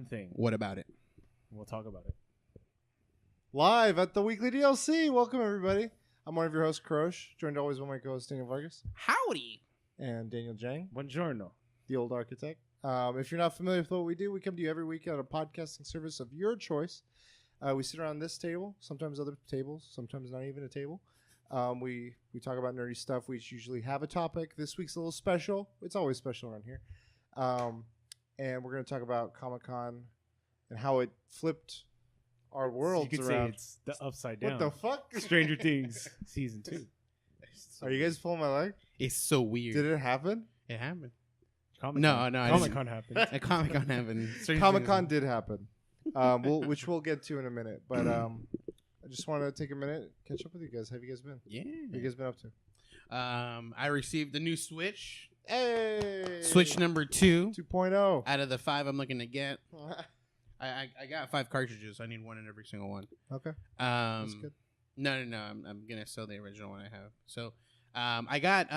thing. What about it? We'll talk about it. Live at the weekly DLC. Welcome, everybody. I'm one of your hosts, Krosh, joined always by my co-host, Daniel Vargas. Howdy. And Daniel Jang, Buongiorno. the old architect. If you're not familiar with what we do, we come to you every week at a podcasting service of your choice. We sit around this table, sometimes other tables, sometimes not even a table. We talk about nerdy stuff. We usually have a topic. This week's a little special. It's always special around here. And we're going to talk about Comic-Con and how it flipped our worlds you could around. say it's the upside down. What the fuck? Stranger Things season 2. Are you guys pulling my leg? It's so weird. Did it happen? It happened. Comic-Con. No, Comic-Con happened. At Comic-Con happened. Comic-Con did happen, which we'll get to in a minute. But I just want to take a minute, catch up with you guys. How have you guys been? Yeah. What have you guys been up to? I received the new Switch. Hey! Switch number 2. 2.0. Out of the 5 I'm looking to get. I got 5 cartridges. I need one in every single one. Okay. That's good. No. I'm gonna sell the original one I have. So, I got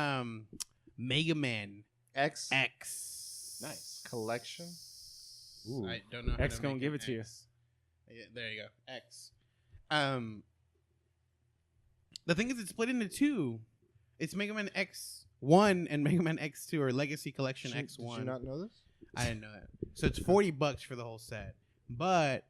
Mega Man X Nice. collection. Ooh. I don't know. How X to gonna make give it an to you. X. Yeah, there you go. X. The thing is, it's split into 2. It's Mega Man X1 and Mega Man X2, or Legacy Collection X1. Did you not know this? I didn't know that. So it's $40 for the whole set. But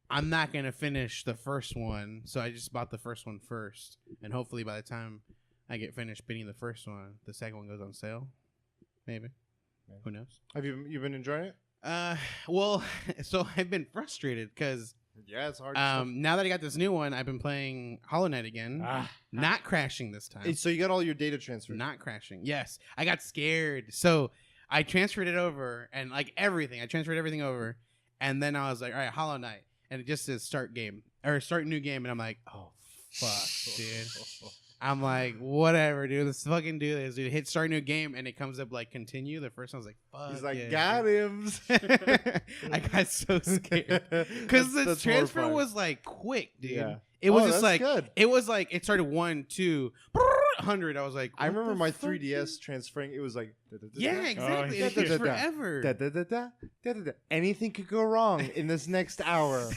I'm not going to finish the first one, so I just bought the first one first. And hopefully by the time I get finished beating the first one, the second one goes on sale. Maybe. Yeah. Who knows? Have you been enjoying it? Well, so I've been frustrated because Yeah, it's hard. now that I got this new one, I've been playing Hollow Knight again. Not crashing this time. So you got all your data transferred. Not crashing. Yes. I got scared. So I transferred it over and like everything. I transferred everything over. And then I was like, all right, Hollow Knight. And it just says start game or start new game. And I'm like, oh, fuck, dude. I'm like, whatever, dude. Let's fucking do this, dude. Hit start new game. And it comes up like continue. The first one was like, fuck. He's like, yeah, got him. I got so scared. Because the transfer horrifying. was like quick, dude. Yeah. It was that's just like, good. it was like, it started 1, 2, 100. I was like, I remember what the my fuck, 3DS dude? transferring. It was like, Yeah, exactly. Oh, It took yeah. forever. Anything could go wrong in this next hour.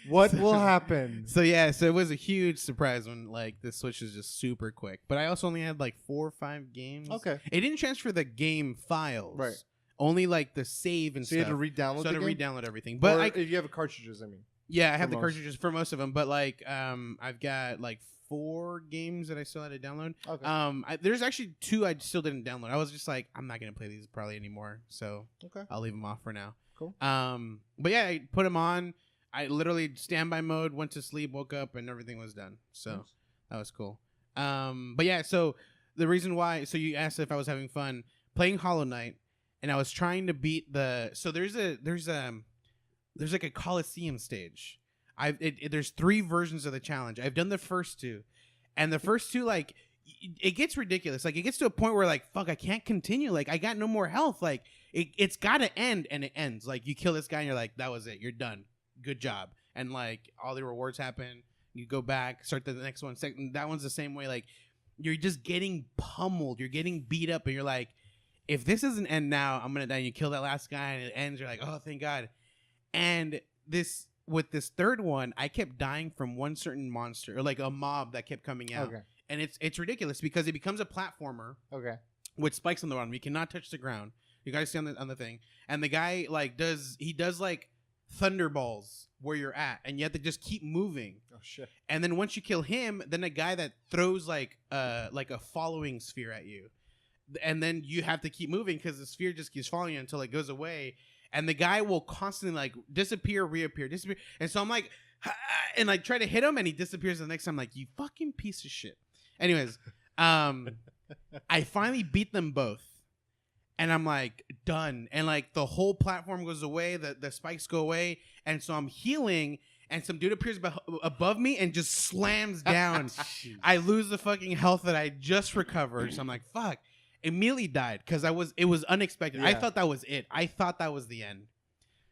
What will happen? So yeah, so it was a huge surprise when like the Switch is just super quick. But I also only had like 4 or 5 games. Okay. It didn't transfer the game files. Right. Only like the save and So you stuff. had to re-download So I the had to game? re-download everything. But Or I, if you have cartridges, I mean. yeah, I have for the most. cartridges for most of them. But like, I've got like 4 games that I still had to download. Okay. There's actually 2 I still didn't download. I was just like, I'm not gonna play these probably anymore. So Okay. I'll leave them off for now. Cool. But yeah, I put them on. I literally standby mode, went to sleep, woke up, and everything was done. So Nice. that was cool. But yeah, so the reason why, so you asked if I was having fun playing Hollow Knight, and I was trying to beat the. So there's like a Coliseum stage. There's 3 versions of the challenge. I've done the first 2, and the first 2 like it gets ridiculous. Like it gets to a point where like fuck, I can't continue. Like I got no more health. Like it's got to end, and it ends. Like you kill this guy, and you're like, that was it. You're done. Good job. And like all the rewards happen. You go back, start the next one. Second, that one's the same way. Like you're just getting pummeled. You're getting beat up, and you're like, if this doesn't end now, I'm gonna die. And you kill that last guy, and it ends. You're like, oh, thank God. And with this third one, I kept dying from one certain monster or like a mob that kept coming out. Okay. And it's ridiculous because it becomes a platformer Okay. with spikes on the bottom. You cannot touch the ground. You gotta stay on the thing. And the guy like does like thunderballs where you're at, and you have to just keep moving. Oh shit. And then once you kill him, then a guy that throws like a following sphere at you, and then you have to keep moving because the sphere just keeps following you until it goes away. And the guy will constantly like disappear, reappear, disappear. And so I'm like, and I try to hit him, and he disappears the next time. I'm like, you fucking piece of shit. Anyways, I finally beat them both. And I'm like, done. And like the whole platform goes away. The spikes go away. And so I'm healing. And some dude appears above me and just slams down. I lose the fucking health that I just recovered. So I'm like, fuck. Immediately died because it was unexpected. Yeah. I thought that was it. I thought that was the end.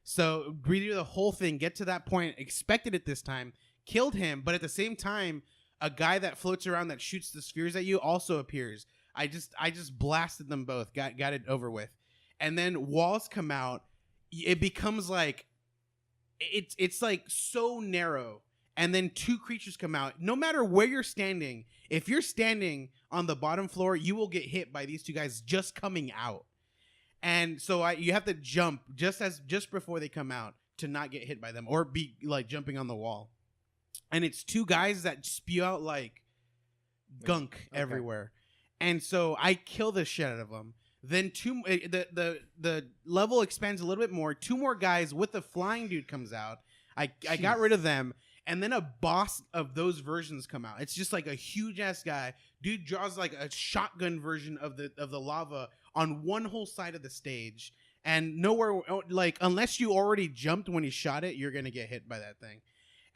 So redo the whole thing, get to that point, expected it this time, killed him. But at the same time, a guy that floats around that shoots the spheres at you also appears. I just blasted them both, got it over with. And then walls come out. it becomes like it's like so narrow, and then two creatures come out. No matter where you're standing, if you're standing on the bottom floor, you will get hit by these two guys just coming out. And so you have to jump just before they come out to not get hit by them or be like jumping on the wall. And it's two guys that spew out like gunk everywhere. And so I kill the shit out of them. Then the level expands a little bit more. Two more guys with the flying dude comes out. I got rid of them. And then a boss of those versions come out. It's just like a huge ass guy. Dude draws like a shotgun version of the lava on one whole side of the stage. And nowhere, like, unless you already jumped when he shot it, you're going to get hit by that thing.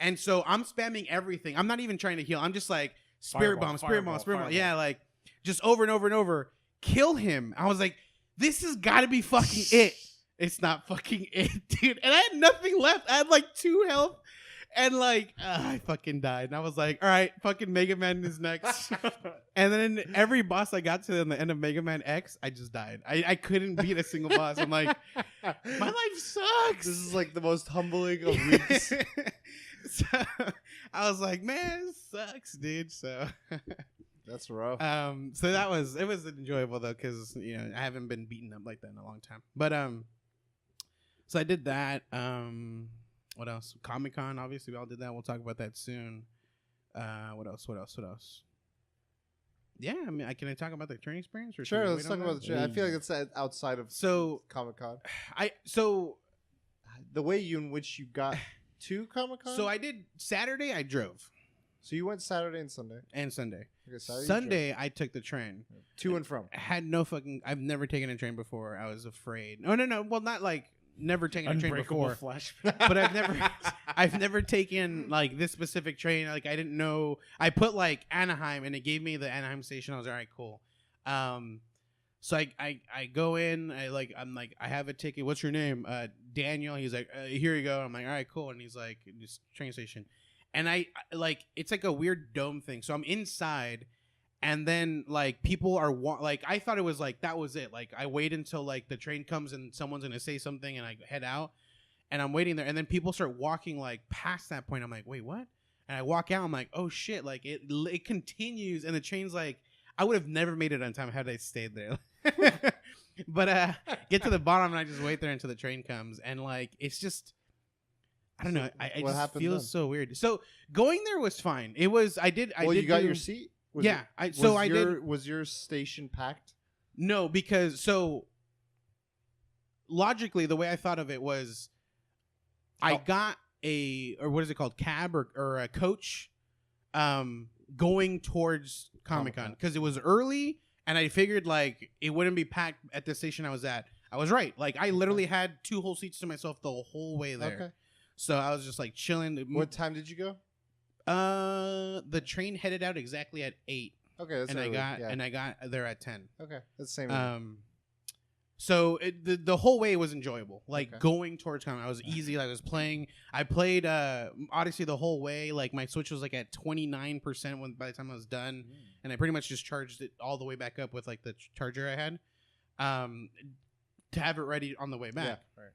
And so I'm spamming everything. I'm not even trying to heal. I'm just like, spirit bomb. Yeah, like, just over and over and over. Kill him. I was like, this has got to be fucking it. It's not fucking it, dude. And I had nothing left. I had like 2 health. And like, I fucking died. And I was like, all right, fucking Mega Man is next. And then every boss I got to in the end of Mega Man X, I just died. I couldn't beat a single boss. I'm like, my life sucks. This is like the most humbling of weeks. So I was like, man, this sucks, dude. So that's rough. So it was enjoyable though, because I haven't been beaten up like that in a long time. But so I did that. What else? Comic-Con, obviously, we all did that. We'll talk about that soon. What else? Yeah, I mean, can I talk about the training experience? Or sure, let's talk about the training. I feel like it's outside of Comic-Con. The way in which you got to Comic-Con? So I did Saturday, I drove. So you went Saturday and Sunday? And Sunday. Okay, Sunday, I took the train. To and from? I've never taken a train before. I was afraid. No. Well, not like... Never taken a train before, but I've never taken like this specific train. Like I didn't know. I put like Anaheim, and it gave me the Anaheim station. I was all right, cool. So I go in. I'm like, I have a ticket. What's your name? Daniel. He's like, here you go. I'm like, all right, cool. And he's like, this train station, and I like it's like a weird dome thing. So I'm inside. And then, like, people are, like, I thought it was, like, that was it. Like, I wait until, like, the train comes and someone's going to say something and I head out. And I'm waiting there. And then people start walking, like, past that point. I'm like, wait, what? And I walk out. I'm like, oh, shit. Like, it continues. And the train's like, I would have never made it on time had I stayed there. But get to the bottom and I just wait there until the train comes. And, like, it's just, I don't know. I just feel so weird. So going there was fine. It was, you got your seat? Was your station packed? No, because logically the way I thought of it was I got what is it called, cab or a coach going towards Comic-Con because it was early and I figured like it wouldn't be packed at the station I was at. I was right. Like I literally had 2 whole seats to myself the whole way there. Okay. So I was just like chilling. What time did you go? The train headed out exactly at 8. Okay, that's early. I got there at 10. Okay, that's the same. So the whole way was enjoyable. Like going towards Comic, I was easy. Like, I played Odyssey the whole way. Like my Switch was like at 29% by the time I was done, and I pretty much just charged it all the way back up with like the charger I had, to have it ready on the way back. Yeah, right.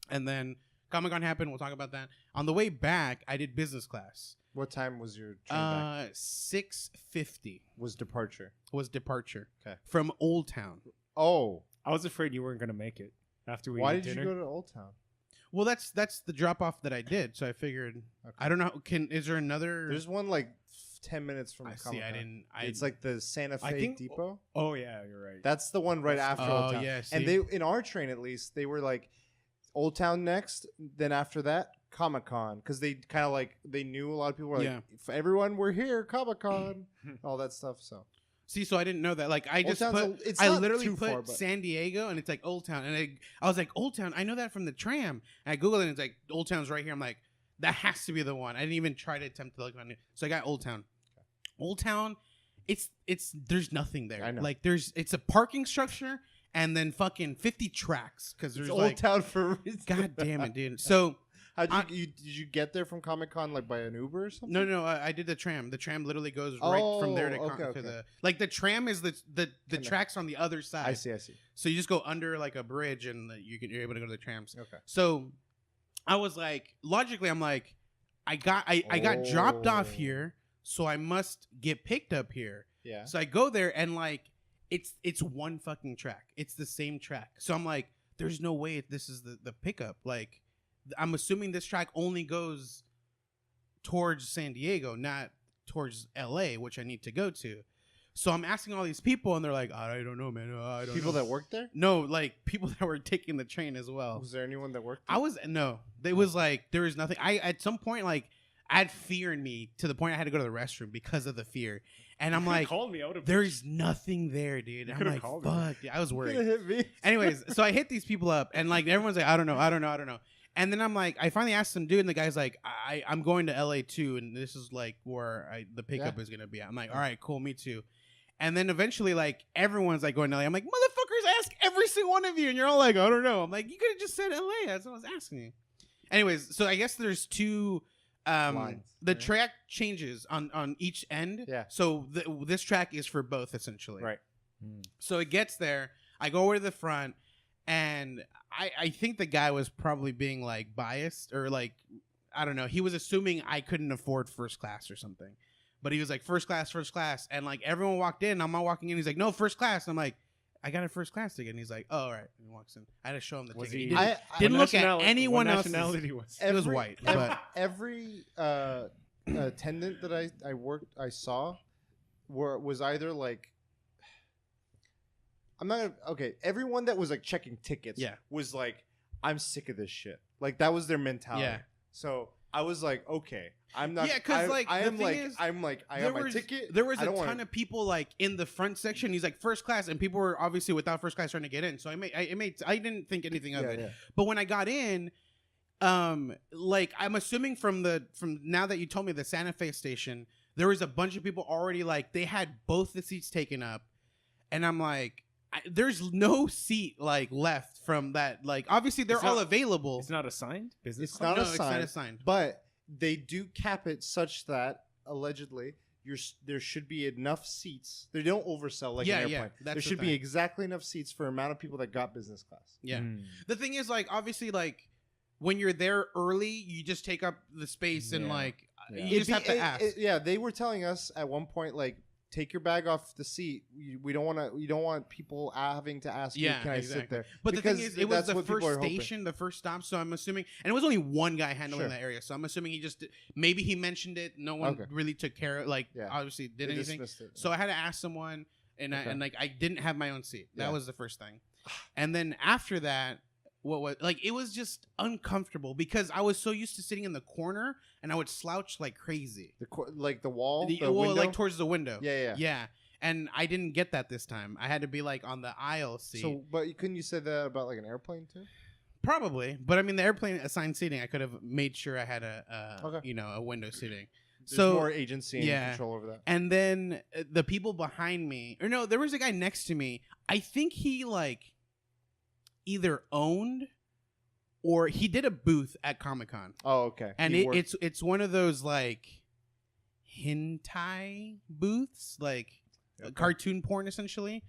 And then Comic-Con happened. We'll talk about that. On the way back, I did business class. What time was your train back? 6:50 was departure. Okay. From Old Town. Oh, I was afraid you weren't going to make it after we. Why did you go to Old Town? Well, that's the drop off that I did. So I figured. Okay. I don't know. Is there another? There's one like 10 minutes from Comic-Con. It's like the Santa Fe Depot. Oh yeah, you're right. That's the one right after Old Town. Yeah, and they in our train at least they were like Old Town next, then after that Comic-Con, because they kind of like they knew a lot of people were like, for everyone we're here, Comic-Con, all that stuff. So I didn't know that. Like I just I literally put San Diego and it's like Old Town, and I was like, Old Town, I know that from the tram. And I googled it and it's like Old Town's right here. I'm like, that has to be the one. I didn't even try to attempt to look on it. So I got Old Town. Okay. Old Town, it's there's nothing there. I know. Like it's a parking structure and then fucking 50 tracks because there's Old Town for God damn it, dude. So Did you get there from Comic-Con like by an Uber or something? No, I did the tram. The tram literally goes right from there to, to the like the tram is the tracks on the other side. I see. So you just go under like a bridge and you're able to go to the trams. Okay. So I was like, logically, I'm like, I got dropped off here, so I must get picked up here. Yeah. So I go there and like it's one fucking track. It's the same track. So I'm like, there's no way this is the pickup. Like, I'm assuming this track only goes towards San Diego, not towards LA, which I need to go to. So I'm asking all these people, and they're like, I don't know, man. I don't People know. that work there? No, like people that were taking the train as well. Was there anyone that worked there? No. It was like, there was nothing. At some point, like, I had fear in me to the point I had to go to the restroom because of the fear. And I'm like, called me. there's nothing there, dude. I'm like, called me. fuck. Dude. I was worried. Hit me. Anyways, so I hit these people up, and like everyone's like, I don't know. And then I'm like, I finally asked some dude, and the guy's like, I'm going to LA too, and this is like where the pickup is gonna be at. I'm like, all right, cool, me too. And then eventually, like, everyone's like going to LA. I'm like, motherfuckers, ask every single one of you, and you're all like, I don't know. I'm like, you could have just said LA. That's what I was asking you. Anyways, so I guess there's two. Lines, the right? track changes on each end. Yeah. So this track is for both essentially. Right. So it gets there. I go over to the front, and I think the guy was probably being like biased or like, I don't know. He was assuming I couldn't afford first class or something, but he was like first class, and like everyone walked in. I'm not walking in. He's like, no, first class. And I'm like, I got a first class ticket. And he's like, oh, all right. And he walks in. I had to show him the Was ticket. he- He I didn't look at nationality- anyone what else's. nationality was. It was white, but every attendant that I saw was either like, I'm not okay. Everyone that was like checking tickets, was like, I'm sick of this shit. Like that was their mentality. Yeah. So I was like, okay, I'm not. Yeah, because like I the am thing like, is, I'm like, I got my ticket. There was I a don't ton wanna- of people like in the front section. He's like first class, and people were obviously without first class trying to get in. So I didn't think anything of it. Yeah. But when I got in, like I'm assuming from now that you told me the Santa Fe station, there was a bunch of people already like they had both the seats taken up, and I'm like, there's no seat like left from that. Like obviously they're all available. It's not assigned. Business. It's not No, it's not assigned, assigned. but they do cap it such that allegedly there should be enough seats. They don't oversell like an airplane. that's There the should thing. be exactly enough seats for the amount of people that got business class. Yeah. Mm. The thing is, like, obviously, like, when you're there early, you just take up the space and, Yeah. like, Yeah. you just have to ask. Yeah, they were telling us at one point, like, take your bag off the seat. We don't want to. We don't want people having to ask you, can I sit there? But the thing Because is, it was that's the what people first are hoping. station, the first stop. So I'm assuming, and it was only one guy handling Sure. that area. So I'm assuming he just maybe he mentioned it. No one Okay. really took care of, like, Yeah. obviously did They anything. dismissed it. So I had to ask someone, and Okay. I didn't have my own seat. That Yeah. was the first thing. And then after that, what was like it was just uncomfortable because I was so used to sitting in the corner and I would slouch like crazy. Like the wall, the Well, window? like towards the window. Yeah. And I didn't get that this time. I had to be like on the aisle seat. So, but couldn't you say that about like an airplane too? Probably, but I mean the airplane assigned seating. I could have made sure I had Okay. a window seating. There's So more agency and yeah. control over that. And then the people behind me, or no, there was a guy next to me. I think he like either owned or he did a booth at Comic-Con. Oh, okay. And He worked- it's one of those like hentai booths, like cartoon porn essentially.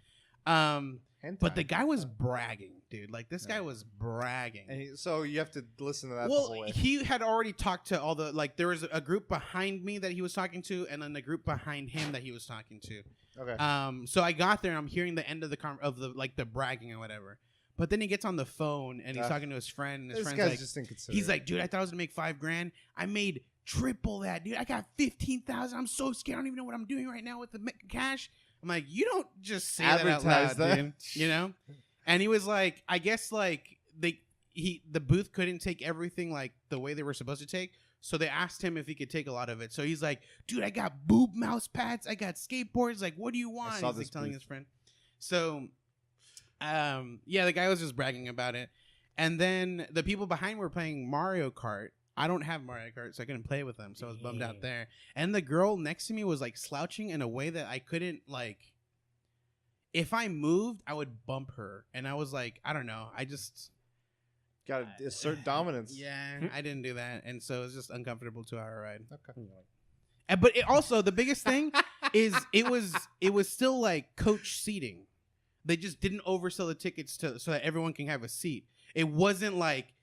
hentai. But the guy was bragging, dude. Like this guy was bragging. And so you have to listen to that the Well, whole way. he had already talked to all the like. There was a group behind me that he was talking to, and then a group behind him that he was talking to. Okay. So I got there, and I'm hearing the end of the bragging or whatever. But then he gets on the phone and he's talking to his friend, and his This friend's guy's like, just inconsiderate. he's like, dude, I thought I was gonna make $5,000. I made triple that, dude. I got 15,000. I'm so scared. I don't even know what I'm doing right now with the cash. I'm like, you don't just say that out Advertise loud, that. dude. You know? And he was like, I guess like the booth couldn't take everything like the way they were supposed to take. So they asked him if he could take a lot of it. So he's like, dude, I got boob mouse pads. I got skateboards. Like, what do you want? saw He's like this telling booth. his friend. So, yeah, the guy was just bragging about it. And then the people behind were playing Mario Kart. I don't have Mario Kart, so I couldn't play with them. So I was bummed out there. And the girl next to me was like slouching in a way that I couldn't like. If I moved, I would bump her. And I was like, I don't know. Got to assert dominance. Yeah, I didn't do that, and so it's just uncomfortable 2-hour ride. Okay. But also the biggest thing is it was still like coach seating. They just didn't oversell the tickets so that everyone can have a seat. It wasn't like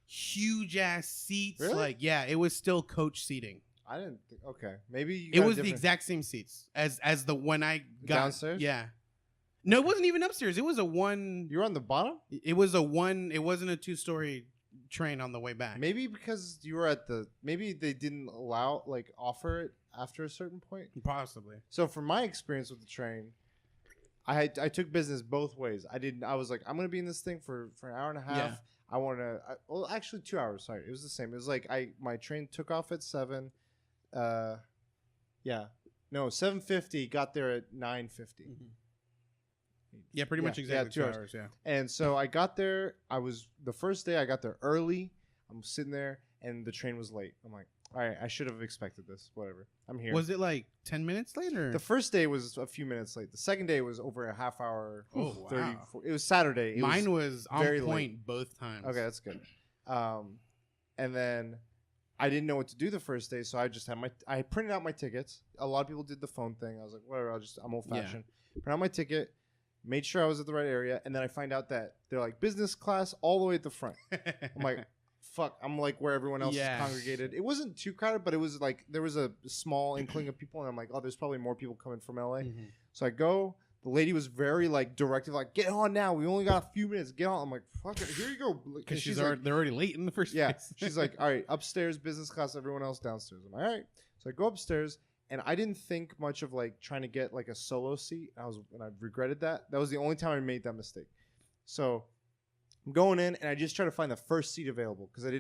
huge ass seats. Really? Like it was still coach seating. I didn't think. Okay, maybe you It got was the different- exact same seats as the one I got downstairs. Yeah. No, it wasn't even upstairs. It was a one. You were on the bottom. It was a one. It wasn't a 2-story train on the way back. Maybe because you were at the. Maybe they didn't offer it after a certain point. Possibly. So from my experience with the train, I took business both ways. I was like, I'm gonna be in this thing for an hour and a half. Yeah. I want to. Well, actually, 2 hours. Sorry, it was the same. It was like my train took off at 7. 7:50. Got there at 9:50. Mm-hmm. Yeah, pretty much exactly 2 2 hours. hours. Yeah. And so I got there. The first day I got there early. I'm sitting there, and the train was late. I'm like, all right, I should have expected this. Whatever. I'm here. Was it like 10 minutes later? The first day was a few minutes late. The second day was over a half hour. Oh, 30, wow. It was Saturday. Mine was on very point late. both times. Okay, that's good. And then I didn't know what to do the first day, so I just had I printed out my tickets. A lot of people did the phone thing. I was like, whatever. I'm old fashioned. Print out my ticket. Made sure I was at the right area, and then I find out that they're like business class all the way at the front. I'm like, fuck. I'm like where everyone else is congregated. It wasn't too crowded, but it was like there was a small inkling of people, and I'm like, oh, there's probably more people coming from LA. Mm-hmm. So I go. The lady was very like directive, like get on now. We only got a few minutes. Get on. I'm like, fuck it. Here you go. Because like, they're already late in the first place. She's like, all right, upstairs business class. Everyone else downstairs. I'm like, all right. So I go upstairs. And I didn't think much of like trying to get like a solo seat. I regretted that. That was the only time I made that mistake. So I'm going in and I just try to find the first seat available because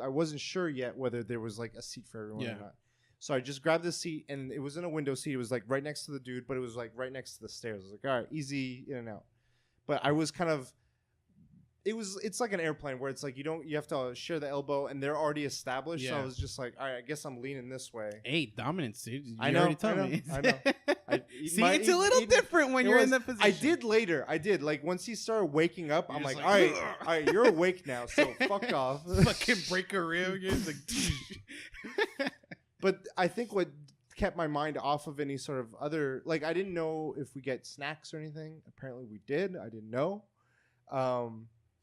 I wasn't sure yet whether there was like a seat for everyone or not. So I just grabbed the seat and it was in a window seat. It was like right next to the dude, but it was like right next to the stairs. I was like, all right, easy in and out. But I was kind of. It's like an airplane where it's like you have to share the elbow and they're already established. Yeah. So I was just like, all right, I guess I'm leaning this way. Hey, dominance, dude. You I know. already told me. I know. See, it's a little different when you're in that position. I did later. I did. Like once he started waking up, You're I'm like, just all like, right, you're awake now. So fuck off. Fucking break a rib. It's like, But I think what kept my mind off of any sort of other, like I didn't know if we get snacks or anything. Apparently we did. I didn't know.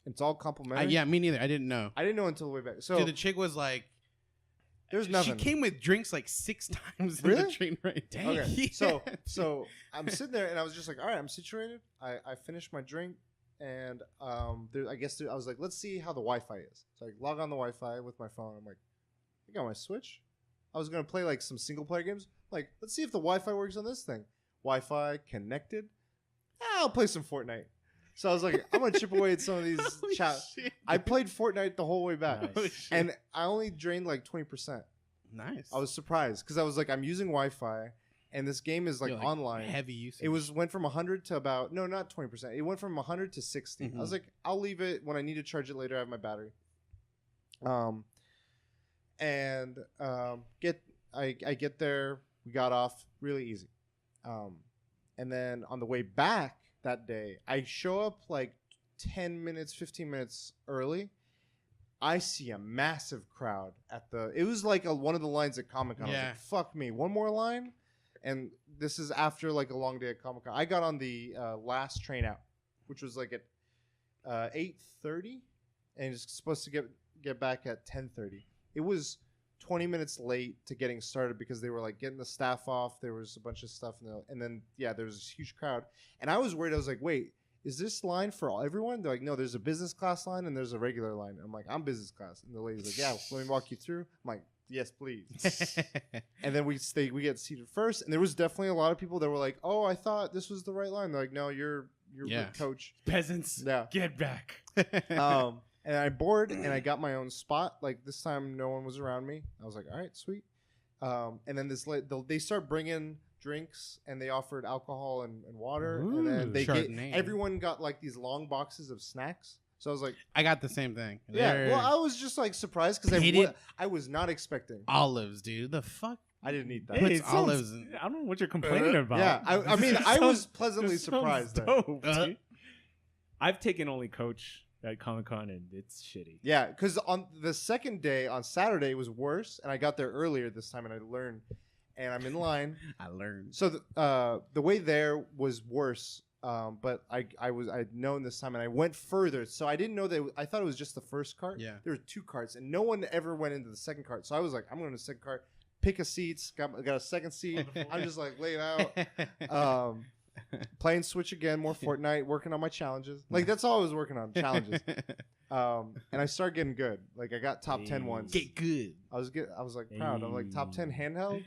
It's all complimentary. yeah, me neither. I didn't know. I didn't know until way back. So Dude, the chick was like, there's nothing. She came with drinks like 6 times in Really? the train ride. Dang. Okay. Yeah. So I'm sitting there and I was just like, all right, I'm situated. I finished my drink and I was like, let's see how the Wi-Fi is. So I log on the Wi-Fi with my phone. I'm like, I got my Switch. I was gonna play like some single player games. Like, let's see if the Wi-Fi works on this thing. Wi-Fi connected. I'll play some Fortnite. So I was like, I'm gonna chip away at some of these chat. Shit. I played Fortnite the whole way back, Nice. Oh, shit. and I only drained like 20%. Nice. I was surprised because I was like, I'm using Wi-Fi, and this game is like, You're, online. Heavy usage. It went from 100 to about not 20%. It went from 100 to 60. Mhm. I was like, I'll leave it when I need to charge it later. I have my battery. I get there. We got off really easy, and then on the way back that day, I show up like 10 minutes, 15 minutes early. I see a massive crowd it was like one of the lines at Comic-Con. I was Yeah. like, fuck me, one more line? And this is after like a long day at Comic-Con. I got on the last train out, which was like at 8:30, and it's supposed to get back at 10:30. It was 20 minutes late to getting started because they were like getting the staff off. There was a bunch of stuff, and then there was this huge crowd, and I was worried. I was like, wait, is this line for everyone? They're like, no, there's a business class line and there's a regular line. I'm like, I'm business class, and the lady's like, yeah, let me walk you through. I'm like, yes, please. And then we get seated first, and there was definitely a lot of people that were like, oh, I thought this was the right line. They're like, no, you're with coach. Peasants, Yeah. get back. And I boarded and I got my own spot. Like this time, no one was around me. I was like, all right, sweet. And then they start bringing drinks, and they offered alcohol and water. Ooh, and then Chardonnay. everyone got like these long boxes of snacks. So I was like, I got the same thing. yeah. They're Well, I was just like surprised because Pitted I was not expecting. olives, dude. The fuck? I didn't eat that. Puts Hey, it sounds- olives in- I don't know what you're complaining about. Yeah, I mean, This I was sounds- pleasantly this sounds surprised. There. dope, dude. I've taken only coach at Comic-Con, and it's shitty. Yeah, because on the second day, on Saturday, it was worse, and I got there earlier this time, and I learned, and I'm in line. I learned. So the way there was worse, but I'd known this time, and I went further, so I didn't know that. I thought it was just the first cart. Yeah. There were 2 carts, and no one ever went into the second cart. So I was like, I'm going to the second cart, pick a seats, got a second seat. I'm just like laid out. Playing Switch again, more Fortnite, working on my challenges. Like that's all I was working on, challenges. And I started getting good. Like I got top 10 once. Get good. I was like proud. I'm like top 10 handheld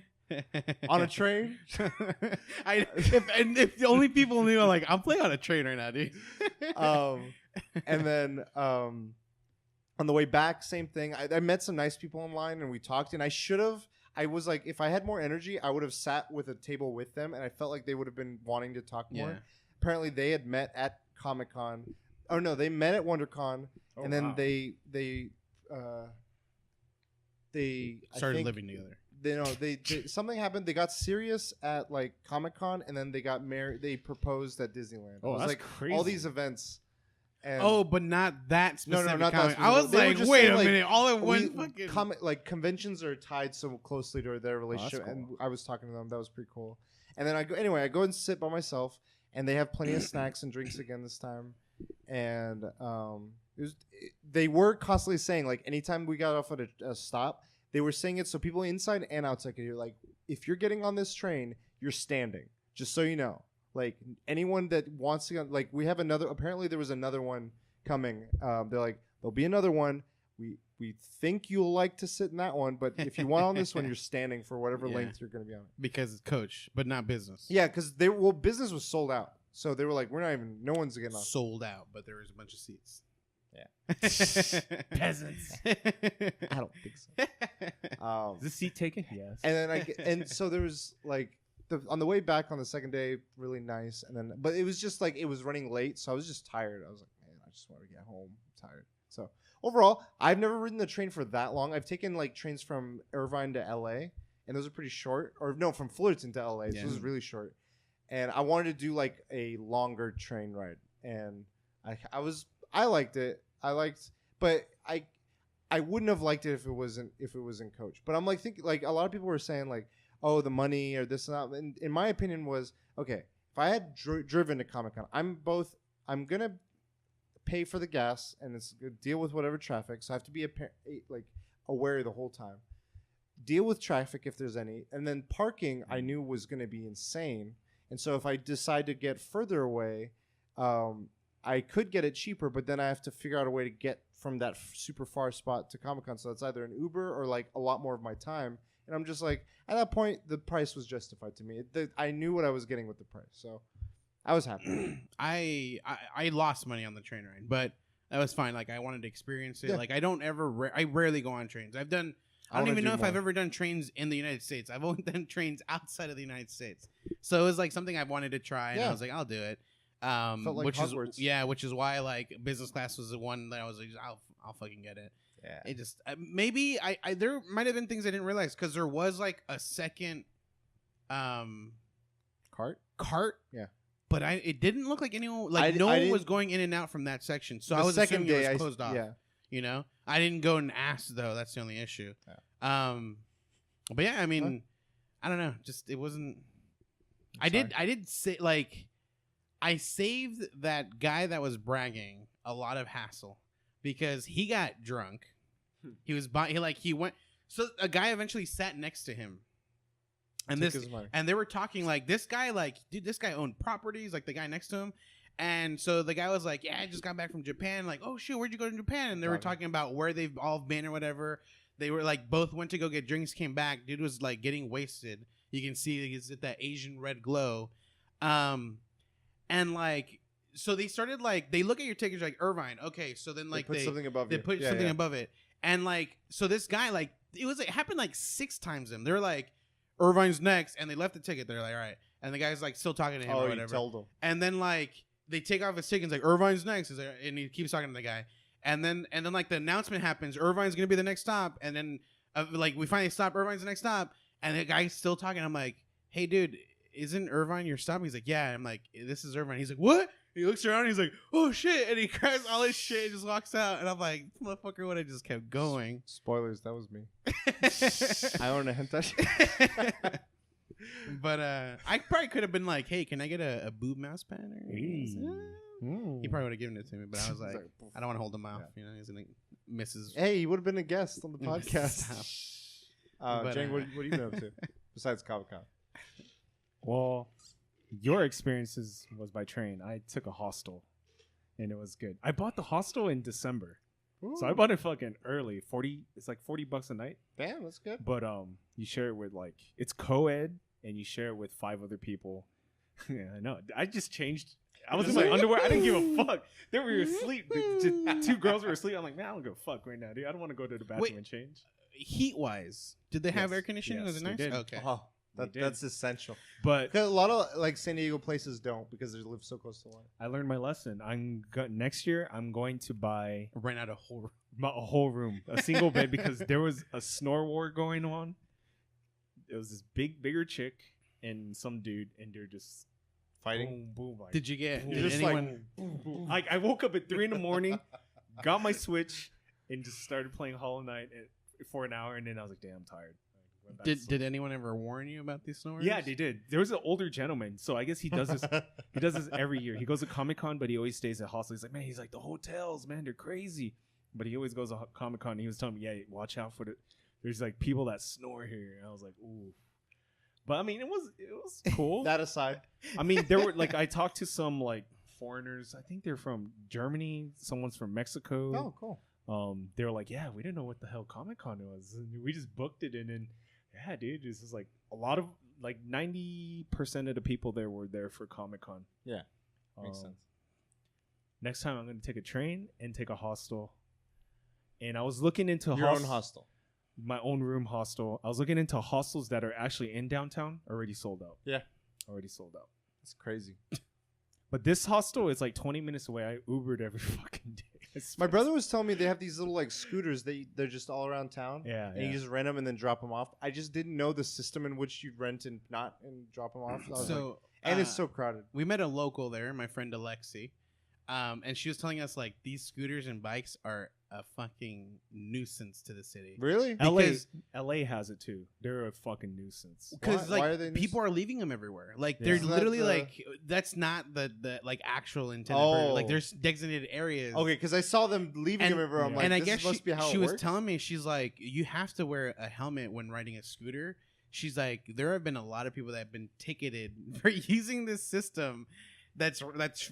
on a train. If the only people knew, like I'm playing on a train right now, dude. And then on the way back, same thing. I met some nice people online and we talked. And I was like, if I had more energy, I would have sat with a table with them, and I felt like they would have been wanting to talk more. Yeah. Apparently, they had met at Comic-Con. Oh no, they met at WonderCon, and then wow. they Started living together. They something happened. They got serious at like Comic-Con, and then they got married. They proposed at Disneyland. Oh, it was that's like crazy. all these events. And But not that specific. No, not that comic. specific. I was They were like, just wait saying, a like, minute, all in one fucking. like conventions are tied so closely to their relationship, cool. and I was talking to them. That was pretty cool. And then I go and sit by myself, and they have plenty of snacks and drinks again this time. And they were constantly saying, like, anytime we got off at a stop, they were saying it so people inside and outside could hear, like, if you're getting on this train, you're standing, just so you know. Like, anyone that wants to, like, we have another, apparently there was another one coming. They're like, there'll be another one. We think you'll like to sit in that one, but if you want on this one, you're standing for whatever length you're going to be on it. Because it's coach, but not business. Yeah, because business was sold out. So they were like, no one's getting off. Sold out, but there was a bunch of seats. Yeah. Peasants. I don't think so. Is this seat taken? Yes. And then and so there was like on the way back on the second day, really nice. And then, but it was just like it was running late, so I was just tired. I was like, man, I just want to get home. I'm tired. So overall, I've never ridden the train for that long. I've taken like trains from Irvine to LA, and those are pretty short. Or no, from Fullerton to LA. So this is really short. And I wanted to do like a longer train ride, and I liked it. But I wouldn't have liked it if it wasn't in coach. But I'm like thinking like a lot of people were saying like, oh, the money or this and that. And in my opinion was okay. If I had driven to Comic-Con, I'm gonna pay for the gas and it's gonna deal with whatever traffic. So I have to be aware the whole time. Deal with traffic if there's any, and then parking I knew was gonna be insane. And so if I decide to get further away, I could get it cheaper, but then I have to figure out a way to get from that super far spot to Comic-Con. So it's either an Uber or like a lot more of my time. And I'm just like, at that point, the price was justified to me. I knew what I was getting with the price. So I was happy. I lost money on the train ride, but that was fine. Like I wanted to experience it. Yeah. Like I rarely go on trains. I don't even know if I've ever done trains in the United States. I've only done trains outside of the United States. So it was like something I wanted to try, and I was like, I'll do it. Felt like which Hogwarts. which is why like business class was the one that I was like, I'll fucking get it. Yeah. It just maybe I there might have been things I didn't realize because there was like a second Cart. Yeah. But it didn't look like anyone no I one was going in and out from that section. So I was second assuming day it was closed off. Yeah. You know, I didn't go and ask though. That's the only issue. Yeah. But yeah, I mean, I don't know. Just it wasn't. I did say like, I saved that guy that was bragging a lot of hassle because he got drunk. He went. So a guy eventually sat next to him, and they were talking like this guy this guy owned properties like the guy next to him. And so the guy was like, yeah, I just got back from Japan. Like, oh, shit, where'd you go to Japan? And they were talking about where they've all been or whatever. They were like, both went to go get drinks, came back. Dude was like getting wasted. You can see he's at that Asian red glow. And like, so they started like, they look at your tickets like, Irvine. Okay. So then like they put something above they put something above it. And like, so this guy, like, it happened like 6 times to him. They're like, Irvine's next. And they left the ticket. They're like, all right. And the guy's like still talking to him or whatever. You told him. And then like, they take off his ticket and it's like, Irvine's next. And he keeps talking to the guy. And then like the announcement happens, Irvine's going to be the next stop. And then like we finally stop, Irvine's the next stop. And the guy's still talking. I'm like, hey, dude, isn't Irvine your stop? He's like, yeah. I'm like, this is Irvine. He's like, what? He looks around. And he's like, "Oh shit!" And he grabs all his shit and just walks out. And I'm like, "Motherfucker, would have just kept going." Spoilers. That was me. I own a hentai. But I probably could have been like, "Hey, can I get a boob mouse pen?" Or he probably would have given it to me, but I was like, I don't want to hold him out. Yeah. You know, he's gonna miss his. Hey, he would have been a guest on the podcast. But, Jang, what have you been up to besides Comic-Con? Well, your experiences was by train. I took a hostel, and it was good. I bought the hostel in December, so I bought it fucking early. It's like $40 a night. Damn, that's good. But you share it with like it's co-ed, and you share it with 5 other people. Yeah, I know. I just changed. I was in my underwear. I didn't give a fuck. They were asleep. The 2 girls were asleep. I'm like, man, I don't give a fuck right now, dude. I don't want to go to the bathroom and change. Heat wise, did they have Yes. air conditioning? Yes, Was it they nice? did. Okay. Oh, They did. that's essential. But 'Cause a lot of like San Diego places don't because they live so close to the line. I learned my lesson. Next year. I'm going to buy Ran out of whole. a whole room, a single bed, because there was a snore war going on. It was this bigger chick and some dude, and they're just Fighting. boom, boom. Like, Did you get? boom, You're Did just anyone? boom, boom. Like I woke up at 3 a.m, got my Switch, and just started playing Hollow Knight for an hour, and then I was like, damn, I'm tired. I went back to sleep. Did anyone ever warn you about these snores? Yeah, they did. There was an older gentleman, so I guess he does this. He does this every year. He goes to Comic-Con, but he always stays at hostels. He's like, man, he's like, the hotels, man, they're crazy. But he always goes to Comic-Con. He was telling me, yeah, watch out for there's like people that snore here. And I was like, ooh. But I mean, it was cool. That aside, I mean, there were like I talked to some like foreigners. I think they're from Germany. Someone's from Mexico. oh, cool. They were like, yeah, we didn't know what the hell Comic-Con was. And we just booked it, and then yeah, dude, this is like a lot of like 90% of the people there were there for Comic-Con. Yeah, makes sense. Next time I'm going to take a train and take a hostel. And I was looking into Your own hostel. my own room hostel. I was looking into hostels that are actually in downtown, already sold out. Yeah, Already sold out. it's crazy. But this hostel is like 20 minutes away. I Ubered every fucking day. My brother was telling me they have these little like scooters. They're just all around town. Yeah, And you just rent them and then drop them off. I just didn't know the system in which you rent and not and drop them off. I was like, So and it's so crowded. we met a local there, my friend Alexi, and she was telling us like these scooters and bikes are a fucking nuisance to the city. Really? Because- LA has it too. They're a fucking nuisance. Because Why like are they people are leaving them everywhere. Like Yeah. they're Isn't that literally the- like that's not the like actual intended. Oh. Like there's designated areas. Okay, because I saw them leaving And- them everywhere. I'm yeah. like, and I this guess must be how she it was works. telling me, she's like, you have to wear a helmet when riding a scooter. She's like, there have been a lot of people that have been ticketed for using this system that's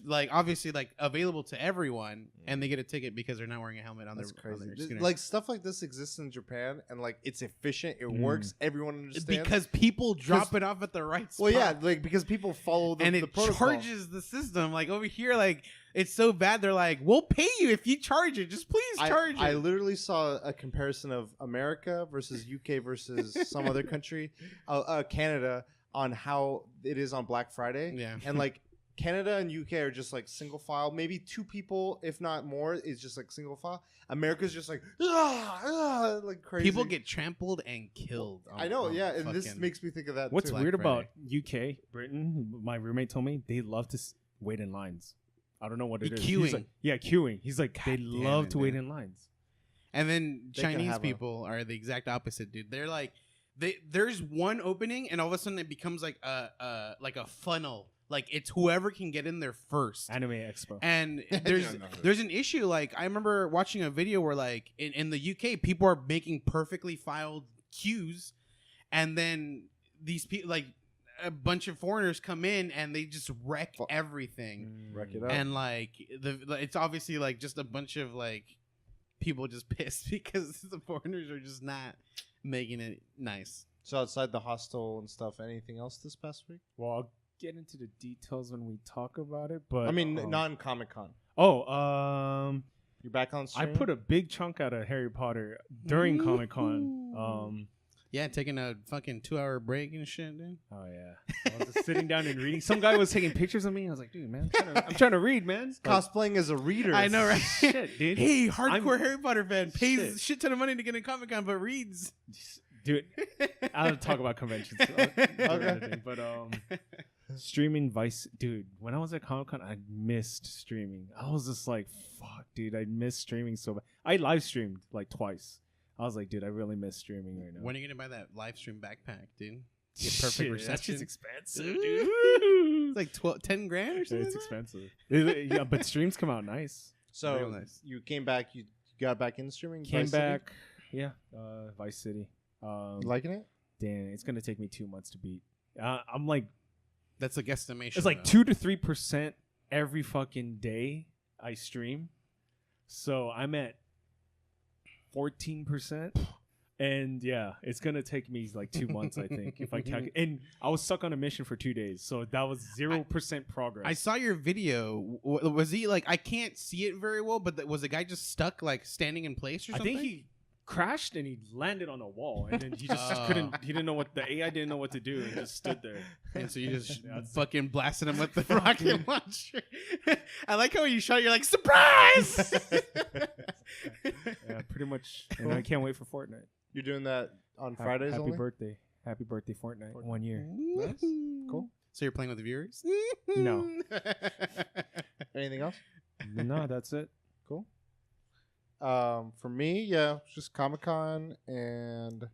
like obviously like available to everyone, and they get a ticket because they're not wearing a helmet on That's their, on crazy. their Just, scooter. like stuff like this exists in Japan, and like it's efficient. It works. Everyone understands. because people drop it off at the right spot. well, yeah, like because people follow the and the it protocol. charges the system. Like over here, like it's so bad. They're like, we'll pay you if you charge it. Just please charge I it. literally saw a comparison of America versus UK versus some other country, Canada, on how it is on Black Friday. Yeah. And like Canada and UK are just like single file, maybe 2 people, if not more, is just like single file. America's just like like crazy. People get trampled and killed. I know, on yeah, and this fucking- makes me think of that. What's too. Black weird about Friday. UK, Britain, my roommate told me they love to wait in lines. I don't know what it is. Queuing. He's like, yeah, queuing. He's like, they God damn love it, to wait man. in lines. And then They can Chinese have a- people are the exact opposite, dude. They're like, there's one opening, and all of a sudden it becomes like a funnel. Like it's whoever can get in there first. Anime Expo. And Yeah, there's no. there's an issue. Like I remember watching a video where like in the UK people are making perfectly filed queues, and then these people like a bunch of foreigners come in and they just wreck everything. Wreck it up. And like it's obviously like just a bunch of like people just pissed because the foreigners are just not making it nice. So outside the hostel and stuff, anything else this past week? Well, I'll get into the details when we talk about it. But I mean, non Comic Con. You're back on I stream? put a big chunk out of Harry Potter during Comic Con. Yeah, taking a fucking 2-hour break and shit, dude. Oh yeah, I was just sitting down and reading. Some guy was taking pictures of me. I was like, dude, man, I'm trying to read, man. cosplaying as a reader. I know, right? Shit, dude. Hey, hardcore I'm- Harry Potter fan pays Shit. shit ton of money to get in Comic Con, but reads. Dude, I don't talk about conventions. So I'll do another thing, but Streaming Vice, dude. When I was at Comic Con, I missed streaming. I was just like, fuck, dude. I miss streaming so bad. I live streamed like twice. I was like, dude, I really miss streaming right now. When are you gonna buy that live stream backpack, dude? Get perfect Shit, reception. That shit's expensive, dude. It's like 10 grand or something. It's expensive. Yeah, but streams come out nice. So Real nice. you came back. You got back into streaming. Came Vice City? back, yeah. Vice City. You liking it? Damn, it's gonna take me 2 months to beat. I'm like, That's a guesstimation. it's like 2 to 3% every fucking day I stream. So I'm at 14%. And yeah, it's gonna take me like 2 months, I think, if I calculate. And I was stuck on a mission for 2 days, so that was 0% progress. I saw your video. Was he like? I can't see it very well, but was the guy just stuck, like standing in place or I something? think he crashed and he landed on a wall, and then he just couldn't. He didn't know what the AI didn't know what to do, and just stood there. And so you just Yeah, it's- fucking blasted him with the rocket launcher. I like how you shot. You're like, surprise! Yeah, pretty much. And I can't wait for Fortnite. You're doing that on Fridays Happy only? birthday. Happy birthday, Fortnite. 1 year. Nice. Cool. So you're playing with the viewers? No. Anything else? No, that's it. Cool. For me, yeah, just Comic-Con and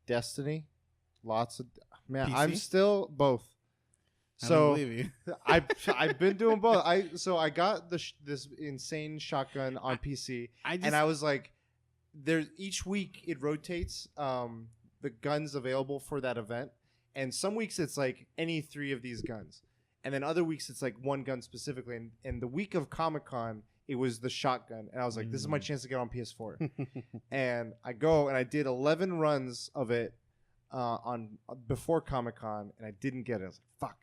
Destiny. Lots of man. PC? I'm still both. I don't So believe you. I've been doing both. I got this insane shotgun on PC, and I was like, there's each week it rotates the guns available for that event, and some weeks it's like any 3 of these guns, and then other weeks it's like one gun specifically. And the week of Comic-Con, it was the shotgun, and I was like, this is my chance to get on PS4. And I go and I did 11 runs of it on before Comic-Con, and I didn't get it. I was like, fuck.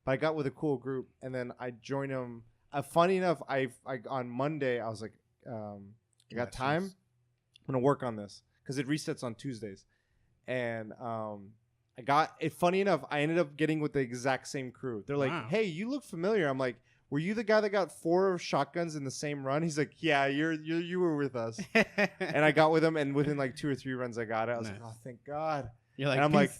But I got with a cool group, and then I joined them. Funny enough, I on Monday I was like, I got time. I'm gonna work on this because it resets on Tuesdays, and I got it. Funny enough, I ended up getting with the exact same crew. They're like, Wow. "Hey, you look familiar." I'm like, "Were you the guy that got 4 shotguns in the same run?" He's like, "Yeah, you were with us." And I got with him, and within like 2 or 3 runs, I got it. I was like, Nice. "Oh, thank God!" You're like, And I'm like,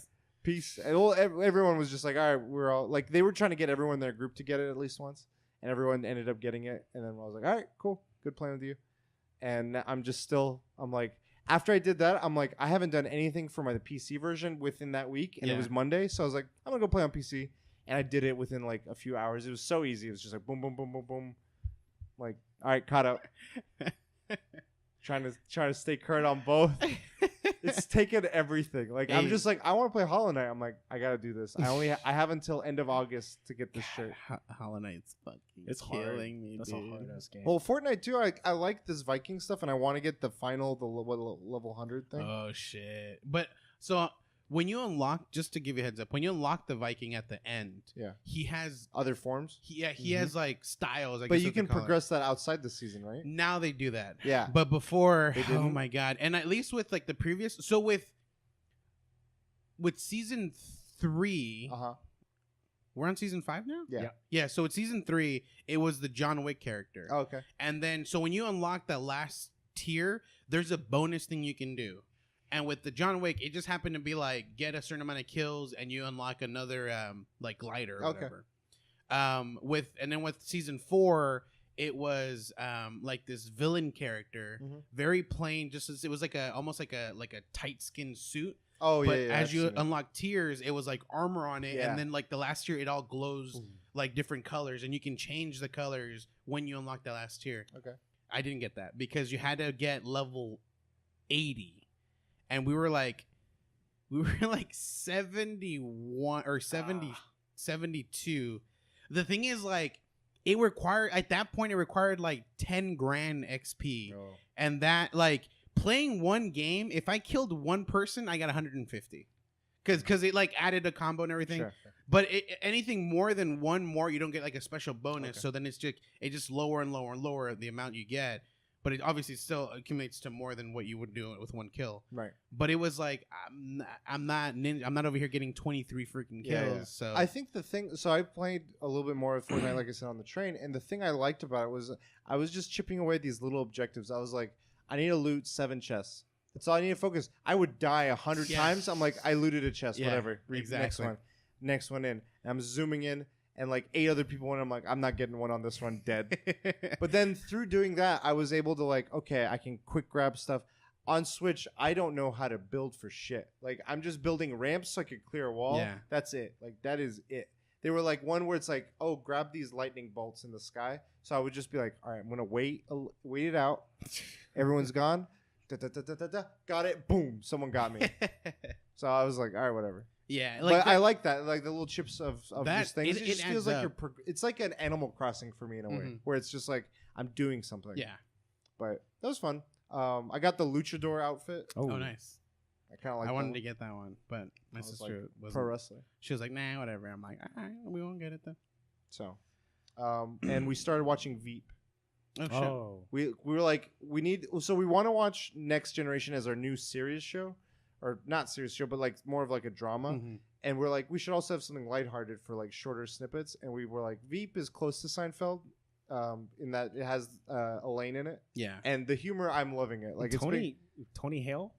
"Peace." "Peace." And everyone was just like, "All right, we're all like." They were trying to get everyone in their group to get it at least once, and everyone ended up getting it. And then I was like, "All right, cool, good playing with you." And I'm like. After I did that, I'm like, I haven't done anything for my PC version within that week, and it Yeah. was Monday, so I was like, I'm gonna go play on PC, and I did it within like a few hours. It was so easy. It was just like boom, boom, boom, boom, boom. Like, all right, caught up. trying to stay current on both. It's taken everything. Like I'm Hey. just like I want to play Hollow Knight. I'm like I gotta do this. I have until end of August to get this shirt. Hollow Knight's fucking It's hard. killing me, That's dude. a hard ass game. Well, Fortnite too. I like this Viking stuff, and I want to get the final level 100 thing. Oh shit! But so when you unlock, just to give you a heads up, when you unlock the Viking at the end, Yeah. he has Other forms, he has like styles. I but guess you what they can call it. progress that outside the season, right? Now they do that. Yeah. But before, They oh didn't? my god! And at least with like the previous, so with season 3, Uh huh. we're on season 5 now. Yeah. Yeah. So with season 3, it was the John Wick character. Oh, okay. And then, so when you unlock that last tier, there's a bonus thing you can do. And with the John Wick, it just happened to be like get a certain amount of kills and you unlock another like glider or Okay. whatever. With season 4, it was like this villain character, Mhm. very plain. Just as it was like almost like a tight skin suit. Oh But yeah. as I've you seen it. unlock tiers, it was like armor on it, Yeah. and then like the last tier, it all glows Ooh. like different colors, and you can change the colors when you unlock the last tier. Okay. I didn't get that because you had to get level 80, and we were like 71 or 72. The thing is, like, it required at that point it required like 10 grand XP, Oh. and that like playing one game, if I killed one person, I got 150. Because it like added a combo and everything. Sure. But anything more than one more, you don't get like a special bonus. Okay. So then it's just lower and lower and lower the amount you get. But it obviously still accumulates to more than what you would do with one kill. Right. But it was like I'm not over here getting 23 freaking kills. Yeah, yeah. So I think the thing. So I played a little bit more of Fortnite, like I said, on the train, and the thing I liked about it was I was just chipping away at these little objectives. I was like, I need to loot 7 chests. That's all I need to focus. I would die 100 Yeah. times. I'm like, I looted a chest, Yeah, whatever. Next exactly. one. Next one in. And I'm zooming in, and like 8 other people went. I'm like, I'm not getting one on this one, dead. But then through doing that, I was able to like, okay, I can quick grab stuff. On Switch, I don't know how to build for shit. Like, I'm just building ramps so I could clear a wall. Yeah. That's it. Like, that is it. They were like one where it's like, oh, grab these lightning bolts in the sky. So I would just be like, all right, I'm gonna wait it out. Everyone's gone. Da, da, da, da, da, da. Got it. Boom. Someone got me. So I was like, all right, whatever. Yeah, But I like that, like the little chips of that, these things. It just adds feels like up. it's like an Animal Crossing for me in a way, where it's just like I'm doing something. Yeah. But that was fun. I got the luchador outfit. Oh, nice. I kind of like. I wanted to get that one, but my sister was pro wrestler. She was like, "Nah, whatever." I'm like, "All right, we won't get it then." So, and we started watching Veep. Oh shit! Oh, We were like, we want to watch Next Generation as our new series show, or not series show, but like more of like a drama. Mhm. And we're like, we should also have something lighthearted for like shorter snippets. And we were like, Veep is close to Seinfeld, in that it has Elaine in it, Yeah. and the humor, I'm loving it. Like Tony Hale,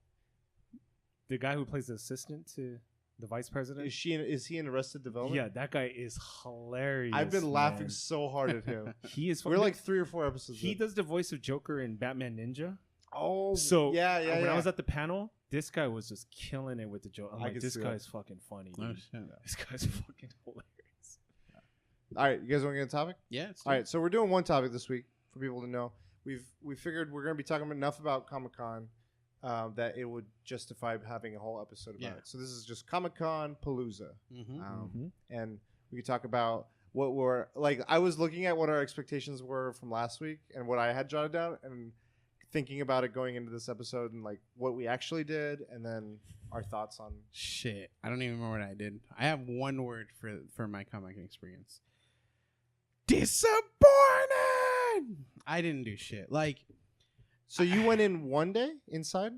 the guy who plays the assistant to the vice president. is he in Arrested Development? Yeah, that guy is hilarious. I've been laughing man. so hard at him. He is. We're like 3 or 4 episodes. He in. does the voice of Joker in Batman Ninja. Oh, So yeah. when I was at the panel, this guy was just killing it with the joke. I'm I like, can this see guy that. is fucking funny. Oh Dude. shit! This guy's fucking hilarious. All right, you guys want to get a topic? Yeah. All right, so we're doing one topic this week for people to know. We figured we're going to be talking enough about Comic-Con that it would justify having a whole episode about Yeah. it. So this is just Comic-Con Palooza. Mm-hmm. And we could talk about what we're like. I was looking at what our expectations were from last week and what I had jotted down, and thinking about it going into this episode, and like what we actually did, and then our thoughts on. Shit, I don't even remember what I did. I have one word for my Comic-Con experience. Disappointed. I didn't do shit. Like, So you went in one day inside?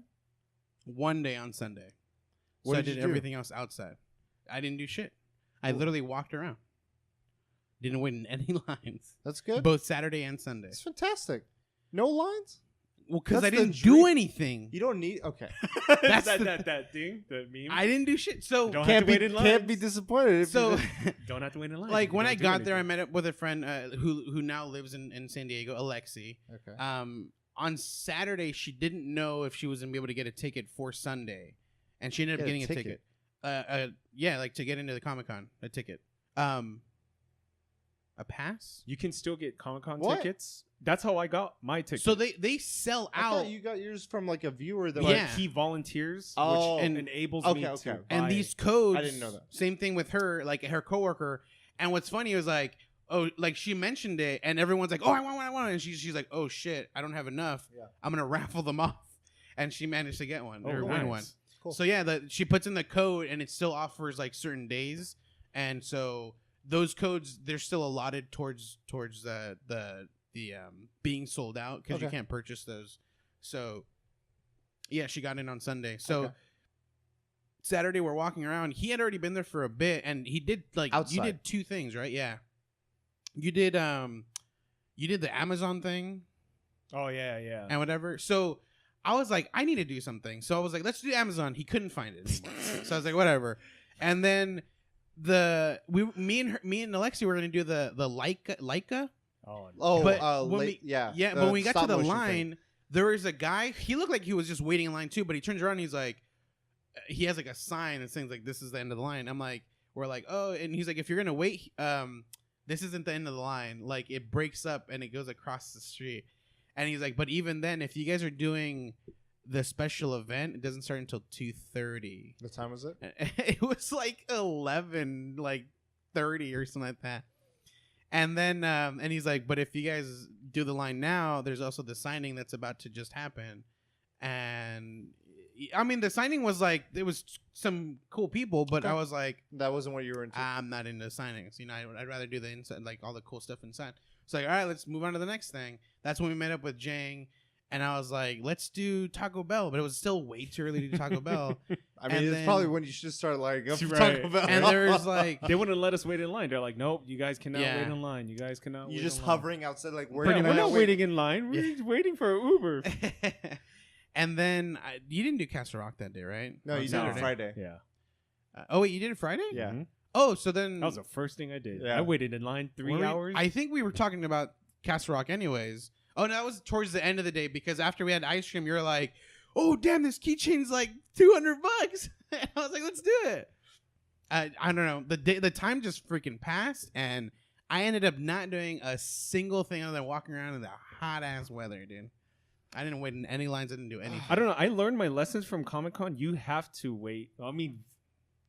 one day on Sunday. What So I did you did do? everything else outside. I didn't do shit. I literally walked around. Didn't wait in any lines. That's good. Both Saturday and Sunday. It's fantastic. No lines? Well, because That's I the didn't dream. do anything. You don't need. Okay. That's that thing, the meme. I didn't do shit. So Don't have Can't to be wait in line. can't be disappointed. If so you did. Don't have to wait in line. like You when I don't do got there, I anything. met up with a friend who now lives in San Diego, Alexi. Okay. On Saturday, she didn't know if she was gonna be able to get a ticket for Sunday, and she ended up Get a getting a ticket. Yeah, like to get into the Comic-Con, a ticket. A pass. You can still get Comic-Con What? tickets. That's how I got my ticket. So they sell I out. thought you got yours from like a viewer that. Like, Yeah. he volunteers, Oh. which And- enables okay, me okay. to And buy these codes, I didn't know that. Same thing with her, like her coworker. And what's funny was like, oh, like she mentioned it, and everyone's like, oh, I want, and she's like, oh shit, I don't have enough. Yeah. I'm gonna raffle them off, and she managed to get one Oh, or win nice. one. Cool. So yeah, she puts in the code, and it still offers like certain days, and so those codes they're still allotted towards the being sold out because you Okay. can't purchase those. So yeah, she got in on Sunday. So. Okay. Saturday we're walking around. He had already been there for a bit, and he did like Outside. you did 2 things, right? Yeah, you did the Amazon thing Oh yeah. and whatever. So I was like, I need to do something. So I was like, let's do Amazon. He couldn't find it anymore. So I was like, whatever. And then me and Alexi were gonna do the Leica. Oh, But when late, we- yeah. Yeah, the but when we got to the stop-motion line, thing. there was a guy. He looked like he was just waiting in line too, but he turns around and he's like, he has like a sign that says like, this is the end of the line. I'm like, we're like, oh, and he's like, if you're gonna wait, this isn't the end of the line. Like it breaks up and it goes across the street. And he's like, but even then, if you guys are doing the special event, it doesn't start until 2:30. What time was it? It was like 11, like 30 or something like that. And then, and he's like, but if you guys do the line now, there's also the signing that's about to just happen. And I mean, the signing was like, it was some cool people, but Okay. I was like, That wasn't what you were into. I'm not into signings. You know, I'd rather do the inside, like all the cool stuff inside. It's like, all right, let's move on to the next thing. That's when we met up with Jang. And I was like, let's do Taco Bell. But it was still way too early to do Taco Bell. I mean, and it's then- probably when you should start lining up for Right. Taco Bell. And there was like, They wouldn't let us wait in line. They're like, nope, you guys cannot Yeah. wait in line. You guys cannot. you wait just in line. hovering outside, like where We're am I not wait- waiting in line. We're waiting for an Uber. and then you didn't do Castle Rock that day, right? No, On you did Saturday? it Friday. Yeah. Oh wait, you did it Friday? Yeah. Mhm. Oh, so then That was the first thing I did. Yeah. I waited in line 3 were we- hours. I think we were talking about Castle Rock anyways. Oh, no, that was towards the end of the day because after we had ice cream, you were like, "Oh, damn, this keychain's like $200." I was like, "Let's do it." I don't know. The time just freaking passed, and I ended up not doing a single thing other than walking around in the hot ass weather, dude. I didn't wait in any lines. I didn't do anything. I don't know. I learned my lessons from Comic-Con. You have to wait. I mean,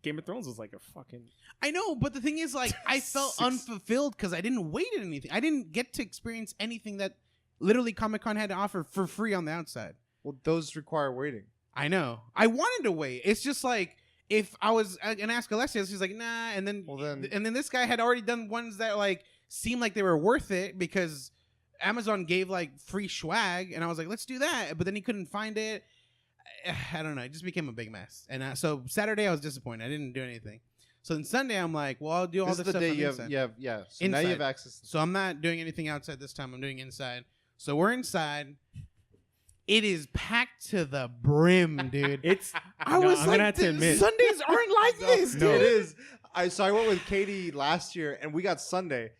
Game of Thrones was like a fucking... I know, but the thing is, like, I felt unfulfilled because I didn't wait at anything. I didn't get to experience anything that literally Comic-Con had to offer for free on the outside. Well, those require waiting. I know. I wanted to wait. It's just like if I was gonna ask Alexius, he's like, "Nah," and then this guy had already done ones that like seemed like they were worth it because Amazon gave like free swag, and I was like, "Let's do that," but then he couldn't find it. I don't know. It just became a big mess, and so Saturday I was disappointed. I didn't do anything. So then Sunday I'm like, "Well, I'll do all This this is the stuff." day on the you inside. have, yeah. So now you Inside. have access. So I'm not doing anything outside this time. I'm doing inside. So we're inside. It is packed to the brim, dude. It's... I No, was I'm like, gonna have to admit. Sundays aren't like this, dude. No. It is. So I went with Katie last year, and we got Sunday.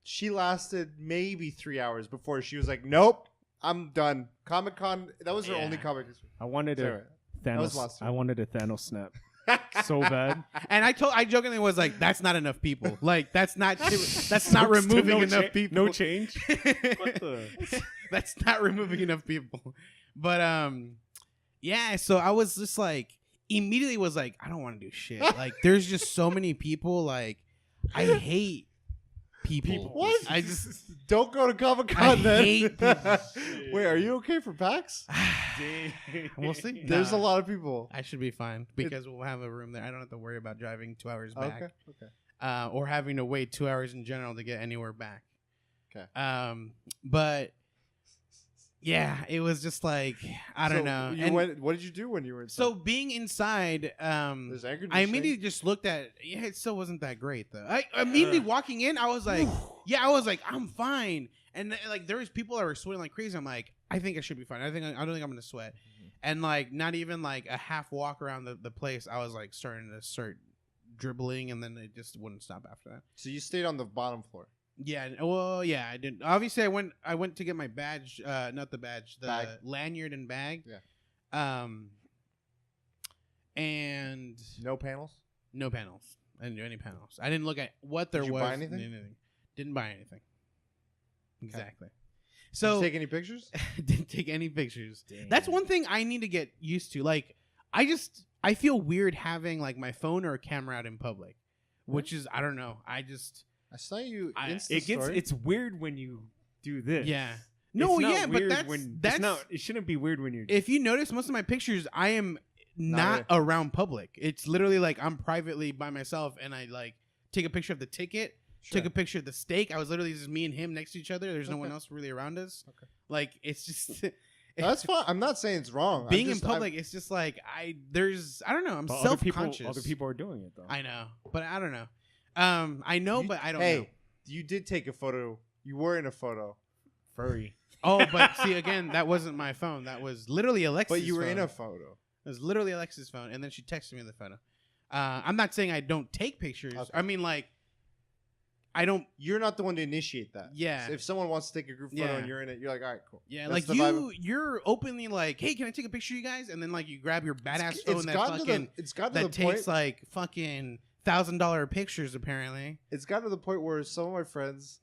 She lasted maybe 3 hours before she was like, "Nope, I'm done." Comic-Con. That was her Yeah. only comic. I wanted Sorry. a That was Thanos. last I year. wanted a Thanos snap so bad. And I jokingly was like, "That's not enough people. Like that's not that's not Still removing no enough cha- people. No change. What the? That's not removing enough people." But yeah. So I was just like, immediately was like, I don't want to do shit. Like, there's just so many people. Like, I hate people. What? I just Don't go to I Comic-Con then. hate people. Wait, are you okay for PAX? We'll see. There's a Nah. lot of people. I should be fine because we'll have a room there. I don't have to worry about driving 2 hours back. Okay. Or having to wait 2 hours in general to get anywhere back. Okay. But yeah, it was just like I don't know. You And went, what did you do when you were inside? so being inside, There's air I conditioning? immediately just looked at. Yeah, it still wasn't that great though. I immediately walking in, I was like, yeah, I was like, I'm fine. And like there was people that were sweating like crazy. I'm like, I think I should be fine. I don't think I'm gonna sweat. And like not even like a half walk around the place, I was like starting to dribbling, and then it just wouldn't stop after that. So you stayed on the bottom floor. Yeah, well, yeah, I did. Obviously, I went to get my badge, not the badge, the Bag. lanyard and bag. Yeah. And No panels? no panels. I didn't do any panels. I didn't look at what there Did you was. buy anything? Didn't buy anything. Exactly. Did So you take any pictures? didn't take any pictures. Damn. That's one thing I need to get used to. Like, I feel weird having like my phone or a camera out in public, which is I don't know. I saw you Insta It gets. story. It's weird when you do this. yeah. It's No, not yeah, but weird that's when, that's it's not. It shouldn't be weird when you're. if you notice, most of my pictures, I am not around public. It's literally like I'm privately by myself, and I like take a picture of the ticket, Sure. took a picture of the steak. I was literally just me and him next to each other. There's no one Okay. else really around us. Okay. Like it's just No, that's fine. I'm not saying it's wrong. being in public. It's just like I don't know. I'm But self-conscious. Other people are doing it though. I know, but I don't know. I know, but I don't Hey, know. you did take a photo. You were in a photo, Furry. Oh, but see, again, that wasn't my phone. That was literally Alexis. but you were phone. in a photo. It was literally Alexis' phone, and then she texted me the photo. I'm not saying I don't take pictures. Okay. I mean, like, I don't. You're not the one to initiate that. Yeah. So if someone wants to take a group photo Yeah. and you're in it, you're like, all right, cool. Yeah, That's like the vibe. you're openly like, hey, can I take a picture of you guys? And then like you grab your badass phone that gotten to fucking it's gotten to that the point. takes like fucking $1,000 pictures apparently. It's gotten to the point where some of my friends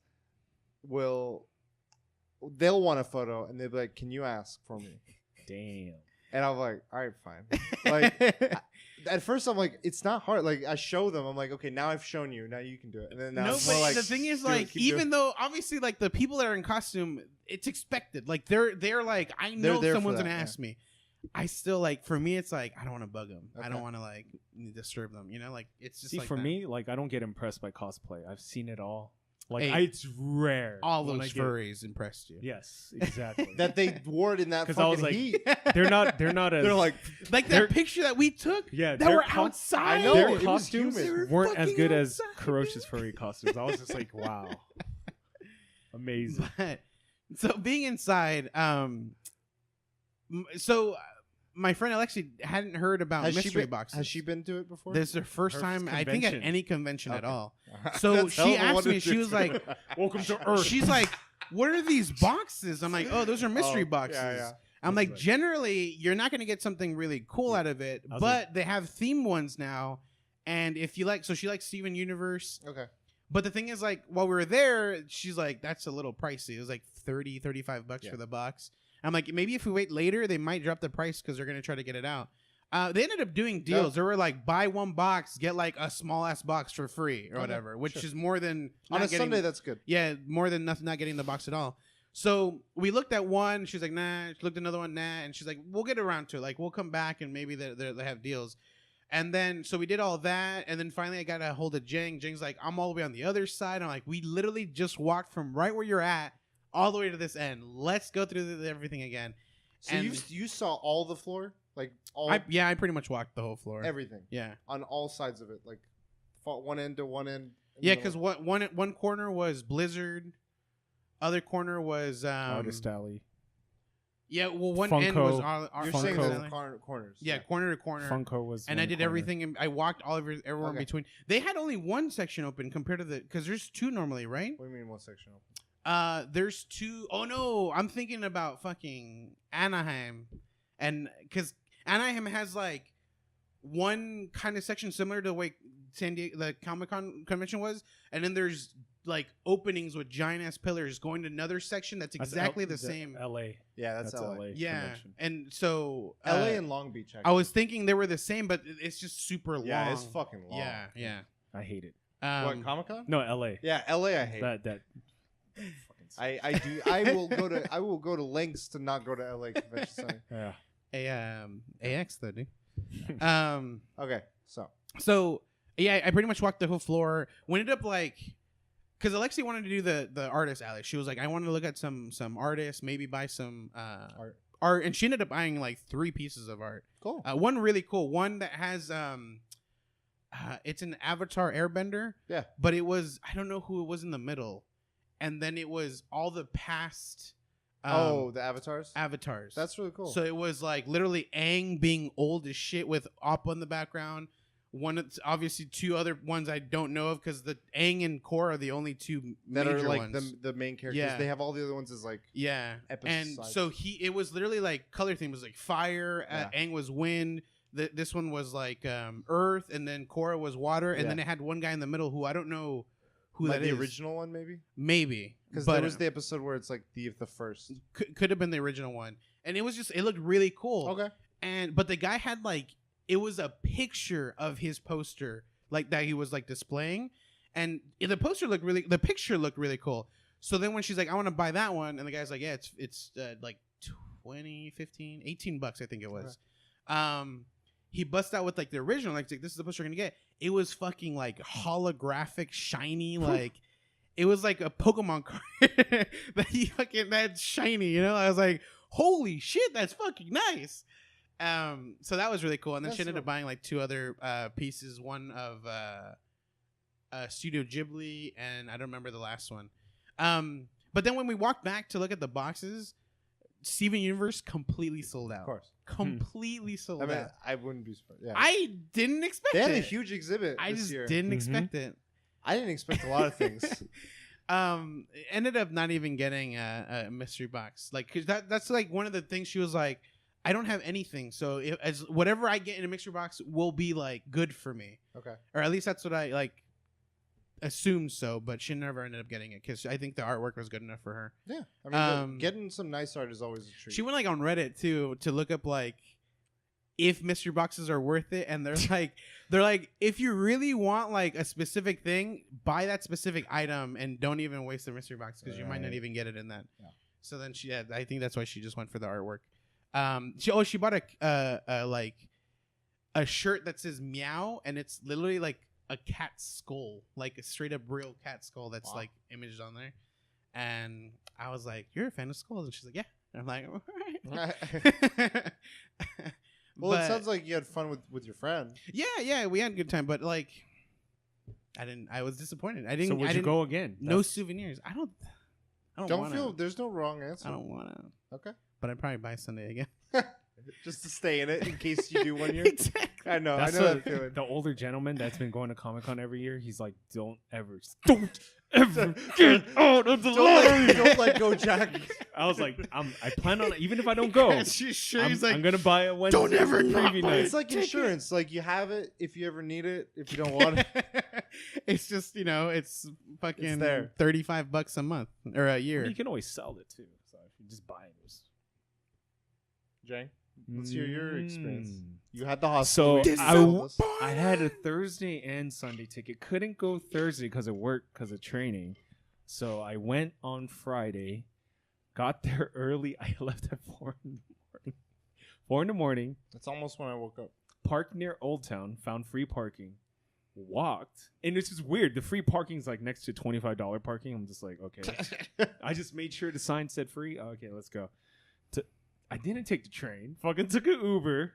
they'll want a photo and they'll be like, "Can you ask for me?" Damn. And I'm like, "All right, fine." Like at first, I'm like, "It's not hard." Like I show them, I'm like, "Okay, now I've shown you. Now you can do it." And then now No, it's more but like, the thing is, "Do it, like, keep doing even though obviously, like, the people that are in costume, it's expected. Like, they're like, I know there for someone's that, gonna yeah. ask me. I still like, for me, it's like I don't want to bug them. I Okay. don't want to like disturb them. You know, like it's just See, like for that. me, like I don't get impressed by cosplay. I've seen it all. Like Hey, it's rare. all when those I get- furries impressed you. Yes, exactly. that they wore it in that 'Cause fucking I was like, heat. they're not. They're not as. They're like, Like They're- that picture that we took. yeah. that their were co- outside. I know, Their it was costumes humid. weren't as Fucking good as outside, Kurosh's furry costumes. I was just like, wow, amazing. But so being inside, so my friend Alexi hadn't heard about mystery boxes. Has she been to it before? This is her first time, I think, at any convention at all. That's So hell she of a asked one me, to she was do. like, Welcome to Earth. she's like, what are these boxes? I'm like, oh, those are mystery boxes. Yeah. I'm like, generally, you're not going to get something really cool out of it, I was but they have theme ones now. And if you like, so she likes Steven Universe. Okay. But the thing is, like, while we were there, she's like, that's a little pricey. It was like $30-$35 for the box. I'm like, maybe if we wait later, they might drop the price because they're going to try to get it out. They ended up doing deals. They were like, buy one box, get like a small ass box for free or whatever, which is more than On a getting, Sunday, that's good. yeah, more than not getting the box at all. So we looked at one. She's like, nah. She looked at another one, nah. And she's like, we'll get around to it. Like, we'll come back and maybe they have deals. And then, so we did all that. And then finally I got a hold of Jing. Jing's like, I'm all the way on the other side. I'm like, we literally just walked from right where you're at all the way to this end. Let's go through everything again. So And you saw all the floor? Like all I pretty much walked the whole floor. everything Yeah. on all sides of it, like one end to one end. Yeah, because one corner was Blizzard. Other corner was Artist Alley. Yeah, well, one Funko. end was You're Funko. saying Funko. there's corners. Yeah, corner to corner. Funko was. And one I did corner. everything. And I walked everywhere in Okay. between. They had only one section open compared to because there's two normally, right? What do you mean one section open? There's two. Oh no, I'm thinking about fucking Anaheim, and because Anaheim has like one kind of section similar to the way San Diego the Comic-Con convention was, and then there's like openings with giant ass pillars going to another section that's exactly the same. L.A. Yeah, that's LA. Yeah, convention. and so LA and Long Beach. Actually. I was thinking they were the same, but it's just super long. Yeah, it's fucking long. Yeah. I hate it. What, Comic Con? No, L.A. Yeah, LA. I hate. That. I do. I will go to lengths to not go to LA Convention Center. Yeah. AX though, dude. Okay, So yeah, I pretty much walked the whole floor. We ended up like, because Alexi wanted to do the artist alley. She was like, I wanted to look at some artists, maybe buy some art, and she ended up buying like 3 pieces of art. cool. One really cool, one that has it's an Avatar Airbender. Yeah, but it was, I don't know who it was in the middle, and then it was all the past. the avatars. Avatars. That's really cool. So it was like literally Aang being old as shit with Appa in the background. One, obviously 2 other ones I don't know of because the Aang and Korra are the only 2 that major are like ones. the main characters. Yeah. They have all the other ones as like Yeah, and episodes. so it was literally like color theme. It was like fire. Yeah. Aang was wind. This one was like earth, and then Korra was water, and Yeah. then it had one guy in the middle who I don't know who like that the is. original one, maybe because but there was the episode where it's like the first. could have been the original one, and it was just, it looked really cool. Okay. But the guy had like, it was a picture of his poster like that he was like displaying, and the picture looked really cool. So then when she's like, I want to buy that one, and the guy's like, yeah, it's like 20, 15, 18 bucks I think it was. Okay. He busts out with like the original, like this is the poster you're gonna get. It was fucking like holographic, shiny, like it was like a Pokemon card that's shiny, you know? I was like, holy shit, that's fucking nice. So that was really cool. And then she ended up buying like 2 other pieces, one of Studio Ghibli, and I don't remember the last one. But then when we walked back to look at the boxes, Steven Universe completely sold out. Of course. Completely sold out. I wouldn't be surprised. Yeah. I didn't expect They had it. a huge exhibit I this just year. didn't expect it. I didn't expect a lot of things. Ended up not even getting a mystery box. Like, cause that's like one of the things she was like, I don't have anything, so as whatever I get in a mystery box will be like good for me. Okay. Or at least that's what I like assumed so, but she never ended up getting it because I think the artwork was good enough for her. Yeah. I mean, getting some nice art is always a treat. She went like on Reddit too to look up like if mystery boxes are worth it, and they're like if you really want like a specific thing, buy that specific item and don't even waste the mystery box because you might not even get it in that. Yeah. So then I think that's why she just went for the artwork. She bought a shirt that says meow, and it's literally like a cat skull, like a straight up real cat skull that's like imaged on there. And I was like, "You're a fan of skulls?" And she's like, "Yeah." And I'm like, "All right." Well, it sounds like you had fun with your friend. Yeah, we had a good time, but like, I was disappointed. I didn't. So would you go again? No souvenirs. I don't Don't wanna. feel. There's no wrong answer. I don't want to. Okay. But I'd probably buy Sunday again. just to stay in it in case you do 1 year. Exactly. I know That's that feeling. the older gentleman that's been going to Comic-Con every year. He's like, don't ever get out of the line. Don't let go, Jack. I was like, I plan on even if I don't go, I'm gonna buy a Wednesday. Don't ever not preview buy night. It's like insurance. Like you have it if you ever need it. If you don't want it, It's just it's fucking It's there. $35 a month or a I mean, year. you can always sell it too. So if you just buy it. Jay, let's hear your experience. Mm. You had the hospital. So I had a Thursday and Sunday ticket. Couldn't go Thursday because of work, because of training. So I went on Friday. Got there early. I left at 4 in the morning. 4 in the morning. That's almost when I woke up. Parked near Old Town. Found free parking. Walked. And it's just weird. The free parking's like next to $25 parking. I'm just like, okay. I just made sure the sign said free. Okay, let's go. I didn't take the train. Fucking took an Uber.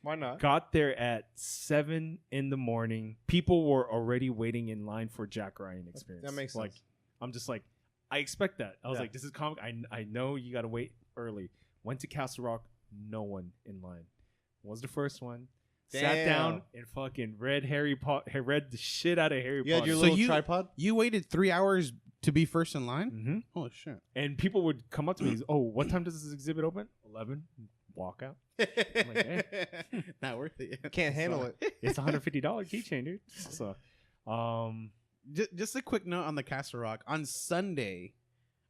Why not? Got there at 7 in the morning. People were already waiting in line for Jack Ryan Experience. That makes sense. I'm just like, I expect that. I was Yeah. like, this is comic. I know you got to wait early. Went to Castle Rock. No one in line. Was the first one. Sat down and fucking read read the shit out of Harry You had Potter. your So little you- tripod. You waited 3 hours to be first in line? Mm-hmm. Holy shit. And people would come up to me. Oh, what time does this exhibit open? 11. Walk out. Not worth it. Yeah. Can't handle it. It's $150 keychain, dude. So, Just a quick note on the Castle Rock. On Sunday,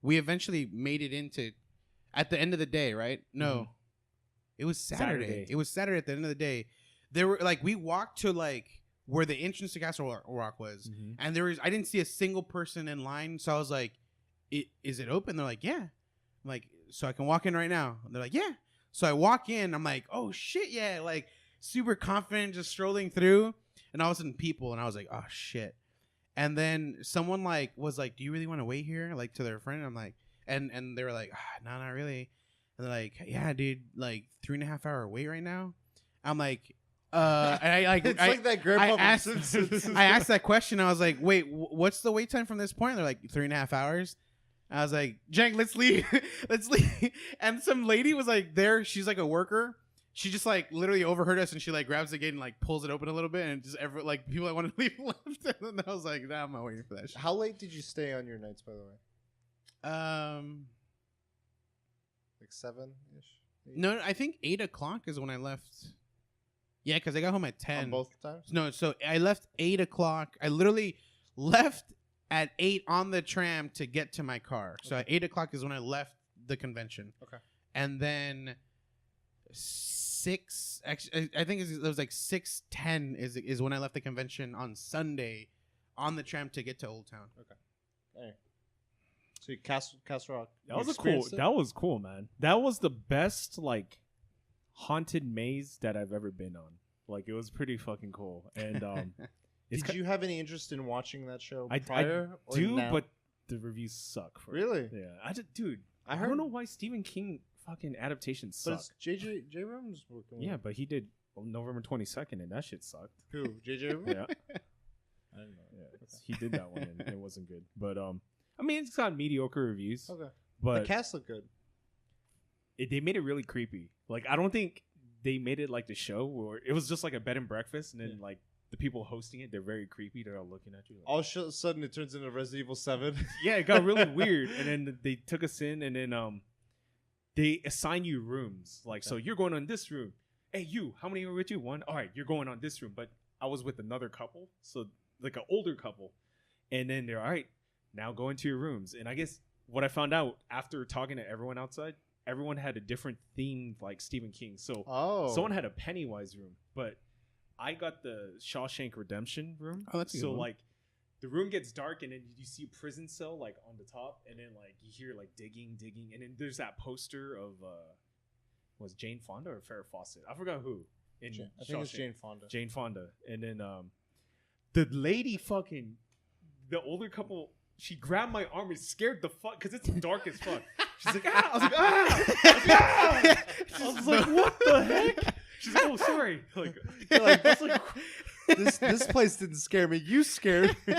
we eventually made it into, at the end of the day, right? No, Mhm. it was Saturday. Saturday. It was Saturday at the end of the day. There were we walked to where the entrance to Castle Rock was, Mhm. and I didn't see a single person in line. So I was like, "Is it open?" They're like, "Yeah." I'm like, "So I can walk in right now?" And they're like, "Yeah." So I walk in. I'm like, "Oh shit, yeah!" Like super confident, just strolling through, and all of a sudden people, and I was like, "Oh shit." And then someone was like, "Do you really want to wait here?" Like to their friend. I'm like, and they were like, "No, not really." And they're like, "Yeah, dude, 3.5 hour wait right now." I'm like, and It's like that grandpa I asked, from Simpsons. I asked that question. I was like, "Wait, what's the wait time from this point?" They're like 3.5 hours. I was like, "Jank, let's leave, let's leave." And some lady was there. She's like a worker. She just literally overheard us, and she grabs the gate and pulls it open a little bit, and just people that want to leave left. And then I was like, "Nah, I'm not waiting for that shit." How late did you stay on your nights, by the way? Like 7-ish? No, I think 8:00 is when I left. Yeah, because I got home at 10. On both times? No, so I left 8:00. I literally left at 8 on the tram to get to my car. So at 8:00 is when I left the convention. Okay. And then 6. Actually, I think it was 6:10 is when I left the convention on Sunday, on the tram to get to Old Town. Hey. So you Castle Rock. That you was experienced it? That was cool, man. That was the best haunted maze that I've ever been on. It was pretty fucking cool. And Did you have any interest in watching that show I prior? or do, now? but the reviews suck. For Really? It. Yeah, dude. I I heard. don't know why Stephen King fucking adaptations But suck. it's J. Abrams working with Yeah, but he did November 22nd, and that shit sucked. who? J. Abrams? Yeah, I don't know. yeah, he did that one, and it wasn't good. But I mean, it's got mediocre reviews. Okay. But The cast looked good. they made it really creepy. I don't think they made it like the show, where it was just like a bed and breakfast, and then the people hosting it, they're very creepy. They're all looking at you. All of a sudden, it turns into Resident Evil 7. Yeah, it got really weird. And then they took us in, and then they assign you rooms. So you're going on this room. Hey, you, how many are with you? One. All right, you're going on this room. But I was with another couple, so an older couple. And then they're all right. Now go into your rooms. And I guess what I found out after talking to everyone outside, everyone had a different theme, like Stephen King. So someone had a Pennywise room, but I got the Shawshank Redemption room. Oh, that's a good so one. the room gets dark, and then you see a prison cell on the top, and then you hear digging, and then there's that poster of was Jane Fonda or Farrah Fawcett? I forgot who. I think it's Jane Fonda. Jane Fonda, and then the lady the older couple. She grabbed my arm and scared the fuck because it's dark as fuck. She's like, ah! I was like, ah! I was like, what the heck? She's like, oh, sorry. This place didn't scare me. You scared me.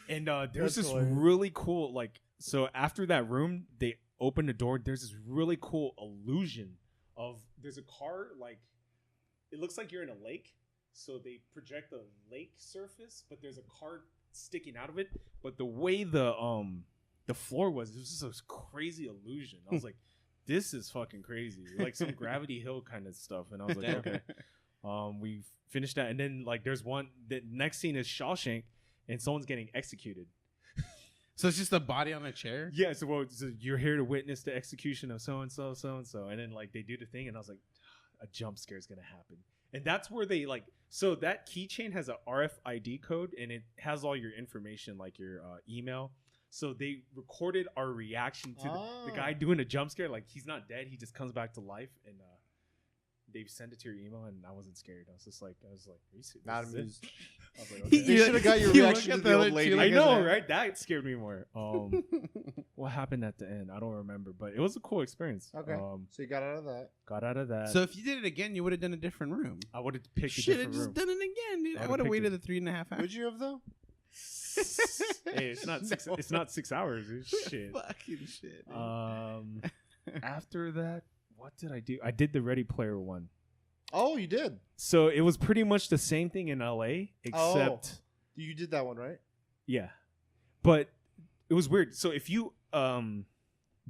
And there's That's this hilarious. really cool, so after that room, they open the door. There's this really cool illusion there's a car, like it looks like you're in a lake, so they project the lake surface, but there's a car sticking out of it. But the way the floor was, it was just this crazy illusion. I was like, this is fucking crazy, like some Gravity Hill kind of stuff. And I was like, okay. We finished that, and then like there's one. The next scene is Shawshank, and someone's getting executed. So it's just a body on a chair? Yeah, so you're here to witness the execution of so-and-so, so-and-so. And then, like, they do the thing, and I was like, a jump scare is going to happen. And that's where they, like, so that keychain has a RFID code, and it has all your information, like your email. So they recorded our reaction to the guy doing a jump scare. Like, he's not dead. He just comes back to life, and they sent it to your email, and I wasn't scared. I was like, are you serious? Not amused. I was like, okay. They should have got your reaction to the old lady. I know, right? That scared me more. What happened at the end? I don't remember, but it was a cool experience. Okay. So you got out of that. So if you did it again, you would have done a different room. I would have picked a Should different have room. just done it again, dude. I would have waited the 3.5 hours. Would you have though? Hey, it's not 6. It's not 6 hours. It's shit. Fucking shit. Dude. After that, what did I do? I did the Ready Player One. Oh, you did. So it was pretty much the same thing in LA, except you did that one, right? Yeah, but it was weird. So if you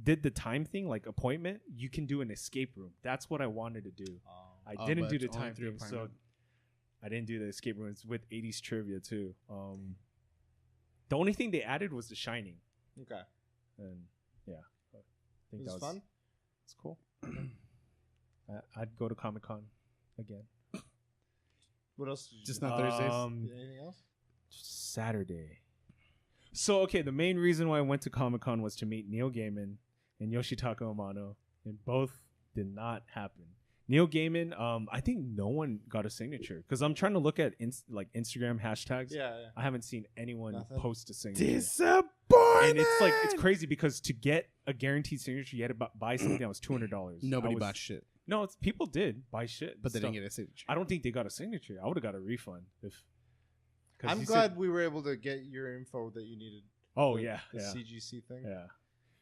did the time thing, like appointment, you can do an escape room. That's what I wanted to do. I didn't do the time thing, so I didn't do the escape room. It's with 80s trivia too. The only thing they added was The Shining. Okay. And yeah, I think that was fun. It's cool. I'd go to Comic-Con again. What else? Just not Thursdays. Anything else? Saturday. So okay, the main reason why I went to Comic-Con was to meet Neil Gaiman and Yoshitaka Amano, and both did not happen. Neil Gaiman, I think no one got a signature because I'm trying to look at like Instagram hashtags. Yeah. I haven't seen anyone post a signature. Disappointed. And it's crazy because to get a guaranteed signature, you had to buy something that was $200. Nobody bought shit. No, people did buy shit, but they didn't get a signature. I don't think they got a signature. I would have got a refund if. I'm glad we were able to get your info that you needed. Oh the yeah, CGC thing. Yeah,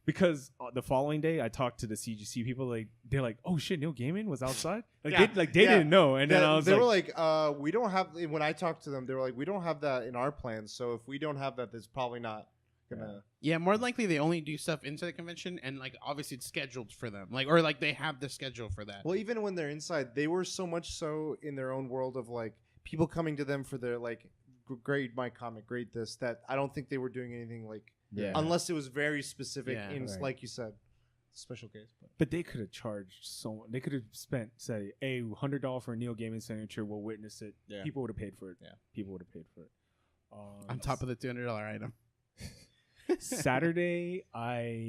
because the following day I talked to the CGC people. Like they're like, "Oh shit, Neil Gaiman was outside." Like they didn't know, and then I was they were like, "We don't have." When I talked to them, they were like, "We don't have that in our plans. So if we don't have that, that's probably not gonna." Yeah, more likely they only do stuff into the convention, and like obviously it's scheduled for them, or they have the schedule for that. Well, even when they're inside, they were so much so in their own world of like people coming to them for their like grade my comic, grade this, that I don't think they were doing anything like unless it was very specific like you said, special case. But they could have charged so they could have say $100 for a Neil Gaiman signature. We'll witness it. Yeah. People would have paid for it. Yeah, people would have paid for it. On top of the $200 item. Saturday, I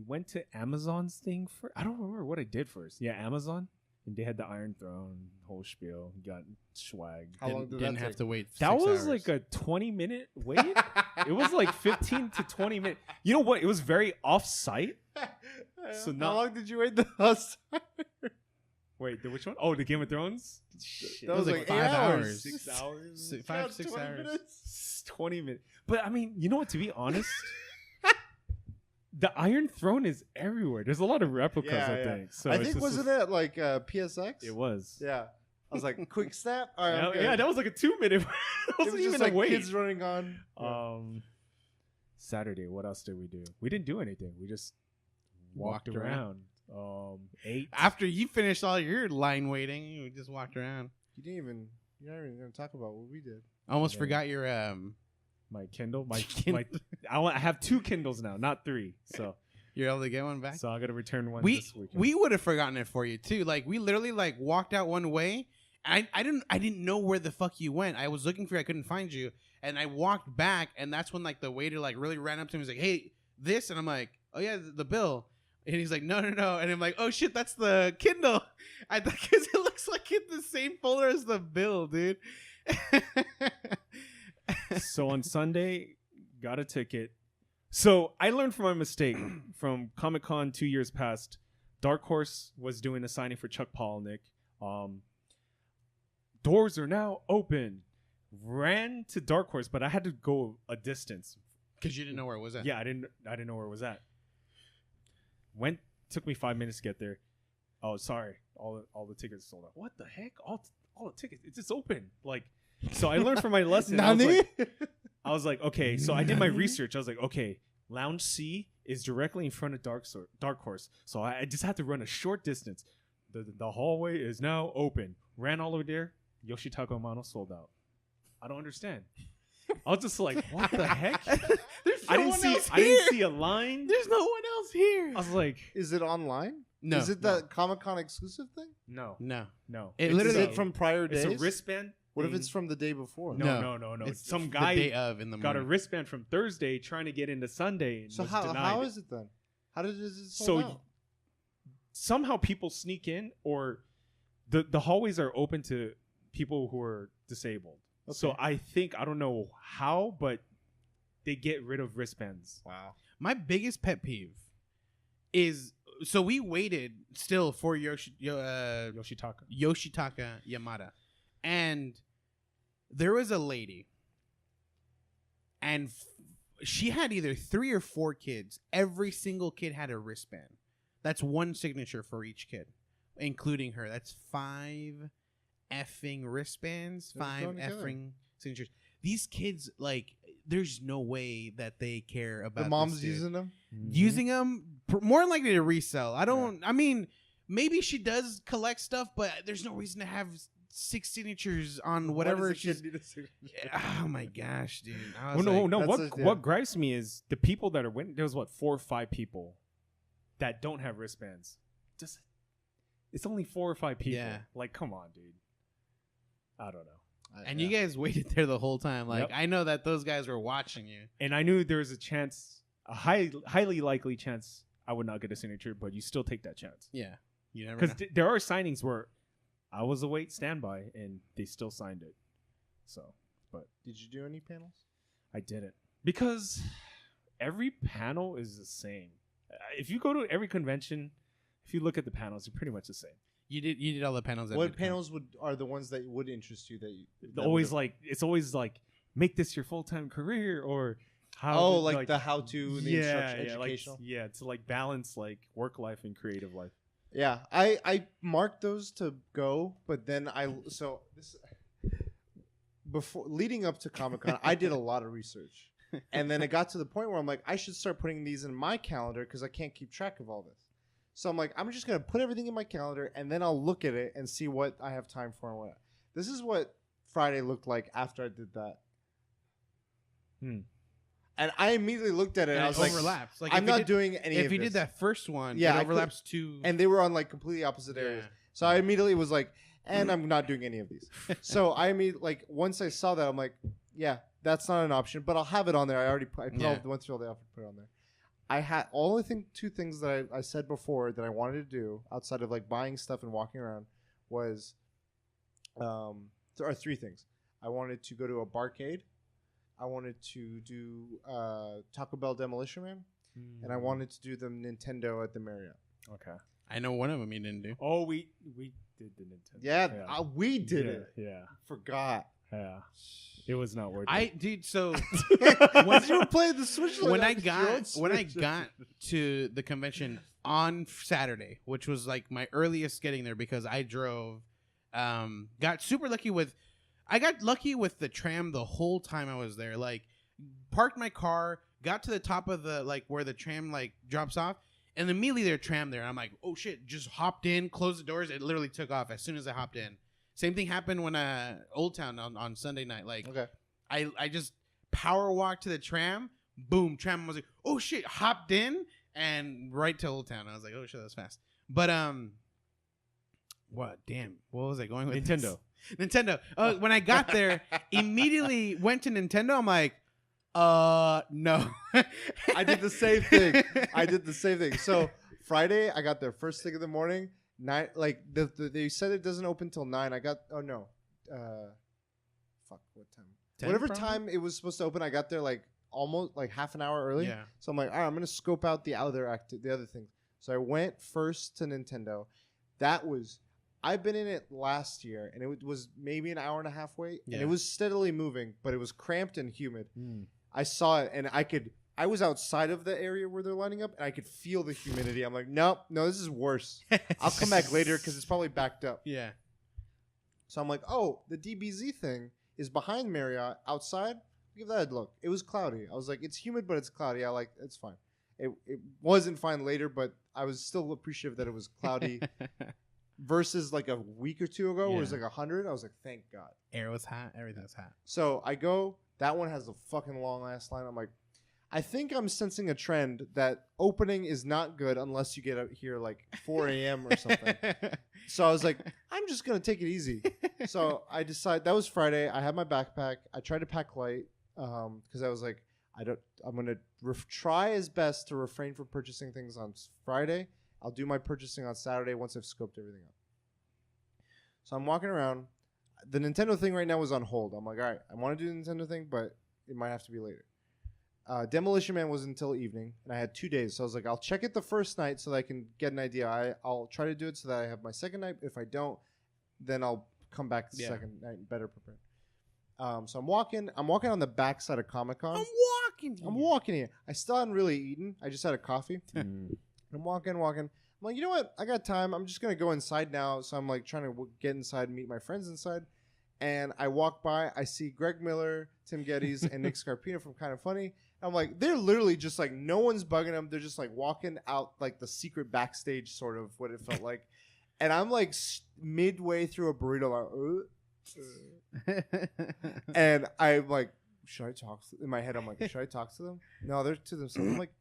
went to Amazon's thing for. I don't remember what I did first. Yeah, Amazon. And they had the Iron Throne, whole spiel. Got swag. How long did didn't that have take? to wait? That 6 was hours. like a 20-minute wait. It was like 15 to 20 minutes. You know what? It was very off-site. So how long did you wait the last time? Wait, which one? Oh, the Game of Thrones? Shit. That was like 5 hours. 6 hours? 5 6 20 hours. minutes? 20 minutes. But I mean, you know what? To be honest, the Iron Throne is everywhere. There's a lot of replicas, I think. So I think wasn't it like PSX? It was. Yeah. I was like, quick snap. All right, Yeah, that was like a 2-minute. It wasn't was even just a like wait. kids running on. Saturday, what else did we do? We didn't do anything. We just walked around. Ate. After you finished all your line waiting, you just walked around. You're not even gonna talk about what we did. I almost forgot your my Kindle. I have 2 Kindles now, not 3. So you're able to get one back. So I got to return one We this weekend. we would have forgotten it for you too. Like we literally like walked out one way. I didn't know where the fuck you went. I was looking for you. I couldn't find you, and I walked back, and that's when like the waiter like really ran up to me. He's like, "Hey, this," and I'm like, "Oh yeah, the bill." And he's like, no. And I'm like, oh shit, that's the Kindle. I thought because it looks like it's the same folder as the bill, dude. So on Sunday, got a ticket. So I learned from my mistake from Comic-Con 2 years past. Dark Horse was doing a signing for Chuck Palahniuk. Doors are now open. Ran to Dark Horse, but I had to go a distance because you didn't know where it was at. Yeah, I didn't know where it was at. Took me 5 minutes to get there. oh, sorry, all the tickets sold out. What the heck? All the tickets, it's just open. Like, so I learned from my lesson. I was like, okay. So I did my research. I was like, okay, Lounge C is directly in front of Dark Horse. So I just had to run a short distance. The hallway is now open. Ran all over there. Yoshitaka Amano sold out. I don't understand. I was just like, what the heck? I didn't see a line. There's no one else here. I was like, is it online? No. Is it the Comic-Con exclusive thing? no. It Is literally it from prior days? It's a wristband. What if it's from the day before? No. It's Some the guy day of in the got a morning. wristband from Thursday trying to get into Sunday. And So was how denied. is it then? How did it sold out? Somehow people sneak in, or the hallways are open to people who are disabled. Okay. So I don't know how, but they get rid of wristbands. Wow. My biggest pet peeve is, so we waited still for Yoshitaka. Yamada, and there was a lady, and she had either 3 or 4 kids. Every single kid had a wristband. That's one signature for each kid, including her. That's 5 effing wristbands, They're 5 thrown together. effing signatures. These kids, like, there's no way that they care about The mom's this dude. using them? Using them, more than likely to resell. I mean, maybe she does collect stuff, but there's no reason to have 6 signatures on whatever she's. Oh my gosh, dude! I was What gripes me is the people that are winning. There was 4 or 5 people that don't have wristbands. Just, it's only 4 or 5 people. Yeah. Like, come on, dude. I don't know. And you guys waited there the whole time. Like, Yep. I know that those guys were watching you. And I knew there was a highly likely chance I would not get a signature, but you still take that chance. Yeah, you never know. Because there are signings where I was await standby and they still signed it. So, but Did you do any panels? I didn't, because every panel is the same. If you go to every convention, if you look at the panels, they're pretty much the same. You did all the panels. What panels are the ones that would interest you? That Always like, it's always like, make this your full-time career, or how. Oh, like the how-to, the instruction, educational. To like balance like work life and creative life. Yeah, I marked those to go, but then before leading up to Comic-Con, I did a lot of research, and then it got to the point where I'm like, I should start putting these in my calendar because I can't keep track of all this. So I'm like, I'm just gonna put everything in my calendar, and then I'll look at it and see what I have time for and what. This is what Friday looked like after I did that. And I immediately looked at it and I was like, overlaps. Like, I'm not doing any of this. If you did that first one, Yeah, it I overlaps to. And they were on like completely opposite areas. So I immediately was like, and I'm not doing any of these. So I immediately, like, once I saw that, I'm like, yeah, that's not an option, but I'll have it on there. I went through all the effort to put it on there. I had two things that I said before that I wanted to do outside of like buying stuff and walking around was, there are 3 things. I wanted to go to a barcade. I wanted to do Taco Bell Demolition Man, and I wanted to do the Nintendo at the Marriott. Okay. I know one of them you didn't do. Oh, we did the Nintendo. Yeah, we did it. Yeah. Forgot. Yeah. It was not worth it. Dude, so Once you were playing the Switch, when I got to the convention on Saturday, which was like my earliest getting there because I drove, got super lucky with. I got lucky with the tram the whole time I was there. Like, parked my car, got to the top of the, like, where the tram, like, drops off, and immediately there's a tram there. And I'm like, oh, shit, just hopped in, closed the doors. It literally took off as soon as I hopped in. Same thing happened when Old Town on Sunday night. Like, okay. I just power walked to the tram. Boom, tram was like, oh, shit, hopped in, and right to Old Town. I was like, oh, shit, that's fast. But, what? Damn. What was I going with? Nintendo. Nintendo. When I got there, immediately went to Nintendo. I'm like, no. I did the same thing. So Friday, I got there first thing in the morning. 9, like they said it doesn't open till 9. I got what time? 10 Whatever probably? time it was supposed to open, I got there like almost like half an hour early. Yeah. So I'm like, all right, I'm gonna scope out the other things. So I went first to Nintendo. I've been in it last year, and it was maybe an hour and a half wait, and it was steadily moving, but it was cramped and humid. I saw it, and I could I was outside of the area where they're lining up, and I could feel the humidity. I'm like, nope, no, this is worse. I'll come back later because it's probably backed up. Yeah. So I'm like, oh, the DBZ thing is behind Marriott outside. Give that a look. It was cloudy. I was like, it's humid, but it's cloudy. It's fine. It wasn't fine later, but I was still appreciative that it was cloudy versus like a week or two ago where it was like 100. I was like, thank God. Air was hot. Everything was hot. So I go, that one has a fucking long ass line. I'm like, I think I'm sensing a trend that opening is not good unless you get out here like 4 a.m. or something. So I was like, I'm just going to take it easy. So I decided, that was Friday. I had my backpack. I tried to pack light because I was like, I'm going to try as best to refrain from purchasing things on Friday. I'll do my purchasing on Saturday once I've scoped everything up. So I'm walking around. The Nintendo thing right now is on hold. I'm like, all right, I want to do the Nintendo thing, but it might have to be later. Demolition Man was until evening, and I had 2 days. So I was like, I'll check it the first night so that I can get an idea. I'll try to do it so that I have my second night. If I don't, then I'll come back the second night better prepared. So I'm walking on the back side of Comic-Con. I'm walking here. I still hadn't really eaten. I just had a coffee. I'm walking. I'm like, you know what? I got time. I'm just going to go inside now. So I'm like trying to get inside and meet my friends inside. And I walk by. I see Greg Miller, Tim Geddes, and Nick Scarpino from Kind of Funny. I'm like, they're literally just like, no one's bugging them. They're just like walking out like the secret backstage, sort of what it felt like. And I'm like midway through a burrito, and I'm like, should I talk in my head? I'm like, should I talk to them? No, they're to themselves. I'm like,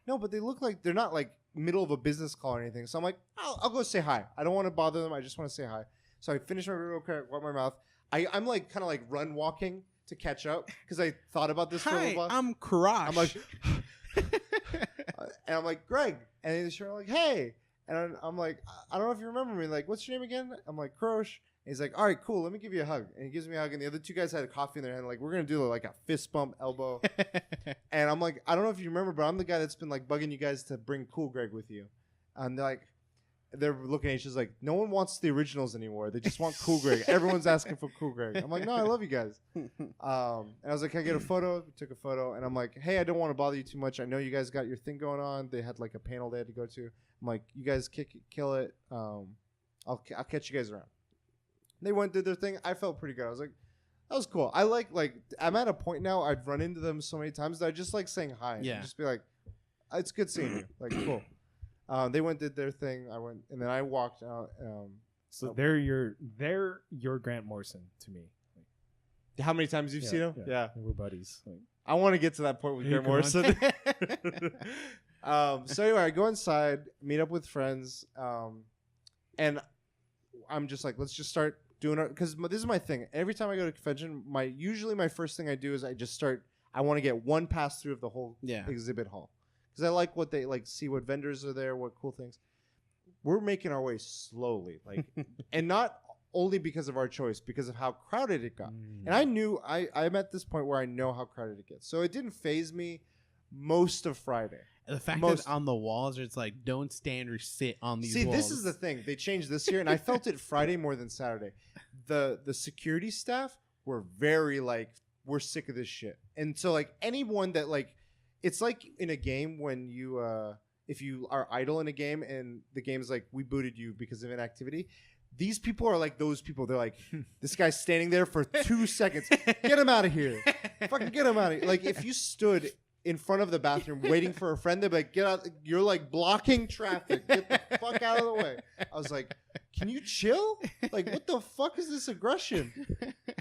no, but they look like they're not like middle of a business call or anything. So I'm like, I'll go say hi. I don't want to bother them. I just want to say hi. So I finish my burrito, wipe my mouth. I'm like kind of like run walking to catch up because I thought about this for a little while. I'm Karash. I'm like, and I'm like, Greg. And they're like, hey. And I'm like, I don't know if you remember me. Like, what's your name again? I'm like, Krosh. And he's like, all right, cool. Let me give you a hug. And he gives me a hug. And the other two guys had a coffee in their hand. Like, we're going to do like a fist bump elbow. And I'm like, I don't know if you remember, but I'm the guy that's been like bugging you guys to bring Cool Greg with you. And they're looking at each other like, no one wants the originals anymore. They just want Cool Greg. Everyone's asking for Cool Greg. I'm like, no, I love you guys. And I was like, can I get a photo? We took a photo. And I'm like, hey, I don't want to bother you too much. I know you guys got your thing going on. They had like a panel they had to go to. I'm like, you guys kill it. I'll catch you guys around. They went, did their thing. I felt pretty good. I was like, that was cool. I like I'm at a point now. I've run into them so many times that I just like saying hi. Yeah. And just be like, it's good seeing you. Like, cool. They went, did their thing. I went, and then I walked out. So they're your Grant Morrison to me. How many times you've seen him? Yeah. We're buddies. Like, I want to get to that point with Grant Morrison. So anyway, I go inside, meet up with friends, and I'm just like, let's just start doing it. Because this is my thing. Every time I go to a convention, usually my first thing I do is I want to get one pass through of the whole exhibit hall. Because I like what they see what vendors are there, what cool things. We're making our way slowly, and not only because of our choice, because of how crowded it got. And I knew I'm at this point where I know how crowded it gets, so it didn't faze me most of Friday. The fact that on the walls, it's like, don't stand or sit on these walls. See, this is the thing. They changed this year, and I felt it Friday more than Saturday. The security staff were very we're sick of this shit, and so anyone that it's like in a game when you if you are idle in a game and the game is like, we booted you because of inactivity. These people are like those people. They're like, this guy's standing there for 2 seconds. Get him out of here. Fucking get him out of here. Like, if you stood in front of the bathroom waiting for a friend, they'd be like, get out. You're like blocking traffic. Get the fuck out of the way. I was like, can you chill? Like, what the fuck is this aggression?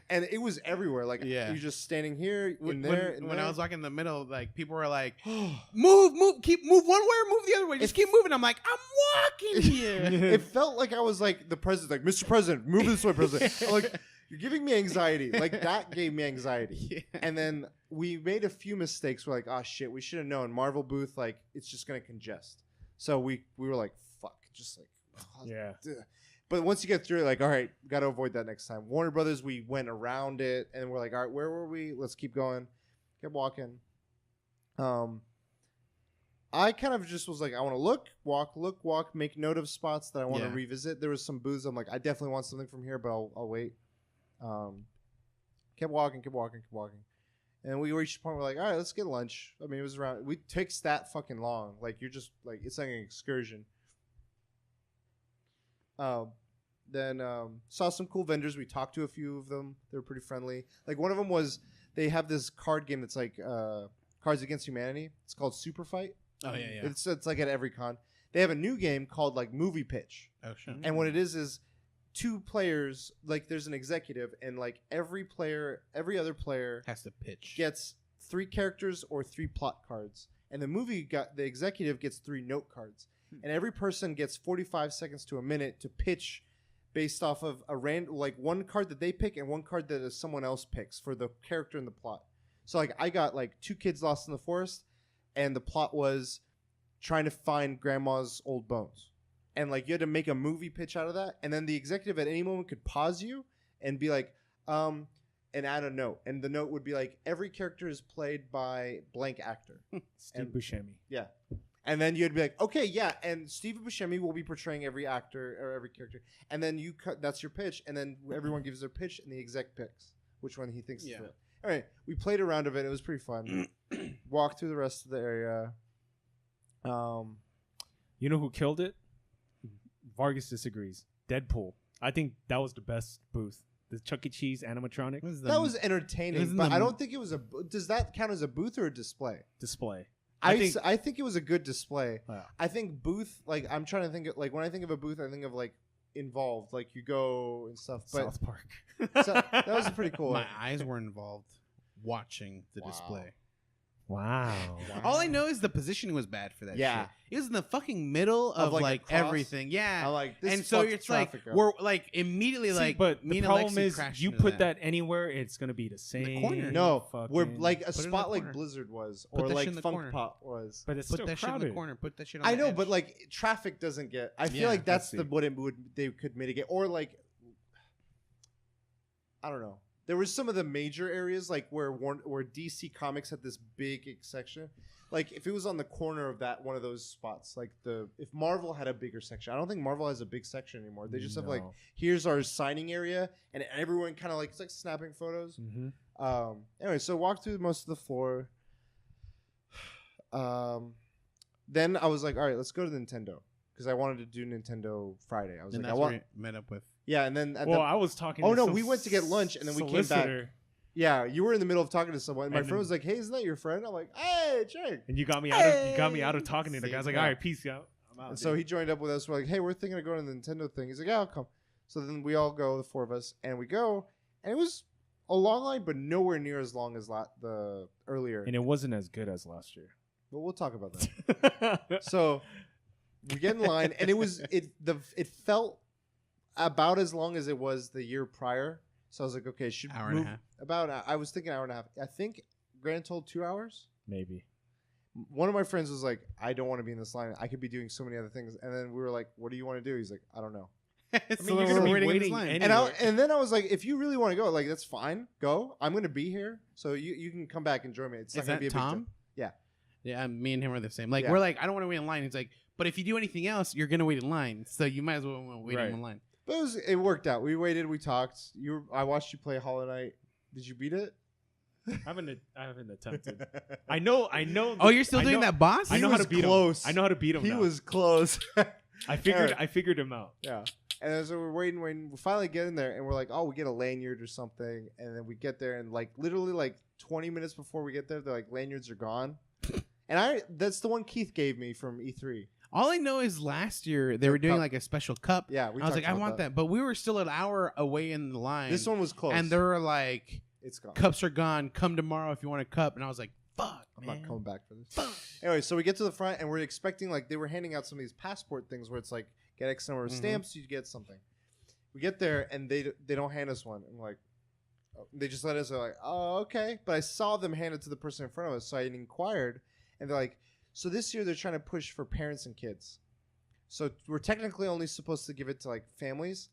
And it was everywhere. Like, you're just standing here, in there. When I was walking in the middle, people were like, move, move one way or move the other way. Just keep moving. I'm like, I'm walking here. It felt like I was like the president, like, Mr. President, move this way, President. I'm like, you're giving me anxiety. Like, that gave me anxiety. Yeah. And then we made a few mistakes. We're like, oh, shit, we should have known. Marvel booth, it's just going to congest. So we were like, fuck. Just like, yeah. But once you get through it, all right, got to avoid that next time. Warner Brothers, we went around it, and we're like, all right, where were we? Let's keep going. Kept walking. I kind of just was like, I want to look, walk, make note of spots that I want to revisit. There was some booths. I'm like, I definitely want something from here, but I'll wait. Kept walking. And we reached a point where we're like, all right, let's get lunch. I mean, it was around. We takes that fucking long. Like you're just like it's like an excursion. Then saw some cool vendors. We talked to a few of them. They were pretty friendly. Like one of them was they have this card game that's like Cards Against Humanity. It's called Super Fight. Oh yeah. It's like at every con. They have a new game called like Movie Pitch. Oh sure. And what it is 2 players. Like there's an executive, and like every other player Has to pitch. gets 3 characters or 3 plot cards, and the executive gets 3 note cards, and every person gets 45 seconds to a minute to pitch based off of a random, like one card that they pick and one card that someone else picks for the character in the plot. So like I got like 2 kids lost in the forest, and the plot was trying to find grandma's old bones, and like you had to make a movie pitch out of that, and then the executive at any moment could pause you and be like, and add a note, and the note would be like every character is played by blank actor. Steve Buscemi. Yeah. And then you'd be like, okay, yeah, and Steve Buscemi will be portraying every actor or every character. And then you cut, that's your pitch, and then everyone gives their pitch, and the exec picks which one he thinks is it. All right, we played a round of it. It was pretty fun. Walked through the rest of the area. You know who killed it? Vargas disagrees. Deadpool. I think that was the best booth. The Chuck E. Cheese animatronic That was entertaining, but I don't think it was a... Does that count as a booth or a display? display. I think it was a good display. Wow. I think booth, like, I'm trying to think of, like, when I think of a booth, I think of, like, involved. Like, you go and stuff. But South Park. so, that was pretty cool. My eyes were involved watching the display. Wow. All I know is the positioning was bad for that Yeah. shit. It was in the fucking middle of like across. everything. Yeah. I'm like, this and so fucks it's like traffic up. we're like immediately See, like but me the and problem Alexi is crashed you into put that anywhere, it's gonna be the same. corner. No, we're fucking- like a Put it in the spot like corner. Blizzard was, Put or that like shit in the Funk corner. Pop was. but it's put still that shit in crowded. the corner. Put that shit on I the know, edge. but like traffic doesn't get. I feel Yeah, like that's let's see. what it would they could mitigate, or like I don't know. There was some of the major areas like where DC Comics had this big section. Like if it was on the corner of that one of those spots, like if Marvel had a bigger section. I don't think Marvel has a big section anymore. They just have like No. here's our signing area, and everyone kind of like it's like snapping photos. Mhm. Anyway, so walked through most of the floor. Then I was like, all right, let's go to Nintendo because I wanted to do Nintendo Friday. I was and like, that's I where want, we met up with. yeah, and then Well, I was talking. Oh, to no, some we went to get lunch, and then we came back. solicitor, yeah, you were in the middle of talking to someone. My And friend then- was like, hey, isn't that your friend? I'm like, hey, Jake. and you got me out of talking to the guy. I was like, Yeah. all right, peace out. I'm out. And so he joined up with us. We're like, hey, we're thinking of going to the Nintendo thing. He's like, yeah, I'll come. So then we all go, the 4 of us, and we go, and it was a long line, but nowhere near as long as the earlier. and it wasn't as good as last year. But we'll talk about that. So we get in line, and it felt about as long as it was the year prior. So I was like, okay, it should Hour and a move half. about. I was thinking hour and a half. I think grand total 2 hours. Maybe. One of my friends was like, I don't want to be in this line. I could be doing so many other things. And then we were like, what do you want to do? He's like, I don't know. So mean, you're you're gonna gonna be be waiting in this waiting line. And then I was like, if you really want to go, like that's fine. Go. I'm gonna be here, so you can come back and join me. It's not Is gonna that be a big Tom? deal. Yeah. Yeah, me and him are the same. Like Yeah. we're like, I don't want to wait in line. He's like, but if you do anything else, you're gonna wait in line. So you might as well wait Right. in line. But it worked out. We waited. We talked. I watched you play Hollow Knight. Did you beat it? I haven't attempted. I know. Oh, you're still I doing know- that boss? I know He how was to beat close. him. I know how to beat him. He now. was close. I figured. Eric. I figured him out. Yeah. And then so we're waiting. We finally get in there, and we're like, oh, we get a lanyard or something. And then we get there, and like literally like 20 minutes before we get there, they're like, lanyards are gone. And that's the one Keith gave me from E3. All I know is last year they were doing cup. like a special cup. Yeah, I was talked like, I about want that. But we were still an hour away in the line. This one was close. And they were like, it's gone. cups are gone. Come tomorrow if you want a cup. And I was like, fuck, I'm man. not coming back for this. Fuck. Anyway, so we get to the front, and we're expecting like they were handing out some of these passport things where it's like get X number of stamps, you get something. We get there, and they don't hand us one. I'm like, oh, they just let us. They're like, oh, okay. But I saw them hand it to the person in front of us, so I inquired, and they're like, so this year they're trying to push for parents and kids. So we're technically only supposed to give it to like families,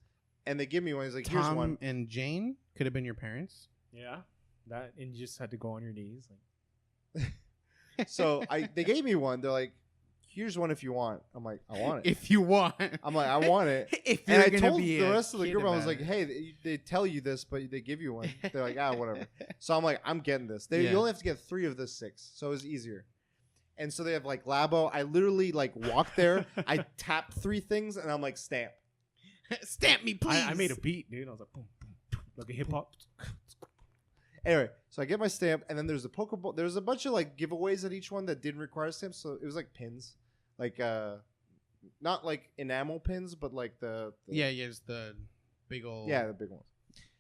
and they give me one. He's like, here's Tom one. and Jane could have been your parents. Yeah. That and you just had to go on your knees. Like, So they gave me one. They're like, here's one if you want. I'm like, I want it. If you want. I'm like, I want it. If And I gonna told be the a rest of the kid group, I was about like, it. hey, they tell you this, but they give you one. They're like, whatever. So I'm like, I'm getting this. Yeah. You only have to get 3 of the 6, so it was easier. And so they have like Labo. I literally like walk there. I tap 3 things, and I'm like, stamp. Stamp me, please. I made a beat, dude. I was like, boom, boom, boom, like a hip hop. Anyway, so I get my stamp, and then there's the Pokeball. There's a bunch of like giveaways at each one that didn't require stamps, so it was like pins, like not like enamel pins, but like the it's the big old. the big ones.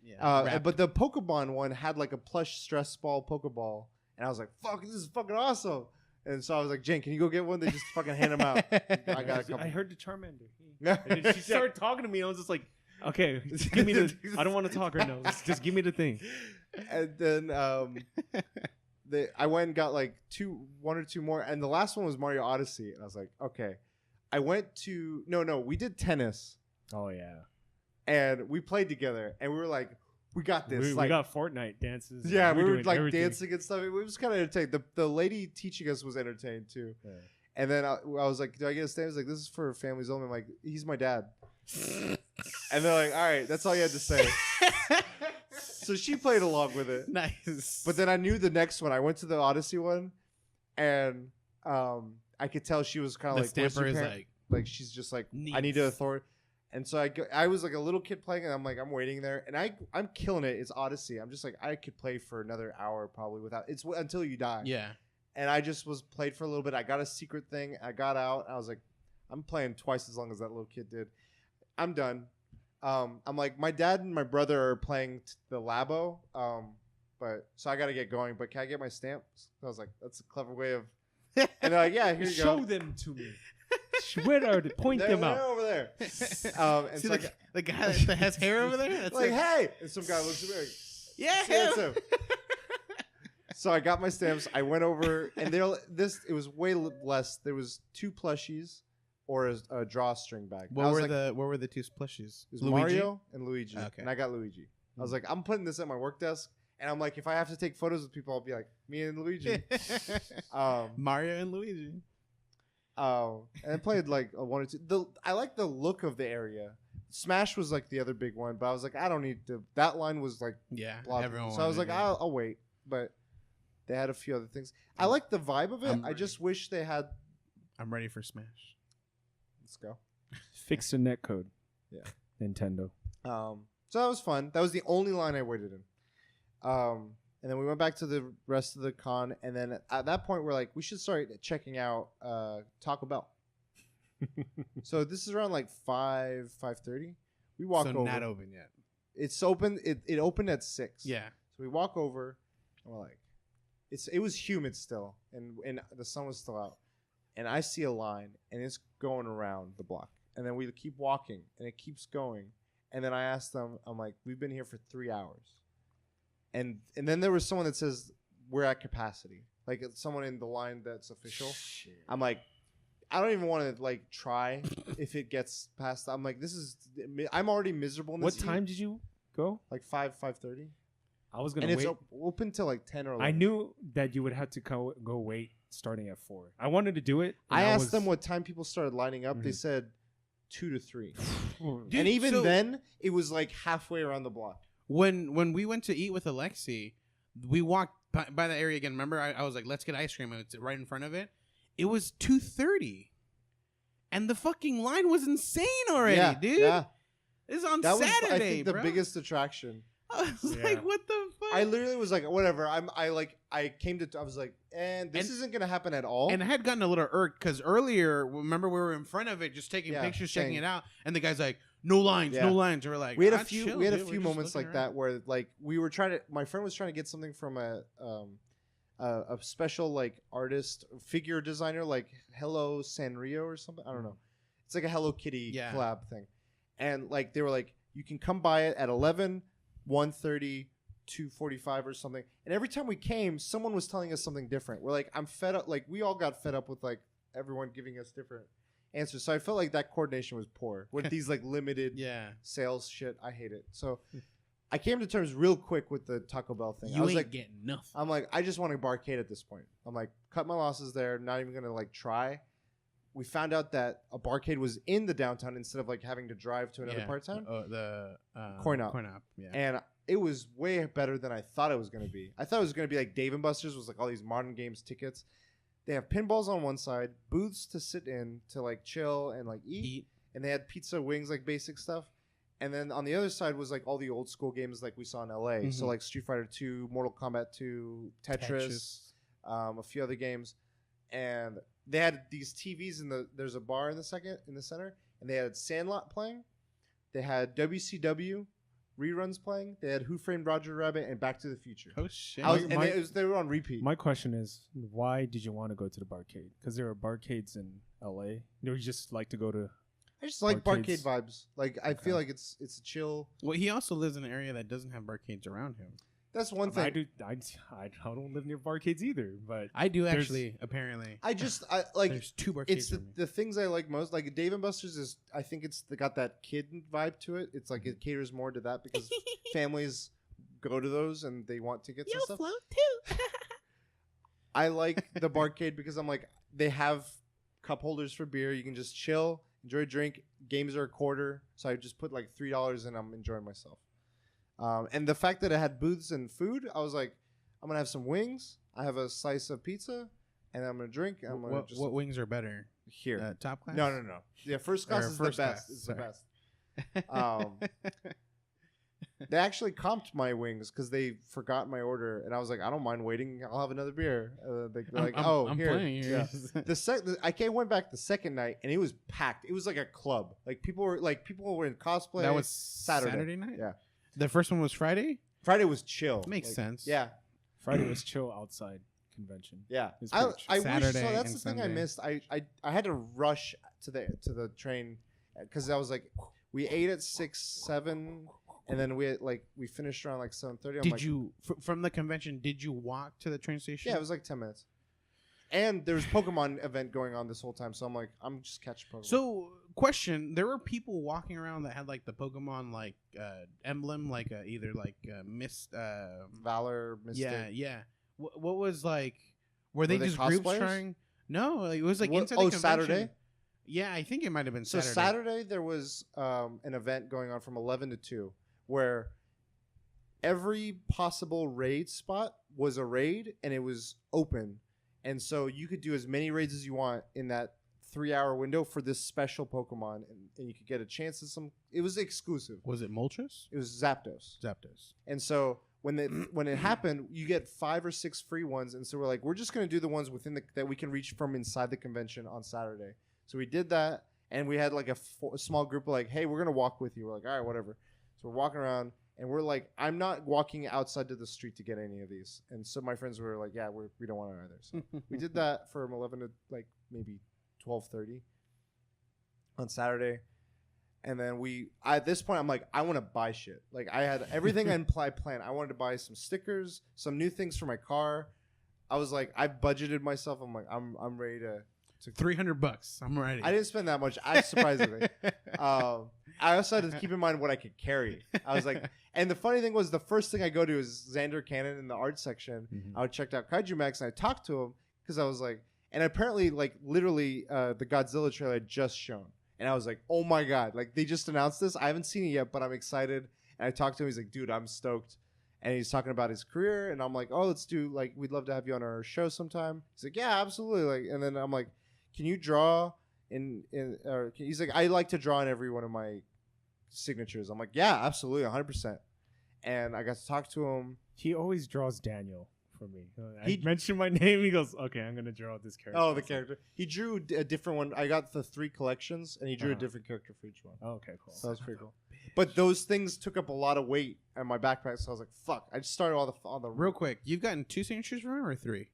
Yeah. But the Pokemon one had like a plush stress ball Pokeball, and I was like, "Fuck, this is fucking awesome!" And so I was like, "Jane, can you go get one?" They just fucking hand them out. I got a couple. I heard the Charmander. And then she started talking to me. And I was just like, okay, give me the. I don't want to talk right now. Just give me the thing. And then I went and got like 1 or 2 more, and the last one was Mario Odyssey, and I was like, okay. I went to we did tennis, Oh yeah. and we played together, and we were like, we got this. We got Fortnite dances. yeah, we were doing like everything. dancing and stuff. It was kind of entertaining. The lady teaching us was entertained too. Yeah. And then I was like, do I get a stamp? I was like, this is for families only. I'm like, he's my dad. And they're like, all right, that's all you had to say. So she played along with it. Nice. But then I knew the next one. I went to the Odyssey one, and I could tell she was kind the of like, where's stamper your is parent? like, She's just like, Neat. I need to authority. And so I was like a little kid playing, and I'm like, I'm waiting there, and I'm killing it. It's Odyssey. I'm just like, I could play for another hour probably without. It's until you die. yeah. And I just was played for a little bit. I got a secret thing. I got out. I was like, I'm playing twice as long as that little kid did. I'm done. I'm like, my dad and my brother are playing the Labo. But so I got to get going. But can I get my stamps? I was like, that's a clever way of. And they're like, yeah, here you Show go. them to me. Where are they? Point them They're out. over there. And See so the guy that has hair over there? That's like, hey, and some guy looks at me like, yeah, "See, that's him." So I got my stamps. I went over, and it was way less. There was 2 plushies or a drawstring bag. What were the 2 plushies? It was Mario and Luigi, Okay. and I got Luigi. I was like, I'm putting this at my work desk, and I'm like, if I have to take photos with people, I'll be like, me and Luigi. Mario and Luigi. And I played like a 1 or 2. I like the look of the area. Smash was like the other big one, but I was like, I don't need to. That line was like, Yeah, blah, everyone. so I was like, wanted I'll wait. But they had a few other things. I like the vibe of it. I'm I just wish they had. I'm ready for Smash. Let's go. Fix the net code. Yeah. Nintendo. So that was fun. That was the only line I waited in. And then we went back to the rest of the con, and then at that point we're like, we should start checking out Taco Bell. So this is around like 5:30. We walk So over. not open yet. It's open. It opened at 6. Yeah. So we walk over, and we're like, it was humid still, and the sun was still out, and I see a line, and it's going around the block, and then we keep walking, and it keeps going, and then I asked them, I'm like, we've been here for 3 hours, and then there was someone that says we're at capacity, like someone in the line that's official. Shit. I'm like, I don't even want to like try if it gets past. I'm like, I'm already miserable in this What time did you go? Like 5:30. I was gonna And wait. it's open till like 10 or 11. I knew that you would have to go wait starting at 4. I wanted to do it. I asked them what time people started lining up. They Mhm. said 2 to 3. Dude, And even so- then, it was like halfway around the block. When we went to eat with Alexi, we walked by the area again. Remember, I was like, let's get ice cream, and it's right in front of it. It was 2:30, and the fucking line was insane already, yeah, dude. Yeah. It's on That was, Saturday, I think, the bro. biggest attraction. I was Yeah. like, what the fuck? I literally was like, whatever. I was like, and this isn't going to happen at all. And I had gotten a little irked because earlier, remember, we were in front of it, just taking Yeah, pictures, same. checking it out, and the guy's like, "No lines, Yeah. no lines." And we're like, we had a "Ah, few chill, we had a dude, we're few just moments looking like around." that where like my friend was trying to get something from a special like artist figure designer like Hello Sanrio or something. I don't know. It's like a Hello Kitty Yeah. collab thing. And like they were like, you can come by it at 11, 1:30, 2:45 or something. And every time we came, someone was telling us something different. We're like, I'm fed up. Like we all got fed up with like everyone giving us different answers. So I felt like that coordination was poor with these like limited Yeah, sales shit. I hate it. So I came to terms real quick with the Taco Bell thing. you I was ain't like, getting nothing. I'm like, I just want a barcade at this point. I'm like, cut my losses there. Not even gonna like try. we found out that a barcade was in the downtown instead of like having to drive to another part of town. The Coin Op. Yeah. And it was way better than I thought it was going to be. I thought it was going to be like Dave & Buster's was like all these modern games tickets. They have pinballs on one side, booths to sit in to like chill and like eat. And they had pizza, wings, like basic stuff. And then on the other side was like all the old school games like we saw in LA. Mm-hmm. So like Street Fighter 2, Mortal Kombat 2, Tetris. A few other games. And they had these TVs there's a bar in the center, and they had Sandlot playing. They had WCW reruns playing. They had Who Framed Roger Rabbit and Back to the Future. Oh shit! They were on repeat. My question is, why did you want to go to the barcade? Because there are barcades in LA. You just like to go to. I just like barcade vibes. Like I feel like it's a chill. Well, he also lives in an area that doesn't have barcades around him. That's one thing. I don't live near barcades either, but I do actually. Apparently, I like. There's 2 barcades. It's the things I like most. Like Dave & Buster's is. I think it's got that kid vibe to it. It's like it caters more to that because families go to those and they want tickets and stuff. Float too. I like the barcade because I'm like they have cup holders for beer. You can just chill, enjoy a drink. Games are $0.25, so I just put like $3 and I'm enjoying myself. And the fact that it had booths and food, I was like, I'm gonna have some wings. I have a slice of pizza, and I'm gonna drink. And What wings are better here? Top class? No. Yeah, first class is the best. It's the best. They actually comped my wings because they forgot my order, and I was like, I don't mind waiting. I'll have another beer. They're like, I'm here. playing. Yeah. I went back the second night, and it was packed. It was like a club. Like people were in cosplay. That was Saturday night. Yeah. The first one was Friday. Friday was chill. Makes sense. Yeah. Friday was chill outside convention. Yeah. I wish Saturday so. That's and the thing I Sunday. missed. I had to rush to the train because I was like, we ate at 6, 7, and then we finished around like 7:30. Did you from the convention? Did you walk to the train station? Yeah, it was like 10 minutes. And there was Pokemon event going on this whole time, so I'm like, I'm just catching Pokemon. So, question: there were people walking around that had like the Pokemon emblem, like either like Mist, Valor, Mystic. yeah. What was like? Were they just groups cosplayers? trying? No, it was like inside the convention. Saturday. Yeah, I think it might have been So Saturday. Saturday there was an event going on from 11 to 2, where every possible raid spot was a raid, and it was open. And so you could do as many raids as you want in that 3-hour window for this special Pokemon, and you could get a chance at some. It was exclusive. Was it Moltres? It was Zapdos. And so when it happened, you get 5 or 6 free ones. And so we're just going to do the ones that we can reach from inside the convention on Saturday. So we did that, and we had like a small group of like, hey, we're going to walk with you. We're like, all right, whatever. So we're walking around. And we're like, I'm not walking outside to the street to get any of these. And so my friends were like, yeah, we don't want it either. So we did that from 11 to like maybe 12:30 on Saturday. And then at this point, I'm like, I want to buy shit. Like I had everything I planned. I wanted to buy some stickers, some new things for my car. I was like, I budgeted myself. I'm like, I'm ready to $300. I'm ready. I didn't spend that much. Surprisingly. I also had to keep in mind what I could carry. I was like, and the funny thing was, the first thing I go to is Xander Cannon in the art section. I checked out Kaiju Max, and I talked to him because I was like, and apparently, like literally, the Godzilla trailer had just shown, and I was like, oh my god, like they just announced this. I haven't seen it yet, but I'm excited. And I talked to him. He's like, dude, I'm stoked. And he's talking about his career, and I'm like, oh, we'd love to have you on our show sometime. He's like, yeah, absolutely. Like, and then I'm like, can you draw he's like, I like to draw in every one of my signatures. I'm like, yeah, absolutely, 100%. And I got to talk to him. He always draws Daniel for me. He mentioned my name. He goes, okay, I'm gonna draw this character. Oh, the character. He drew a different one. I got the 3 collections, and he drew a different character for each one. Oh, okay, cool. So that was pretty cool. But those things took up a lot of weight in my backpack, so I was like, fuck. I just started all the real quick. You've gotten 2 signatures from him or 3?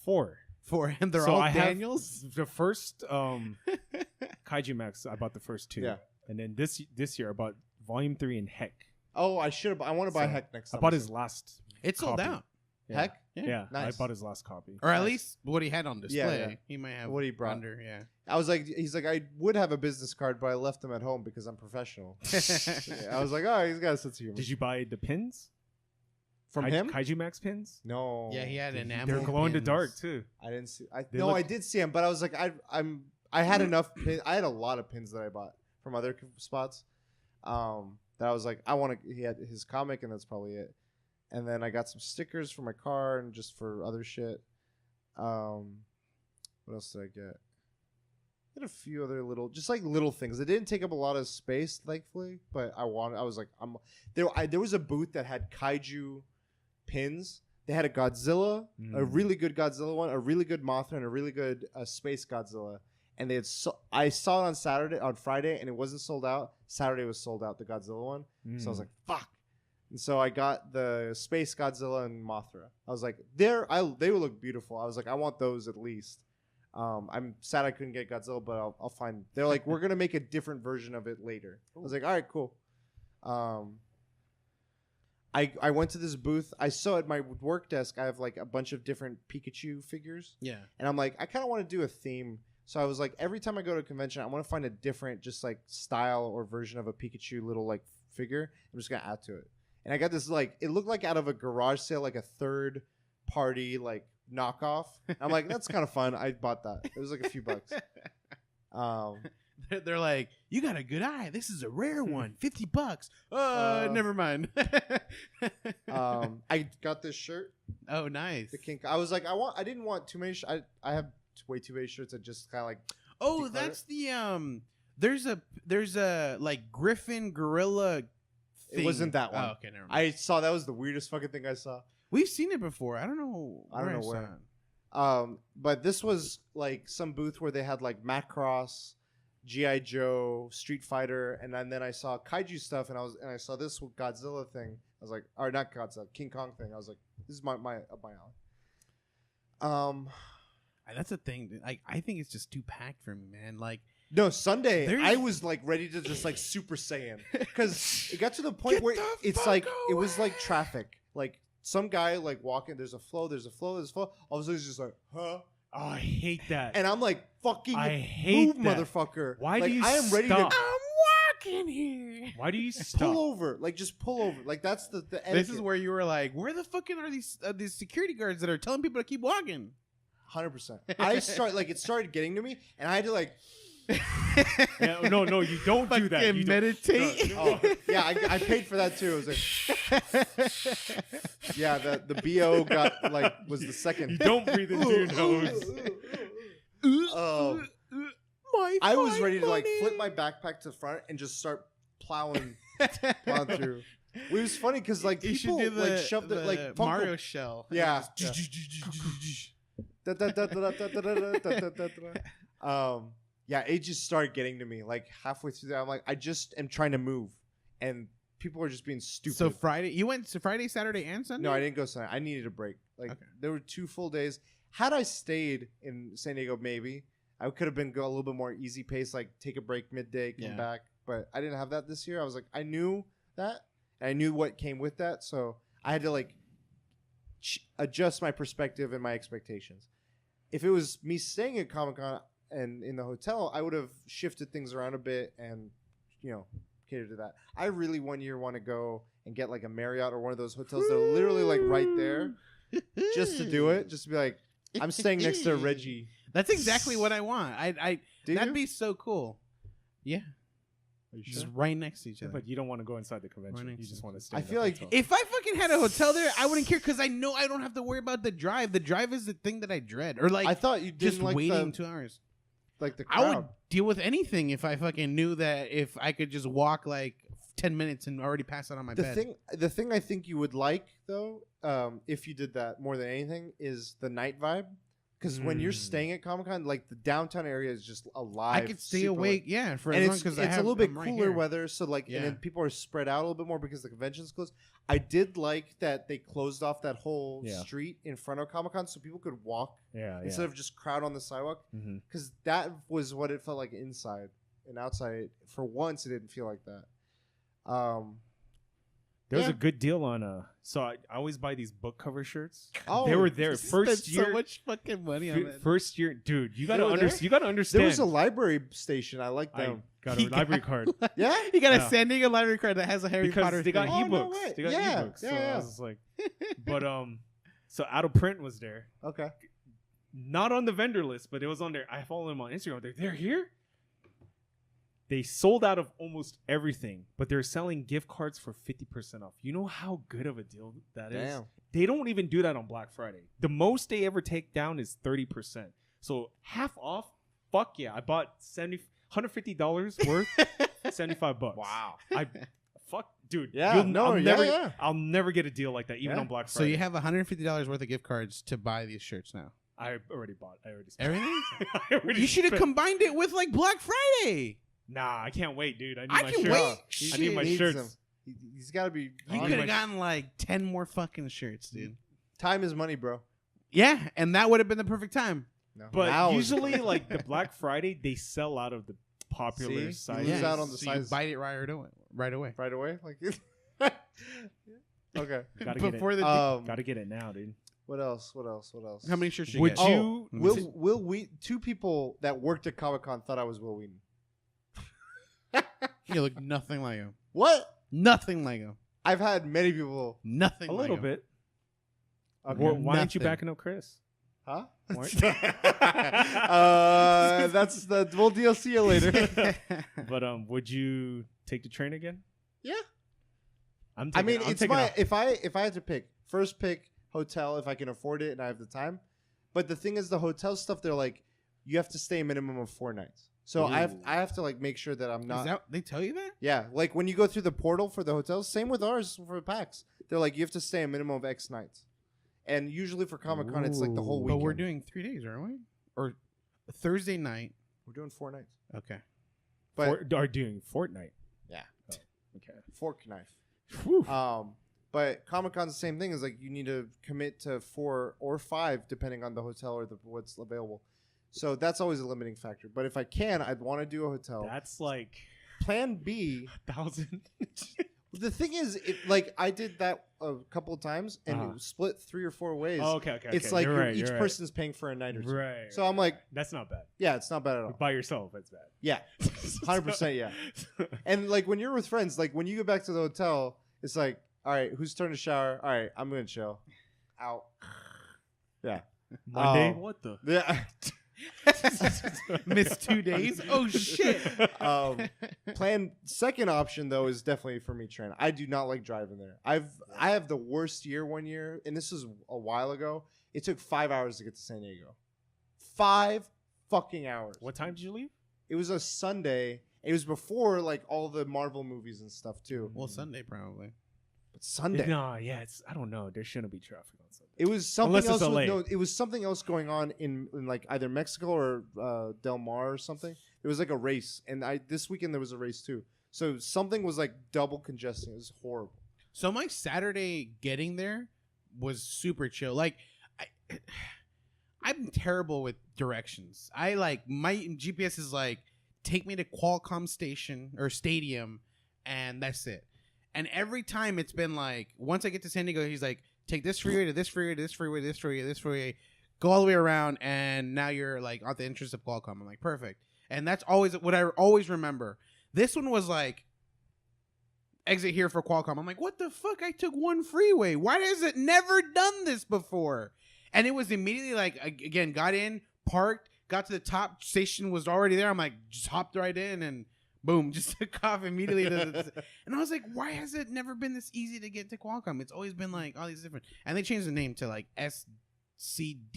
4. 4, and they're So all I Daniels. The first Kaiju Max, I bought the first 2. Yeah. And then this year I bought Volume 3 and Heck. Oh, I should have. I want to buy So Heck next time. I bought his last. It's sold copy. out. Yeah. Heck? Yeah, Nice. I bought his last copy. Or at Nice. least what he had on display. Yeah. He might have What he brought. under, yeah. I was like, he's like, I would have a business card, but I left them at home because I'm professional. Yeah, I was like, oh, he's got a sense of humor. Did you buy the pins? From him? Kaiju Max pins. No. Yeah, he had enamel. They're glow in the pins. dark too. I didn't see. They No, look- I did see him, but I was like, I had enough pins. I had a lot of pins that I bought from other spots. That I was like, I want to. He had his comic, and that's probably it. And then I got some stickers for my car and just for other shit. What else did I get? I had a few other little things. It didn't take up a lot of space, thankfully. But I was like, there was a booth that had kaiju pins. They had a Godzilla, a really good Godzilla one, a really good Mothra, and a really good Space Godzilla. And they had I saw it on Friday, and it wasn't sold out. Saturday was sold out, the Godzilla one. So I was like, fuck. And so I got the Space Godzilla and Mothra. I was like, they will look beautiful. I was like, I want those at least. I'm sad I couldn't get Godzilla, but I'll find. They're like, we're gonna make a different version of it later. I was like, all right, cool. I went to this booth. I saw at my work desk, I have like a bunch of different Pikachu figures. Yeah. And I'm like, I kind of want to do a theme. So I was like, every time I go to a convention, I want to find a different, just like style or version of a Pikachu little like figure. I'm just gonna add to it. And I got this like, it looked like out of a garage sale, like a third party like knockoff. I'm like, that's kind of fun. I bought that. It was like a few bucks. They're like, you got a good eye. This is a rare one. $50. Never mind. I got this shirt. Oh, nice. The King. I was like, I didn't want too many. I have way too many shirts. I just kind of like. Oh, that's the There's a like Griffin gorilla. Thing. It wasn't that one. Oh, okay, never mind. I saw that was the weirdest fucking thing I saw. We've seen it before. I don't know. I don't know where. But this was like some booth where they had like Macross, G.I. Joe, Street Fighter, and then I saw kaiju stuff, and I saw this Godzilla thing. I was like, or not Godzilla, King Kong thing. I was like, this is my up my alley. That's the thing. Dude. I think it's just too packed for me, man. Like. No, Sunday, I was like ready to just like Super Saiyan because it got to the point where it's like it was like traffic. Like some guy like walking, there's a flow. All of a sudden it's just like, huh? Oh, I hate that. And I'm like, fucking I hate move, that. Motherfucker. Why like, do you I am ready stop? to. I'm walking here. Why do you stop? Pull over, like just pull over, like that's the. This is where you were like, where the fucking are these security guards that are telling people to keep walking? 100%. It started getting to me, and I had to like. Yeah, no, you don't do that. You meditate. No. Oh, yeah, I paid for that too. It was like, yeah, the BO was the second. You don't breathe into your nose. I was ready to like flip my backpack to the front and just start plowing through. It was funny because like you people should do like shoved it like Funko. Mario shell. Yeah. Yeah, it just started getting to me like halfway through that. I'm like, I just am trying to move, and people are just being stupid. So Friday, you went to Friday, Saturday, and Sunday? No, I didn't go Sunday. I needed a break. Like there were 2 full days. Had I stayed in San Diego, maybe I could have been a little bit more easy pace, like take a break midday, come back. But I didn't have that this year. I was like, I knew that, and I knew what came with that, so I had to like adjust my perspective and my expectations. If it was me staying at Comic-Con and in the hotel, I would have shifted things around a bit and, cater to that. I really one year want to go and get like a Marriott or one of those hotels that are literally like right there just to do it. Just to be like, I'm staying next to Reggie. That's exactly what I want. That'd be so cool. Yeah. Are you just sure? right next to each other. But you don't want to go inside the convention. You just want to stay. I feel like if I fucking had a hotel there, I wouldn't care because I know I don't have to worry about the drive. The drive is the thing that I dread. Or like I thought you didn't just like waiting 2 hours. Like the crowd. I would deal with anything if I fucking knew that if I could just walk like 10 minutes and already pass out on my bed. The thing I think you would like though, if you did that more than anything, is the night vibe. Because when you're staying at Comic-Con, like the downtown area is just alive. I could stay awake, for and as long because it's a little bit cooler right weather, so like, and then people are spread out a little bit more because the convention's closed. I did like that they closed off that whole street in front of Comic-Con, so people could walk instead of just crowd on the sidewalk. Because that was what it felt like inside, and outside, for once, it didn't feel like that. There was a good deal on so I always buy these book cover shirts. Oh, they were there Spent first year. so much fucking money on it. First year, dude. You gotta were there? understand. You gotta understand. There was a library station. I like I them. got a library card Yeah. He got Yeah. a San Diego library card that has a Harry because Potter they got thing. Oh, no ebooks. way. They got Yeah, ebooks. yeah, So yeah. I was just like, but so Out of Print was there. Okay. Not on the vendor list, but it was on there. I follow them on Instagram. They're here. They sold out of almost everything, but they're selling gift cards for 50% off. You know how good of a deal that is? Damn. They don't even do that on Black Friday. The most they ever take down is 30%. So half off, fuck yeah. I bought $150 worth, $75. Wow. Fuck, dude. Yeah, I'll never get a deal like that, even Yeah. on Black So Friday. you have $150 worth of gift cards to buy these shirts now. I already bought. I already spent. Everything? I already You should have spent. combined it with like Black Friday. Nah, I can't wait, dude. I need I my can shirts. wait. I need my Needs shirts. them. He's got to be. You on could it. have gotten like 10 more fucking shirts, dude. Time is money, bro. Yeah, and that would have been the perfect time. No. But Now is- usually, like the Black Friday, they sell out of the popular See? You sizes. lose out on the so size. you bite it right away. Right away. right away. Like. Okay. Gotta get Before it. the Gotta get it now, dude. What else? What else? how many shirts you Would get? you? Let me see. Will we? Two people that worked at Comic Con thought I was Will Wheaton. You look nothing like him. What? Nothing like him. I've had many people. Nothing A like little him. bit. Okay. Well, why aren't you Nothing. backing up Chris? Huh? What? That's the. We'll see you later. But would you take the train again? Yeah. I'm I taking, mean, I'm it's taking my. off. If I had to pick, first pick hotel if I can afford it and I have the time. But the thing is, the hotel stuff, they're like, you have to stay a minimum of 4 nights. So I Ooh. have to like make sure that I'm Is not. that, they tell you that? Yeah, like when you go through the portal for the hotels, same with ours for PAX. They're like, you have to stay a minimum of X nights. And usually for Comic Con, it's like the whole Ooh. But weekend. we're doing 3 days, aren't we? Or Thursday night. We're doing 4 nights. Okay. But Are doing Fortnite. yeah, Okay. fork knife. Whew. But Comic Con's the same thing. Is like you need to commit to 4 or 5 depending on the hotel or what's available. So that's always a limiting factor. But if I can, I'd want to do a hotel. That's like Plan B. 1,000. The thing is, like I did that a couple of times and it was split 3 or 4 ways. Oh, okay. It's like you're right, each you're right. person's paying for a night or two. Right. So I'm like, that's not bad. yeah, it's not bad at all. By yourself, that's bad. Yeah, 100%. Yeah. And like when you're with friends, like when you go back to the hotel, it's like, all right, whose turn to shower? All right, I'm gonna chill. Out. Yeah. Monday. What the? Yeah. Missed 2 days? Oh, shit. Second option though is definitely for me train. I do not like driving there. I have the worst year one year, and this was a while ago. It took 5 hours to get to San Diego. 5 fucking hours. What time did you leave? It was a Sunday. It was before like all the Marvel movies and stuff too. Well, Sunday probably. But Sunday. No, yeah, I don't know. There shouldn't be traffic on Sunday. It was something Unless else. it's LA. No, it was something else going on in like either Mexico or Del Mar or something. It was like a race, and this weekend there was a race too. So something was like double congesting. It was horrible. So my Saturday getting there was super chill. Like, I'm terrible with directions. I like my GPS is like take me to Qualcomm station or stadium, and that's it. And every time it's been like, once I get to San Diego, he's like, take this freeway to this freeway to this freeway to this freeway to this freeway, go all the way around, and now you're like at the entrance of Qualcomm. I'm like, perfect. And that's always what I always remember. This one was like, exit here for Qualcomm. I'm like, what the fuck? I took one freeway. Why has it never done this before? And it was immediately like, again, got in, parked, got to the top, station was already there. I'm like, just hopped right in and boom, just took off immediately. And I was like, why has it never been this easy to get to Qualcomm? It's always been like all these different. And they changed the name to like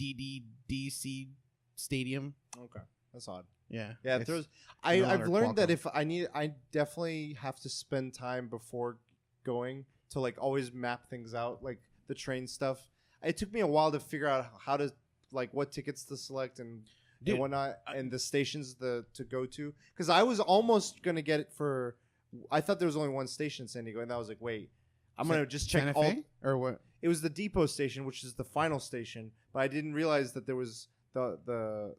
SCDDDC Stadium. Okay, that's odd. Yeah. Yeah, it's there's. no I've longer learned that Qualcomm. I definitely have to spend time before going to like always map things out, like the train stuff. It took me a while to figure out how to like what tickets to select and whatnot, and the stations to go to. Because I was almost gonna get it for. I thought there was only one station in San Diego, and I was like, wait, I'm gonna just check Santa all. Fe? Or what? It was the depot station, which is the final station, but I didn't realize that there was the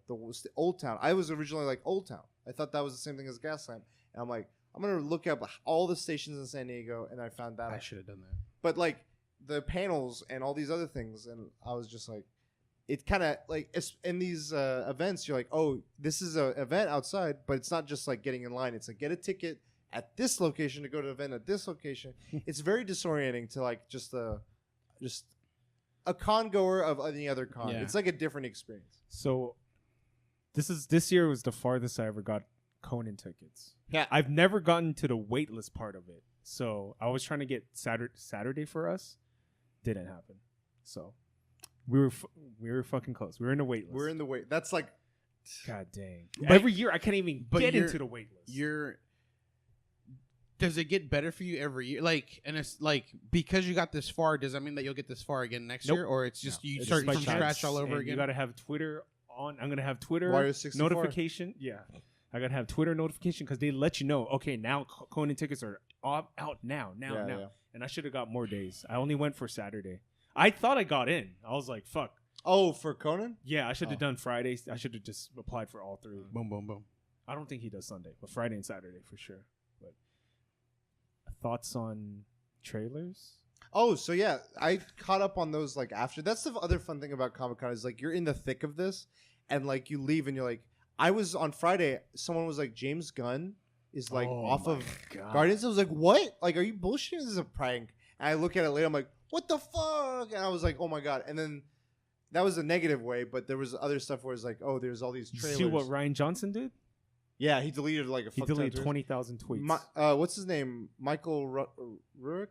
Old Town. I was originally like Old Town. I thought that was the same thing as Gaslamp, and I'm like, I'm gonna look up all the stations in San Diego, and I found that. I should have done that. But like the panels and all these other things, and I was just like, it kind of like in these events, you're like, oh, this is an event outside, but it's not just like getting in line. It's like get a ticket at this location to go to an event at this location. It's very disorienting to like just a con goer of any other con. Yeah. It's like a different experience. So this year was the farthest I ever got Conan tickets. Yeah. I've never gotten to the waitlist part of it. So I was trying to get Saturday for us. Didn't happen. So we were fucking close. We were in the waitlist. We're in the wait. That's like, God dang. But- Every year I can't even but get you're- into the waitlist. Does it get better for you every year? Like, and it's like because you got this far, does that mean that you'll get this far again next Nope. year, or it's just you It's start by from chance. scratch all over And again? You got to have Twitter on. I'm gonna have Twitter Wario 64. notification. Yeah, I gotta have Twitter notification because they let you know. Okay, now Conan tickets are out now. Yeah. And I should have got more days. I only went for Saturday. I thought I got in. I was like, fuck. Oh, for Conan? Yeah, I should have Oh. done Fridays. I should have just applied for all three. Boom, boom, boom. I don't think he does Sunday, but Friday and Saturday for sure. But thoughts on trailers? Oh, so yeah, I caught up on those like after. That's the other fun thing about Comic-Con is like you're in the thick of this, and like you leave and you're like, I was on Friday. Someone was like, James Gunn is like Oh off my of God. Guardians. I was like, what? Like, are you bullshitting? This is a prank. And I look at it later. I'm like, what the fuck? And I was like, oh my God. And then that was a negative way, but there was other stuff where it's like, oh, there's all these You trailers. see what Ryan Johnson did? Yeah, he deleted like a He fuck ton of deleted tweets. 20,000 tweets. What's his name? Michael Rurik.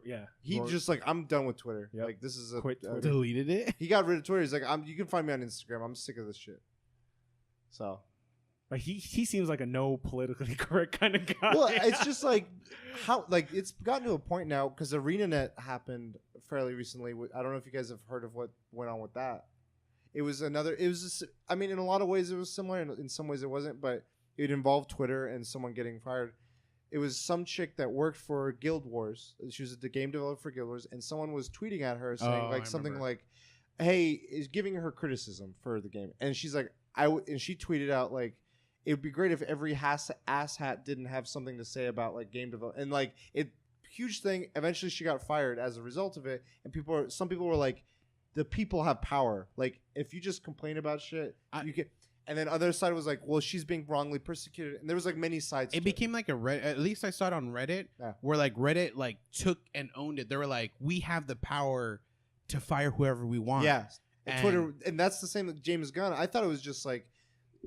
Yeah. He Rourke. just like, I'm done with Twitter. Yep. Like, this is a Quit Twitter. Deleted it. He got rid of Twitter. He's like, you can find me on Instagram. I'm sick of this shit. So, Like he seems like a no politically correct kind of guy. well, it's just like how like it's gotten to a point now because ArenaNet happened fairly recently. I don't know if you guys have heard of what went on with that. It was another. It was. Just, I mean, in a lot of ways it was similar. In some ways it wasn't, but it involved Twitter and someone getting fired. It was some chick that worked for Guild Wars. She was the game developer for Guild Wars, and someone was tweeting at her saying Oh, like I something remember. like, "Hey," is giving her criticism for the game, and she's like, and she tweeted out like, "It would be great if every asshat didn't have something to say about like game development." And like it, huge thing. Eventually, she got fired as a result of it, and some people were like, "The people have power. Like if you just complain about shit, you get." And then other side was like, well, she's being wrongly persecuted. And there was like many sides to It became like a Reddit. At least I saw it on Reddit, Yeah. where like Reddit like took and owned it. They were like, we have the power to fire whoever we want. Yeah. And And- Twitter, and that's the same with James Gunn. I thought it was just like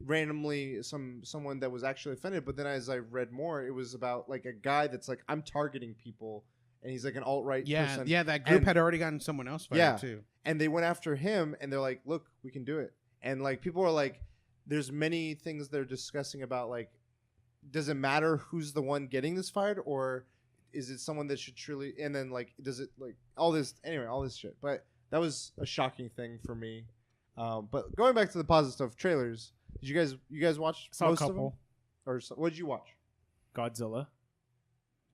randomly someone that was actually offended. But then as I read more, it was about like a guy that's like, I'm targeting people. And he's like an alt-right Yeah, person. yeah. That group And- had already gotten someone else fired Yeah. too. And they went after him and they're like, look, we can do it. And like people are like, there's many things they're discussing about like, does it matter who's the one getting this fired or is it someone that should truly, and then like, does it like all this shit. But that was a shocking thing for me. But going back to the positive stuff, trailers, did you guys watch Saw a most of them? couple. Or what did you watch? Godzilla,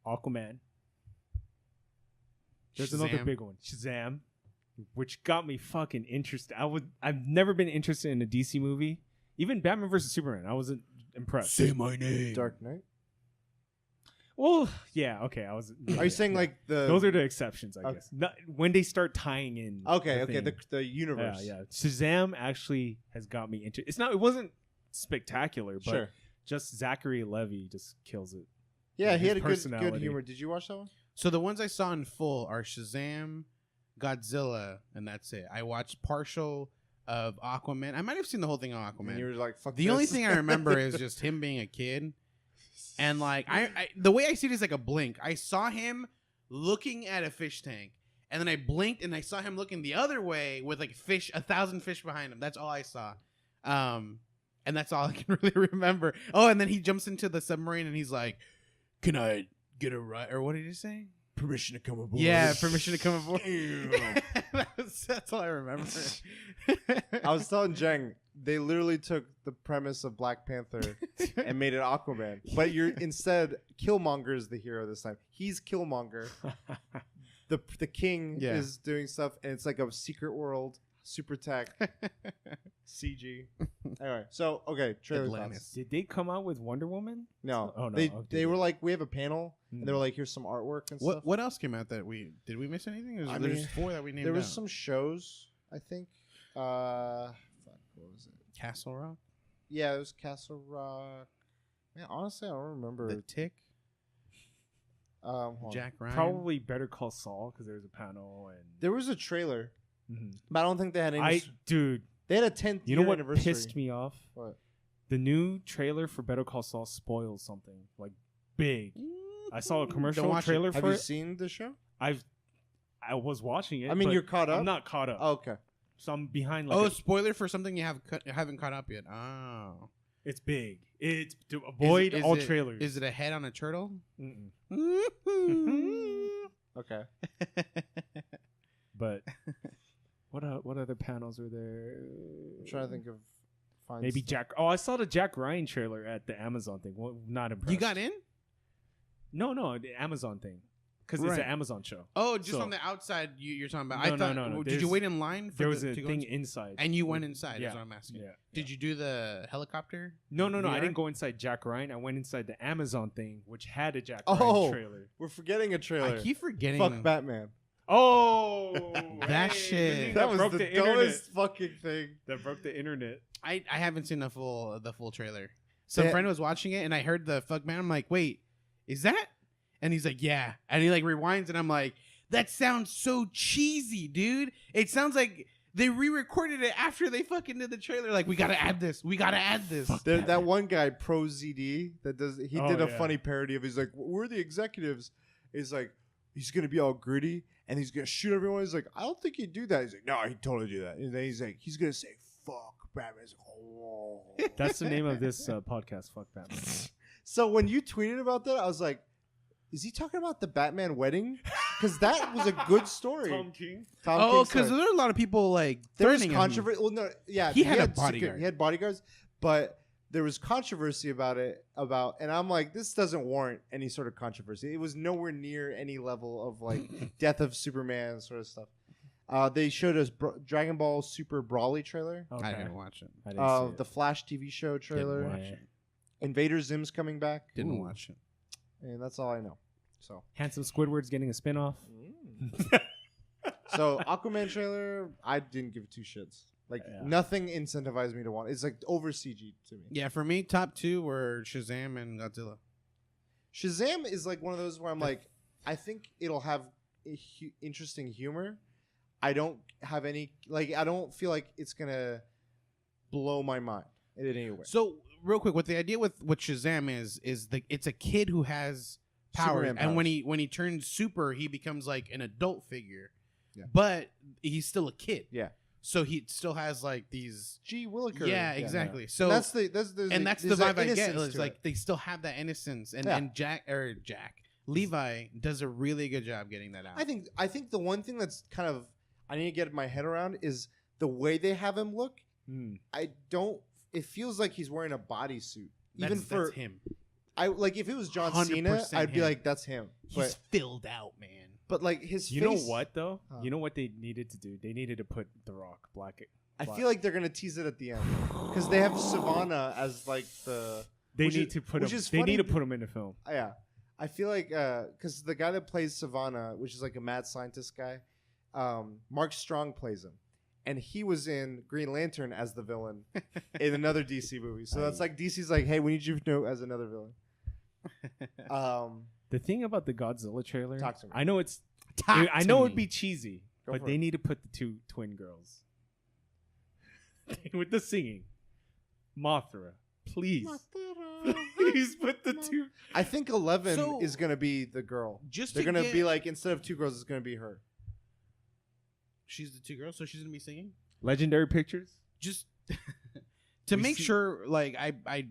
Aquaman. There's another Shazam. big one, Shazam, which got me fucking interested. I've never been interested in a DC movie. Even Batman vs Superman, I wasn't impressed. Say my name. Dark Knight. Well, yeah, okay. Are you saying like the? those are the exceptions? I Okay. guess when they start tying in. okay, thing. the universe. Yeah. Shazam actually has got me into. It wasn't spectacular, but Sure. just Zachary Levi just kills it. Yeah, he his had a good personality. humor. Did you watch that one? So the ones I saw in full are Shazam, Godzilla, and that's it. I watched partial of Aquaman. I might have seen the whole thing on And Aquaman. you were like, "Fuck." The only this. thing I remember is just him being a kid. And like I the way I see it is like a blink. I saw him looking at a fish tank, and then I blinked and I saw him looking the other way with like 1,000 fish behind him. That's all I saw. And that's all I can really remember. Oh, and then he jumps into the submarine and he's like, "Can I get a ride?" Or what did he say? permission to come aboard. Yeah, permission to come aboard. That's all I remember. I was telling Jeng, they literally took the premise of Black Panther and made it Aquaman. But instead, Killmonger is the hero this time. He's Killmonger. The king Yeah. is doing stuff, and it's like a secret world. super tech, CG. Anyway, so okay, trailer Atlantis. thoughts. Did they come out with Wonder Woman? No, Oh, no. they Okay. were like, we have a panel, and they were like, here's some artwork and stuff. What else came out that did we miss anything? Or I there's mean, 4 that we named. There was out? some shows, I think. What was it? Castle Rock, Yeah, it was Castle Rock. Man, honestly, I don't remember. The Tick, Hold on. Jack Ryan. Probably Better Call Saul because there was a panel and. There was a trailer, Mhm. but I don't think they had any. Dude, They had a 10th you know year what anniversary. pissed me off? What? The new trailer for Better Call Saul spoils something like big. I saw a Don't commercial watch it. trailer Have for you it. seen the show? I was watching it. I mean, but you're caught up? I'm not caught up. Oh, okay. So I'm behind. Like Oh, spoiler for something you haven't caught up yet. Oh, it's big. It's to avoid Is all it- trailers. Is it a head on a turtle? Mm-mm. Okay. But what other panels were there? I'm trying to think of. Maybe Jack. Oh, I saw the Jack Ryan trailer at the Amazon thing. Well, not impressed. You got in? No, the Amazon thing, because it's Right. an Amazon show. Oh, just So- on the outside you're talking about. No, I thought. no. Did you There's- wait in line? For There was a to go thing in- inside, and you went inside. Yeah. Is what I'm asking. Yeah. Did you do the helicopter? No. I VR? didn't go inside Jack Ryan. I went inside the Amazon thing, which had a Jack Oh. Ryan trailer. We're forgetting a trailer. I keep forgetting. Fuck Batman. Oh, That hey, shit. the thing That was broke the internet. dumbest fucking thing. That broke the internet. I haven't seen the full trailer. Some Yeah. friend was watching it, and I heard the fuck man. I'm like, wait, is that? And he's like, yeah. And he like rewinds, and I'm like, that sounds so cheesy, dude. It sounds like they re-recorded it after they fucking did the trailer. Like, we gotta add this. We gotta add this. That one guy, Pro ZD, that does. He Oh, did a yeah. funny parody of. He's like, "We're the executives." He's like, he's gonna be all gritty and he's gonna shoot everyone. He's like, I don't think he'd do that. He's like, no, he'd totally do that. And then he's like, he's gonna say, "Fuck Batman." He's like, oh. That's the name of this podcast. Fuck Batman. So when you tweeted about that, I was like, is he talking about the Batman wedding? Because that was a good story. King. Tom Oh, King's because story. there are a lot of people like There was threatening him. controversy. Well, no, yeah, He had a bodyguard. He had bodyguards, but there was controversy about it. And I'm like, this doesn't warrant any sort of controversy. It was nowhere near any level of like Death of Superman sort of stuff. They showed us Dragon Ball Super Brawly trailer, Okay. I didn't watch it. I didn't see it. the Flash TV show trailer. Didn't watch it. Invader Zim's coming back. Didn't Ooh. watch it. And that's all I know. So, Handsome Squidward's getting a spinoff. so Aquaman trailer, I didn't give it 2 shits. Like Yeah. nothing incentivized me to want. It's like over CG to me. Yeah, for me, top 2 were Shazam and Godzilla. Shazam is like one of those where I'm like, I think it'll have interesting humor. I don't have any I don't feel like it's gonna blow my mind in any way. So real quick, what the idea with Shazam is it's a kid who has powers, Superman and when powers. he turns super, he becomes like an adult figure, Yeah. but he's still a kid. Yeah. So he still has like these. G. Willikers. Yeah, exactly. So that's the that's the there's vibe that I get. innocence It's to like it. they still have that innocence, and Yeah. and Jack Levi does a really good job getting that out. I think the one thing that's kind of I need to get my head around is the way they have him look. I don't. It feels like he's wearing a bodysuit. Even for that's him, I like if it was John Cena, 100% I'd be him. like, that's him. he's filled out, man. But like his You face, know what though? Huh. You know what they needed to do? They needed to put The Rock black. I feel like they're gonna tease it at the end because they have Savannah as like the. They which need is- to put which him. is They funny need to be- put him in the film. Yeah, I feel like because the guy that plays Savannah, which is like a mad scientist guy, Mark Strong plays him, and he was in Green Lantern as the villain in another DC movie. So that's like DC's like, hey, we need you to know as another villain. The thing about the Godzilla trailer, Talk to me. I know it's. Talk I to know me. it'd be cheesy, Go but for they it. need to put the 2 twin girls with the singing. Mothra, please, please put the 2. I think 11 So- is gonna be the girl. Just They're to gonna get- be like instead of 2 girls, it's gonna be her. She's the 2 girls, so she's gonna be singing. Legendary Pictures. Just to We make see- sure, like I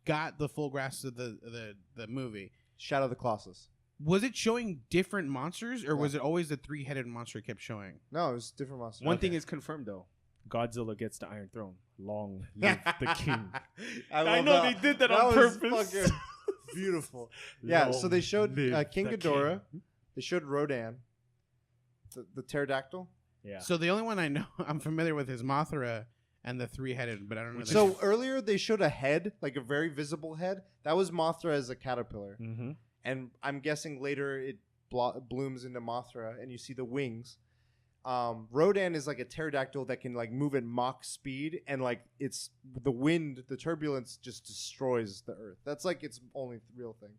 got the full grasp of the movie. Shadow of the Colossus. Was it showing different monsters, or was it always the 3-headed monster it kept showing? No, it was different monsters. One thing is confirmed though. Godzilla gets the Iron Throne. Long live the king. I I love know that. they did that on was purpose. fucking beautiful. Yeah, so they Long showed live King the Ghidorah. They showed Rodan, the pterodactyl, Yeah. So the only one I know I'm familiar with is Mothra and the three-headed, but I don't know. So earlier they showed a head, like a very visible head. That was Mothra as a caterpillar. Mm-hmm. And I'm guessing later it blooms into Mothra, and you see the wings. Rodan is like a pterodactyl that can like move at Mach speed, and like it's the wind, the turbulence just destroys the Earth. That's like its only real thing.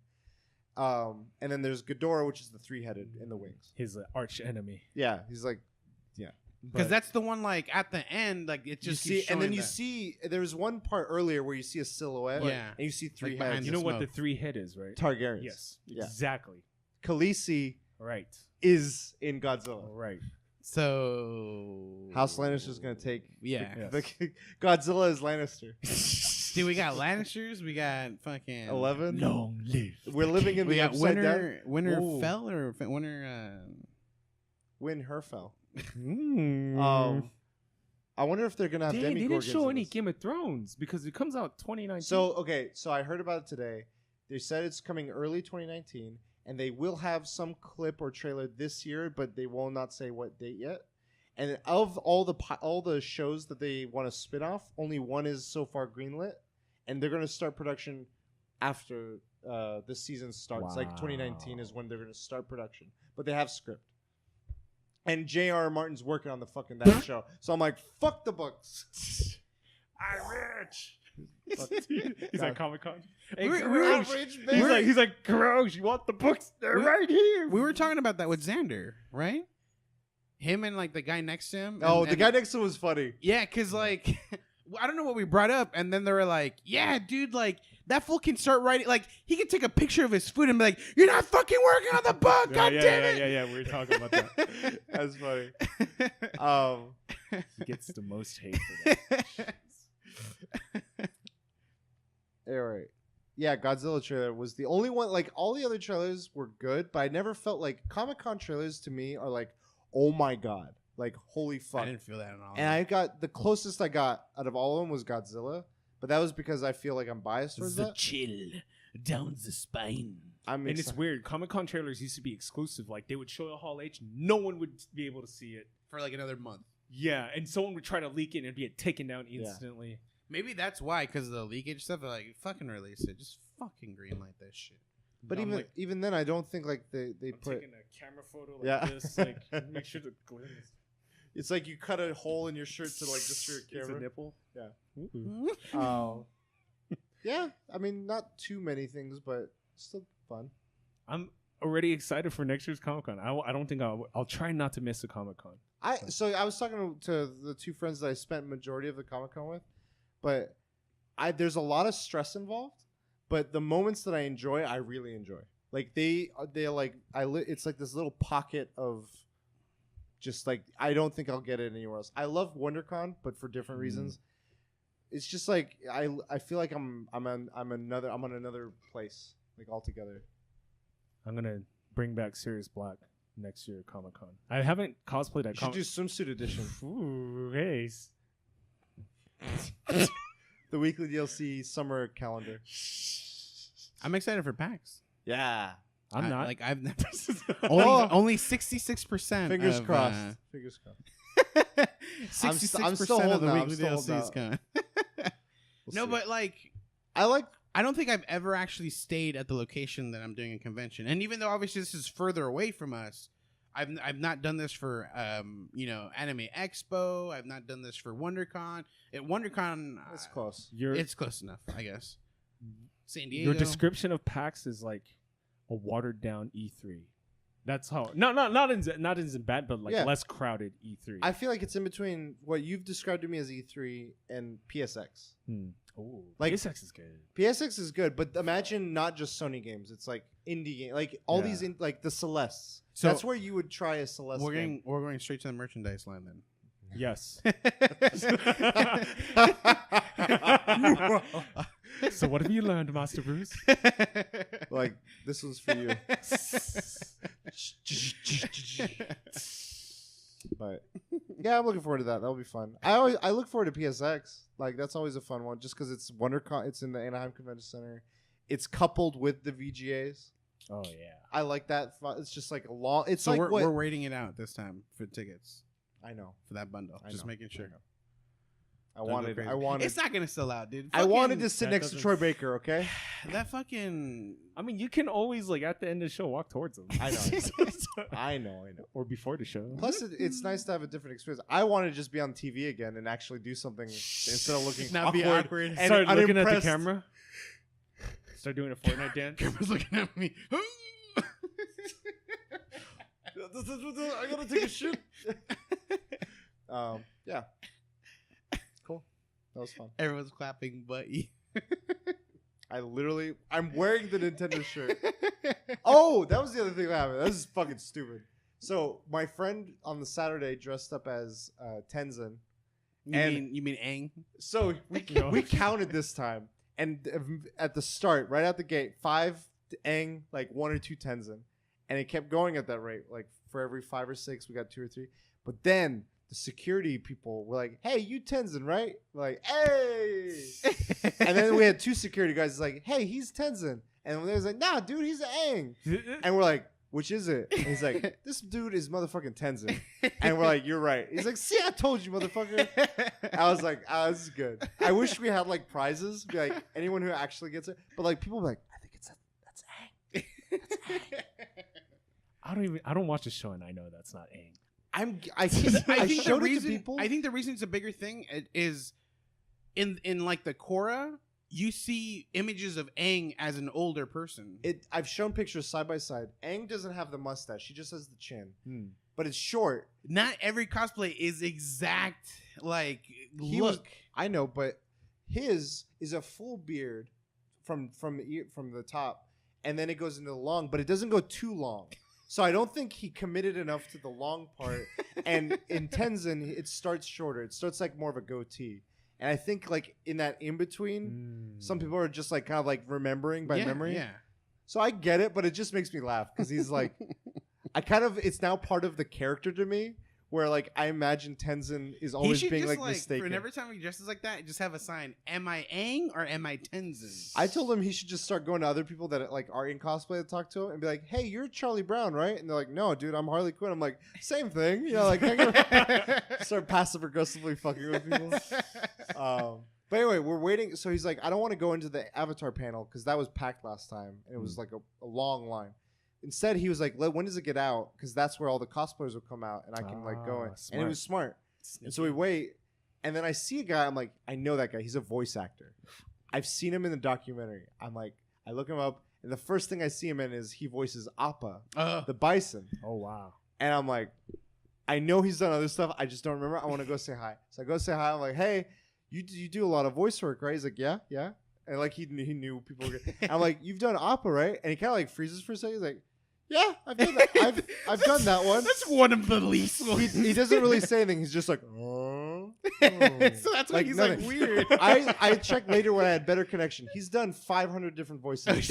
And then there's Ghidorah, which is the three-headed in the wings. His arch enemy. Yeah, he's like, because that's the one like at the end, like it just you see, keeps and then showing you that. see there was one part earlier where you see a silhouette, Yeah. and you see three Like behind heads. You know what the smoke. 3 head is, right? Targaryens. Yes. Yeah. Exactly. Khaleesi Right. is in Godzilla. Right. So House Lannister's gonna take. Yeah. Yes. Godzilla is Lannister. Dude, we got Lannisters. We got fucking 11. Long live. We're living in We the got upside down. Winter Fell or Winter. Win Herfell. Mm. I wonder if they're gonna have They didn't Demigorgons. show in any this. Game of Thrones because it comes out 2019. So I heard about it today. They said it's coming early 2019, and they will have some clip or trailer this year, but they will not say what date yet. And of all the shows that they want to spin off, only one is so far greenlit, and they're gonna start production after the season starts. Like 2019 is when they're gonna start production, but they have script. And J.R.R. Martin's working on the fucking that show, so I'm like, fuck the books. I'm rich. Fuck. He's God. at Comic Con. Hey, We're- Grosh. we're rich, He's baby. like, Grosh, you want the books? They're We- right here. We were talking about that with Xander, right? Him and like the guy next to him. Oh, and- the and- guy next to him was funny. Yeah, because like I don't know what we brought up, and then they were like, "Yeah, dude, like that fool can start writing. Like he can take a picture of his food and be like, you're not fucking working on the book. God damn it." Yeah. We were talking about that. That's funny. He gets the most hate for that. All right. Yeah, Godzilla trailer was the only one. Like all the other trailers were good, but I never felt like Comic-Con trailers to me are like, oh my god, like holy I fuck. didn't feel that at all. And I got the closest I got out of all of them was Godzilla, but that was because I feel like I'm biased towards that. chill down the spine. I'm And it's excited. weird. Comic Con trailers used to be exclusive. Like they would show a Hall H, no one would be able to see it. For like another month. Yeah, and someone would try to leak it and it'd be taken down instantly. Maybe that's why, because of the leakage stuff. They're like, fucking release it. Just fucking greenlight that shit. But I'm even like- even then, I don't think like they I'm put. taking a camera photo like Yeah. this, like make sure the glare is. It's like you cut a hole in your shirt to like just for your It's a camera. nipple. Yeah. Ooh. Oh. Yeah, I mean, not too many things, but still fun. I'm already excited for next year's Comic Con. I don't think I'll try not to miss a Comic Con. I was talking to the two friends that I spent majority of the Comic Con with, but there's a lot of stress involved. But the moments that I enjoy, I really enjoy. Like they're like it's like this little pocket of just like I don't think I'll get it anywhere else. I love WonderCon, but for different reasons. It's just like I feel like I'm on another place like altogether. I'm gonna bring back Sirius Black next year at Comic Con. I haven't cosplayed at You should Comic. do swimsuit edition. Ooh, hey. The weekly DLC summer calendar. I'm excited for PAX. Yeah. I'm not. Like I've never Oh. only 66%. Fingers of, crossed. Fingers crossed. 66% I'm still of holding the out. I'm weekly still DLC holding is out. gone. We'll No, see. but like I like. I don't think I've ever actually stayed at the location that I'm doing a convention. And even though obviously this is further away from us, I've not done this for Anime Expo. I've not done this for WonderCon. At WonderCon, It's close. it's close enough, I guess. San Diego. Your description of PAX is like a watered down E3. That's how. Not in bad, but like Yeah. less crowded E3. I feel like it's in between what you've described to me as E3 and PSX. Oh, Like- PSX is good. PSX is good, but imagine not just Sony games. It's like indie game, like all Yeah. these, like the Celestes. So- That's where you would try a Celeste game. we're going straight to the merchandise line then. Yes. So what have you learned, Master Bruce? Like this was for you. But yeah, I'm looking forward to that. That'll be fun. I look forward to PSX. Like that's always a fun one, just because it's WonderCon. It's in the Anaheim Convention Center. It's coupled with the VGAs. Oh yeah. I like that. It's just like a long. It's So like we're what? waiting it out this time for tickets. I know. for that bundle. Just making sure. I wanted. It's not gonna sell out, dude. I wanted to that sit next to doesn't- Troy Baker. Okay. That fucking. I mean, you can always like at the end of the show walk towards him. I know. Or before the show. Plus, it's nice to have a different experience. I want to just be on TV again and actually do something instead of looking Not be awkward. and Start looking at the unimpressed. camera. Start doing a Fortnite dance. Camera's looking at me. I gotta take a shit. Yeah. Cool. That was fun. Everyone's clapping, but you. I'm wearing the Nintendo shirt. Oh, that was the other thing that happened. This is fucking stupid. So my friend on the Saturday dressed up as Tenzin. You mean Aang? So we counted this time, and at the start, right out the gate, 5 Aang, like 1 or 2 Tenzin, and it kept going at that rate. Like for every 5 or 6, we got 2 or 3. But then the security people were like, "Hey, you Tenzin, right?" We're like, "Hey!" And then we had 2 security guys like, "Hey, he's Tenzin," and they was like, "Nah, dude, he's Aang." And we're like, "Which is it?" And he's like, "This dude is motherfucking Tenzin." And we're like, "You're right." He's like, "See, I told you, motherfucker." I was like, "Oh, this is good." I wish we had like prizes, be like anyone who actually gets it. But like people be like, "I think that's Aang." That's Aang. I don't watch the show and I know that's not Aang. I think showed it to people. I think the reason it's a bigger thing is in like the Korra, you see images of Aang as an older person. I've shown pictures side by side. Aang doesn't have the mustache; he just has the chin, but it's short. Not every cosplay is exact. Like I know, but his is a full beard from the top, and then it goes into the long, but it doesn't go too long. So I don't think he committed enough to the long part. And in Tenzin, it starts shorter. It starts like more of a goatee. And I think like in that in between, some people are just like kind of like remembering by memory. Yeah. So I get it, but it just makes me laugh because he's like, it's now part of the character to me. Where like I imagine Tenzin is always being like mistaken. And every time he dresses like that, just have a sign: "Am I Aang or am I Tenzin?" I told him he should just start going to other people that like are in cosplay to talk to him and be like, "Hey, you're Charlie Brown, right?" And they're like, "No, dude, I'm Harley Quinn." I'm like, "Same thing," you know, like start passive aggressively fucking with people. But anyway, we're waiting. So he's like, "I don't want to go into the Avatar panel because that was packed last time and it was like a long line." Instead, he was like, "When does it get out? Because that's where all the cosplayers will come out, and I can like go in." Smart. And it was smart. And so we wait, and then I see a guy. I'm like, I know that guy. He's a voice actor. I've seen him in the documentary. I'm like, I look him up, and the first thing I see him in is he voices Appa, the bison. Oh wow! And I'm like, I know he's done other stuff. I just don't remember. I want to go say hi. So I go say hi. I'm like, "Hey, you do a lot of voice work, right?" He's like, "Yeah." And like he knew people were good. I'm like, "You've done Appa, right?" And he kind of like freezes for a second. He's like, "Yeah, I've done that. I've done that one." That's one of the least. He doesn't really say anything. He's just like, "Oh." So that's why he's nothing. like weird. I checked later when I had better connection. He's done 500 different voices,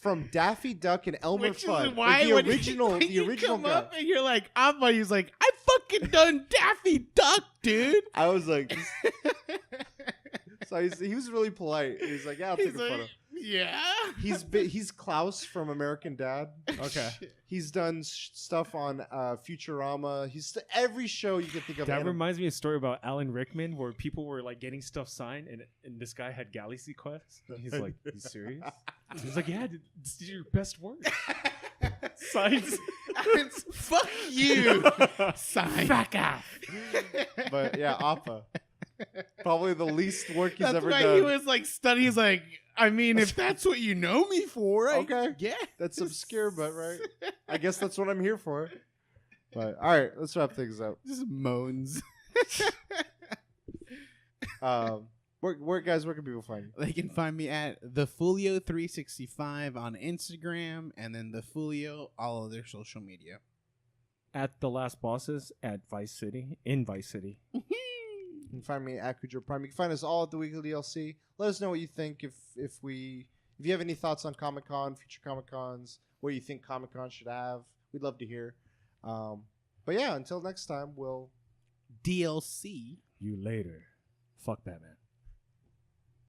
from Daffy Duck and Elmer Which is Fudd. why Like when the original you come guy. up and you're like, he's like, "I fucking done Daffy Duck, dude." I was like, so he was really polite. He's like, "Yeah, I'll take a photo." Yeah. He's Klaus from American Dad. Okay, He's done stuff on Futurama. Every show you can think of. that reminds me of a story about Alan Rickman where people were like getting stuff signed, and this guy had Galaxy Quest. And he's like, "You serious?" He's like, "Yeah, this is your best work." Signs. Fuck you. Sign. Fuck off. But yeah, Appa. Probably the least work he's That's ever why done. he was like studying. He's like, I mean, if that's what you know me for, Okay. yeah. That's obscure, but right. I guess that's what I'm here for. But all right, let's wrap things up. Just moans. Where guys, where can people find you? They can find me at thefolio365 on Instagram, and then thefolio all of their social media. At The Last Bosses at Vice City, in Vice City. You can find me at Cujo Prime. You can find us all at the Weekly DLC. Let us know what you think. If you have any thoughts on Comic-Con, future Comic-Cons, what you think Comic-Con should have, we'd love to hear. But yeah, until next time, we'll DLC. You later. Fuck Batman.